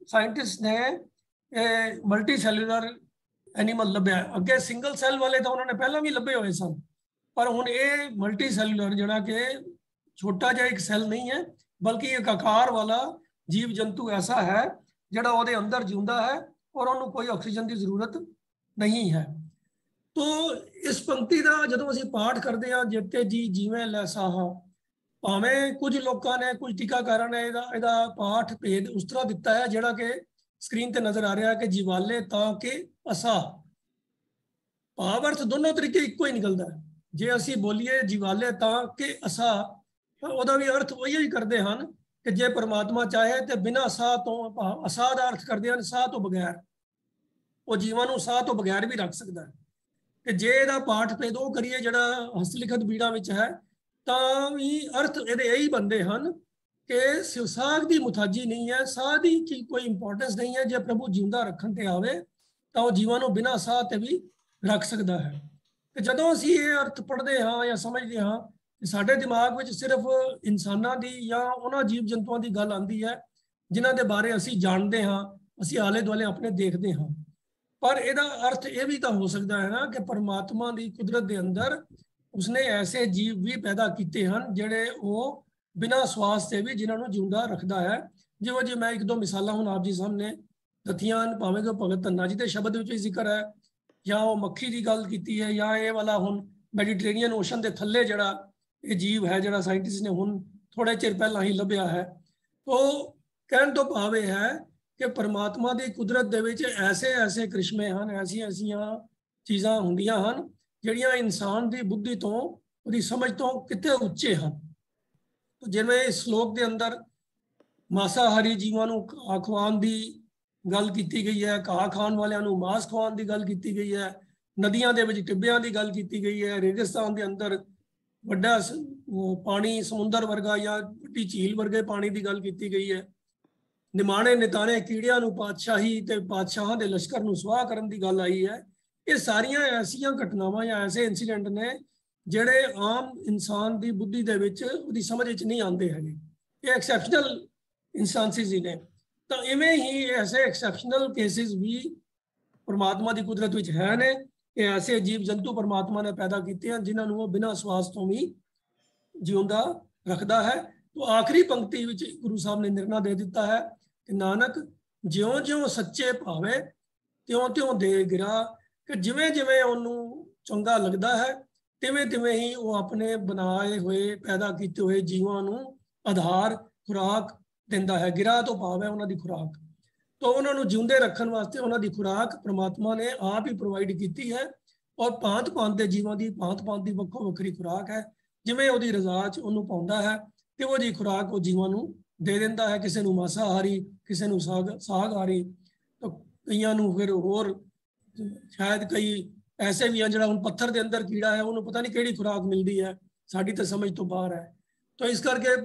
C: ਸਾਇੰਟਿਸਟ ਨੇ ਮਲਟੀ ਸੈਲੂਲਰ ਐਨੀਮਲ ਲੱਭਿਆ। ਅੱਗੇ ਸਿੰਗਲ ਸੈੱਲ ਵਾਲੇ ਤਾਂ ਉਹਨਾਂ ਨੇ ਪਹਿਲਾਂ ਵੀ ਲੱਭੇ ਹੋਏ ਸਨ, ਪਰ ਹੁਣ ਇਹ ਮਲਟੀ ਸੈਲੂਲਰ ਜਿਹੜਾ ਕਿ ਛੋਟਾ ਜਿਹਾ ਇੱਕ ਸੈੱਲ ਨਹੀਂ ਹੈ ਬਲਕਿ ਇੱਕ ਆਕਾਰ ਵਾਲਾ ਜੀਵ ਜੰਤੂ ਐਸਾ ਹੈ ਜਿਹੜਾ ਉਹਦੇ ਅੰਦਰ ਜਿਉਂਦਾ ਹੈ ਔਰ ਉਹਨੂੰ ਕੋਈ ਆਕਸੀਜਨ ਦੀ ਜ਼ਰੂਰਤ ਨਹੀਂ ਹੈ। ਤੋ ਇਸ ਪੰਕਤੀ ਦਾ ਜਦੋਂ ਅਸੀਂ ਪਾਠ ਕਰਦੇ ਹਾਂ, ਜਿੱਤੇ ਜੀ ਜਿਵੇਂ ਲੈ ਸਾਹਾ, ਭਾਵੇਂ ਕੁਝ ਲੋਕਾਂ ਨੇ, ਕੁਝ ਟੀਕਾਕਾਰਾਂ ਨੇ ਇਹਦਾ ਪਾਠ ਭੇਦ ਉਸ ਤਰ੍ਹਾਂ ਦਿੱਤਾ ਹੈ ਜਿਹੜਾ ਕਿ ਸਕਰੀਨ ਤੇ ਨਜ਼ਰ ਆ ਰਿਹਾ ਹੈ ਕਿ ਜੀਵਾਲੇ ਤਾਂ ਕਿ ਅਸਾ। ਭਾਵ ਅਰਥ ਦੋਨੋਂ ਤਰੀਕੇ ਇੱਕੋ ਹੀ ਨਿਕਲਦਾ ਹੈ। ਜੇ ਅਸੀਂ ਬੋਲੀਏ ਜੀਵਾਲੇ ਤਾਂ ਕਿ ਅਸਾ ਤਾਂ ਉਹਦਾ ਵੀ ਅਰਥ ਉਹੀ ਹੀ ਕਰਦੇ ਹਨ ਕਿ ਜੇ ਪਰਮਾਤਮਾ ਚਾਹੇ ਤੇ ਬਿਨਾਂ ਸਾਹ ਤੋਂ, ਅਸਾਹ ਦਾ ਅਰਥ ਕਰਦੇ ਹਨ ਸਾਹ ਤੋਂ ਬਗੈਰ, ਉਹ ਜੀਵਾਂ ਨੂੰ ਸਾਹ ਤੋਂ ਬਗੈਰ ਵੀ ਰੱਖ ਸਕਦਾ ਹੈ। ਕਿ ਜੇ ਇਹਦਾ ਪਾਠ ਭੇਦ ਉਹ ਕਰੀਏ ਜਿਹੜਾ ਹਸਤਲਿਖਤ ਬੀੜਾਂ ਵਿੱਚ ਹੈ ਤਾਂ ਵੀ ਅਰਥ ਇਹਦੇ ਇਹੀ ਬਣਦੇ ਹਨ ਕਿ ਸਾਹ ਦੀ ਮੁਤਾਜੀ ਨਹੀਂ ਹੈ, ਸਾਹ ਦੀ ਕੋਈ ਇੰਪੋਰਟੈਂਸ ਨਹੀਂ ਹੈ। ਜੇ ਪ੍ਰਭੂ ਜਿਉਂਦਾ ਰੱਖਣ ਤੇ ਆਵੇ ਤਾਂ ਉਹ ਜੀਵਾਂ ਨੂੰ ਬਿਨਾਂ ਸਾਹ ਤੇ ਵੀ ਰੱਖ ਸਕਦਾ ਹੈ। ਤੇ ਜਦੋਂ ਅਸੀਂ ਇਹ ਅਰਥ ਪੜ੍ਹਦੇ ਹਾਂ ਜਾਂ ਸਮਝਦੇ ਹਾਂ ਕਿ ਸਾਡੇ ਦਿਮਾਗ ਵਿੱਚ ਸਿਰਫ ਇਨਸਾਨਾਂ ਦੀ ਜਾਂ ਉਹਨਾਂ ਜੀਵ ਜੰਤੂਆਂ ਦੀ ਗੱਲ ਆਉਂਦੀ ਹੈ ਜਿਨ੍ਹਾਂ ਦੇ ਬਾਰੇ ਅਸੀਂ ਜਾਣਦੇ ਹਾਂ, ਅਸੀਂ ਆਲੇ ਦੁਆਲੇ ਆਪਣੇ ਦੇਖਦੇ ਹਾਂ। ਪਰ ਇਹਦਾ ਅਰਥ ਇਹ ਵੀ ਤਾਂ ਹੋ ਸਕਦਾ ਹੈ ਨਾ ਕਿ ਪਰਮਾਤਮਾ ਦੀ ਕੁਦਰਤ ਦੇ ਅੰਦਰ ਉਸਨੇ ਐਸੇ ਜੀਵ ਵੀ ਪੈਦਾ ਕੀਤੇ ਹਨ ਜਿਹੜੇ ਉਹ ਬਿਨਾਂ ਸਵਾਸ ਤੇ ਵੀ ਜਿਨ੍ਹਾਂ ਨੂੰ ਜਿਉਂਦਾ ਰੱਖਦਾ ਹੈ। ਜਿਵੇਂ ਜੀ ਮੈਂ 1-2 ਮਿਸਾਲਾਂ ਹੁਣ ਆਪ ਜੀ ਸਾਹਮਣੇ ਦਿੱਤੀਆਂ, ਭਾਵੇਂ ਕਿ ਭਗਤ ਧੰਨਾ ਜੀ ਦੇ ਸ਼ਬਦ ਵਿੱਚ ਵੀ ਜ਼ਿਕਰ ਹੈ, ਜਾਂ ਉਹ ਮੱਖੀ ਦੀ ਗੱਲ ਕੀਤੀ ਹੈ, ਜਾਂ ਇਹ ਵਾਲਾ ਹੁਣ ਮੈਡੀਟਰੇਨੀਅਨ ਓਸ਼ਨ ਦੇ ਥੱਲੇ ਜਿਹੜਾ ਇਹ ਜੀਵ ਹੈ ਜਿਹੜਾ ਸਾਇੰਟਿਸਟ ਨੇ ਹੁਣ ਥੋੜੇ ਚਿਰ ਪਹਿਲਾਂ ਹੀ ਲੱਭਿਆ ਹੈ। तो ਕਹਿਣ ਤੋਂ ਭਾਵ ਇਹ ਹੈ ਕਿ ਪਰਮਾਤਮਾ ਦੀ ਕੁਦਰਤ ਦੇ ਵਿੱਚ ਐਸੇ ਕ੍ਰਿਸ਼ਮੇ ਹਨ, ਐਸੀਆਂ ਚੀਜ਼ਾਂ ਹੁੰਦੀਆਂ ਹਨ ਜਿਹੜੀਆਂ ਇਨਸਾਨ ਦੀ ਬੁੱਧੀ ਤੋਂ, ਉਹਦੀ ਸਮਝ ਤੋਂ ਕਿਤੇ ਉੱਚੇ ਹਨ। ਜਿਵੇਂ ਇਸ ਸ਼ਲੋਕ ਦੇ ਅੰਦਰ ਮਾਸਾਹਾਰੀ ਜੀਵਾਂ ਨੂੰ ਘਾਹ ਖਵਾਉਣ ਦੀ ਗੱਲ ਕੀਤੀ ਗਈ ਹੈ, ਘਾਹ ਖਾਣ ਵਾਲਿਆਂ ਨੂੰ ਮਾਸ ਖਵਾਉਣ ਦੀ ਗੱਲ ਕੀਤੀ ਗਈ ਹੈ, ਨਦੀਆਂ ਦੇ ਵਿੱਚ ਟਿੱਬਿਆਂ ਦੀ ਗੱਲ ਕੀਤੀ ਗਈ ਹੈ, ਰੇਗਿਸਤਾਨ ਦੇ ਅੰਦਰ ਵੱਡਾ ਪਾਣੀ ਸਮੁੰਦਰ ਵਰਗਾ ਜਾਂ ਵੱਡੀ ਝੀਲ ਵਰਗੇ ਪਾਣੀ ਦੀ ਗੱਲ ਕੀਤੀ ਗਈ ਹੈ, ਨਿਮਾਣੇ ਨਿਤਾਣੇ ਕੀੜਿਆਂ ਨੂੰ ਪਾਤਸ਼ਾਹੀ ਤੇ ਪਾਤਸ਼ਾਹਾਂ ਦੇ ਲਸ਼ਕਰ ਨੂੰ ਸੁਆਹ ਕਰਨ ਦੀ ਗੱਲ ਆਈ ਹੈ। ਇਹ ਸਾਰੀਆਂ ਐਸੀਆਂ ਘਟਨਾਵਾਂ ਜਾਂ ਐਸੇ ਇਨਸੀਡੈਂਟ ਨੇ ਜਿਹੜੇ ਆਮ ਇਨਸਾਨ ਦੀ ਬੁੱਧੀ ਦੇ ਵਿੱਚ ਉਹਦੀ ਸਮਝ ਵਿੱਚ ਨਹੀਂ ਆਉਂਦੇ ਹੈਗੇ। ਇਹ ਐਕਸੈਪਸ਼ਨਲ ਇੰਸਟੈਂਸਿਸ ਹੀ ਨੇ। ਤਾਂ ਇਵੇਂ ਹੀ ਐਸੇ ਐਕਸੈਪਸ਼ਨਲ ਕੇਸਿਸ ਵੀ ਪਰਮਾਤਮਾ ਦੀ ਕੁਦਰਤ ਵਿੱਚ ਹੈ ਨੇ ਕਿ ਐਸੇ ਜੀਵ ਜੰਤੂ ਪਰਮਾਤਮਾ ਨੇ ਪੈਦਾ ਕੀਤੇ ਹਨ ਜਿਨ੍ਹਾਂ ਨੂੰ ਉਹ ਬਿਨਾਂ ਸਵਾਸ ਤੋਂ ਵੀ ਜਿਉਂਦਾ ਰੱਖਦਾ ਹੈ। तो आखिरी पंक्ति ਵਿੱਚ गुरु साहब ने निर्णय दे दिता है कि नानक ज्यों ज्यों सच्चे भावे त्यों त्यों दे गिरा, कि जिवें जिवें ਉਹਨੂੰ ਚੰਗਾ ਲੱਗਦਾ ਹੈ ਤਿਵੇਂ ਤਿਵੇਂ ਹੀ ਉਹ ਆਪਣੇ ਬਣਾਏ ਹੋਏ ਪੈਦਾ ਕੀਤੇ ਹੋਏ ਜੀਵਾਂ ਨੂੰ ਆਧਾਰ ਖੁਰਾਕ ਦਿੰਦਾ ਹੈ। ਗਿਰਾ ਤੋਂ ਭਾਵ ਹੈ ਉਹਨਾਂ ਦੀ ਖੁਰਾਕ। तो ਉਹਨਾਂ ਨੂੰ ਜਿਉਂਦੇ ਰੱਖਣ ਵਾਸਤੇ ਉਹਨਾਂ ਦੀ ਖੁਰਾਕ ਪ੍ਰਮਾਤਮਾ ਨੇ ਆਪ ਹੀ ਪ੍ਰੋਵਾਈਡ ਕੀਤੀ ਹੈ। ਔਰ ਭਾਂਤ ਭਾਂਤ ਦੇ ਜੀਵਾਂ ਦੀ ਭਾਂਤ ਭਾਂਤ ਦੀ ਵੱਖੋ ਵੱਖਰੀ ਖੁਰਾਕ ਹੈ। ਜਿਵੇਂ ਉਹਦੀ ਰਜ਼ਾ 'ਚ ਉਹਨੂੰ ਪਾਉਂਦਾ ਹੈ ਤੇ ਉਹ ਜੀ ਖੁਰਾਕ ਉਹ ਜੀਵਾਂ ਨੂੰ ਦੇ ਦਿੰਦਾ ਹੈ। ਕਿਸੇ ਨੂੰ ਮਾਸਾਹਾਰੀ, ਕਿਸੇ ਨੂੰ ਸਾਗਹਾਰੀ, ਤਾਂ ਕਈਆਂ ਨੂੰ ਫਿਰ ਹੋਰ ਸ਼ਾਇਦ ਕਈ ਐਸੇ ਵੀ ਹਨ ਜਿਹੜਾ ਹੁਣ ਪੱਥਰ ਦੇ ਅੰਦਰ ਕੀੜਾ ਹੈ ਉਹਨੂੰ ਪਤਾ ਨਹੀਂ ਕਿਹੜੀ ਖੁਰਾਕ ਮਿਲਦੀ ਹੈ, ਸਾਡੀ ਤਾਂ ਸਮਝ ਤੋਂ ਬਾਹਰ ਹੈ। ਤਾਂ ਇਸ ਕਰਕੇ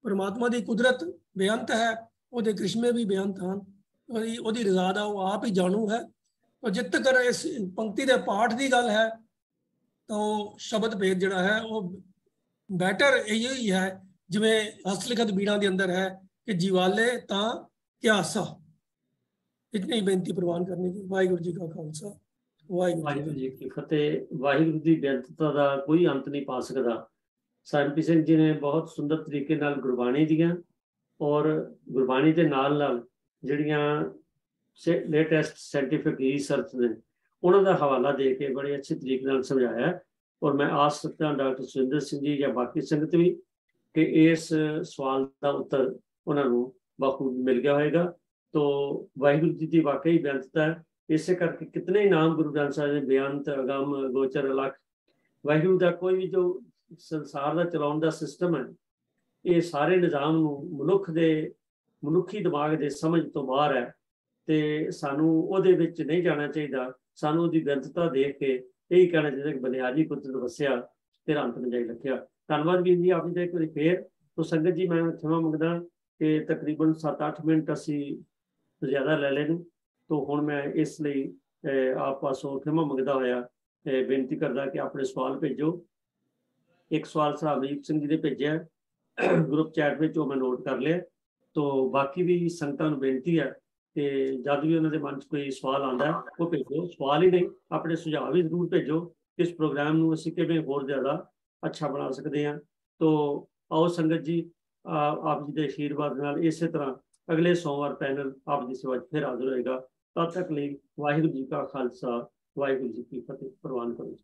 C: ਪਰਮਾਤਮਾ ਦੀ ਕੁਦਰਤ ਬੇਅੰਤ ਹੈ, ਉਹਦੇ ਕ੍ਰਿਸ਼ਮੇ ਵੀ ਬੇਅੰਤ ਹਨ, ਉਹਦੀ ਰਜ਼ਾ ਦਾ ਉਹ ਆਪ ਹੀ ਜਾਣੂ ਹੈ। ਤਾਂ ਜਿੱਤ ਕਰ ਇਸ ਪੰਕਤੀ ਦੇ ਪਾਠ ਦੀ ਗੱਲ ਹੈ ਤਾਂ ਉਹ ਸ਼ਬਦ ਭੇਦ ਜਿਹੜਾ ਹੈ ਉਹ ਬੈਟਰ ਇਹੀ ਹੀ ਹੈ ਜਿਵੇਂ ਹਸਤਲਿਖਤ ਬੀੜਾਂ ਦੇ ਅੰਦਰ ਹੈ ਕਿ ਜੀਵਾਲੇ ਤਾਂ ਕਿਆਸਾ। ਇਤਨੀ ਬੇਨਤੀ ਪ੍ਰਵਾਨ ਕਰਨੀ ਦੀ। ਵਾਹਿਗੁਰੂ ਜੀ ਕਾ ਖਾਲਸਾ,
B: ਵਾਹਿਗੁਰੂ ਜੀ ਕੀ ਫਤਿਹ। ਵਾਹਿਗੁਰੂ ਦੀ ਬੇਅੰਤਤਾ ਦਾ ਕੋਈ ਅੰਤ ਨਹੀਂ ਪਾ ਸਕਦਾ। ਸਾਹਿਬ ਸਿੰਘ ਜੀ ਨੇ ਬਹੁਤ ਸੁੰਦਰ ਤਰੀਕੇ ਨਾਲ ਗੁਰਬਾਣੀ ਦੀਆਂ ਔਰ ਗੁਰਬਾਣੀ ਦੇ ਨਾਲ ਜਿਹੜੀਆਂ ਲੇਟੈਸਟ ਸਾਇੰਟੀਫਿਕ ਰਿਸਰਚ ਨੇ ਉਹਨਾਂ ਦਾ ਹਵਾਲਾ ਦੇ ਕੇ ਬੜੇ ਅੱਛੇ ਤਰੀਕੇ ਨਾਲ ਸਮਝਾਇਆ। ਔਰ ਮੈਂ ਆਸ ਰੱਖਦਾ ਡਾਕਟਰ ਸੁਰਿੰਦਰ ਸਿੰਘ ਜੀ ਜਾਂ ਬਾਕੀ ਸੰਗਤ ਵੀ ਕਿ ਇਸ ਸਵਾਲ ਦਾ ਉੱਤਰ ਉਹਨਾਂ ਨੂੰ ਬਾਖੂਬ ਮਿਲ ਗਿਆ ਹੋਏਗਾ। तो वाहिगुरु जी की वाकई बेअंतता है। इसे करके कितने ही नाम गुरु ग्रंथ साहिब ने बेअंत, अगम, गोचर, अलख, वाहिगुरु का कोई भी जो संसार का चलाने का सिस्टम है ये सारे निज़ाम मनुखी दिमाग के समझ तो बाहर है। तो सानू उहदे विच नहीं जाना चाहिए। सानू उहदी बेअंतता देख के यही कहना चाहिए कि बुनियादी कुदरत वसिया तेरा अंत नजाई रखिया। धन्यवाद वीर जी आपने एक बार फिर। तो संगत जी मैं क्षमा मंगदा कि तकरीबन 7-8 मिनट असी ज़्यादा ले लेने। तो हुण मैं इसलिए आप पासों क्षमा मंगदा होया बेनती करदा कि अपने सवाल भेजो। एक सवाल सर अमरीक सिंह जी ने भेजा ग्रुप चैट में, मैं नोट कर लिया। तो बाकी भी संगतां नूं बेनती है कि जब भी उन्होंने मन च कोई सवाल आता है वो भेजो। सवाल ही नहीं, अपने सुझाव भी जरूर भेजो। इस प्रोग्राम नूं असीं किवें होर ज़्यादा अच्छा बना सकते हैं। तो आओ संगत जी आप जी के आशीर्वाद नाल इस तरह अगले सोमवार पैनल आप जी सेवा फिर हाजिर होएगा। तब तक लिए वाहिगुरू जी का खालसा, वाहिगुरू जी की फतेह प्रवान करो।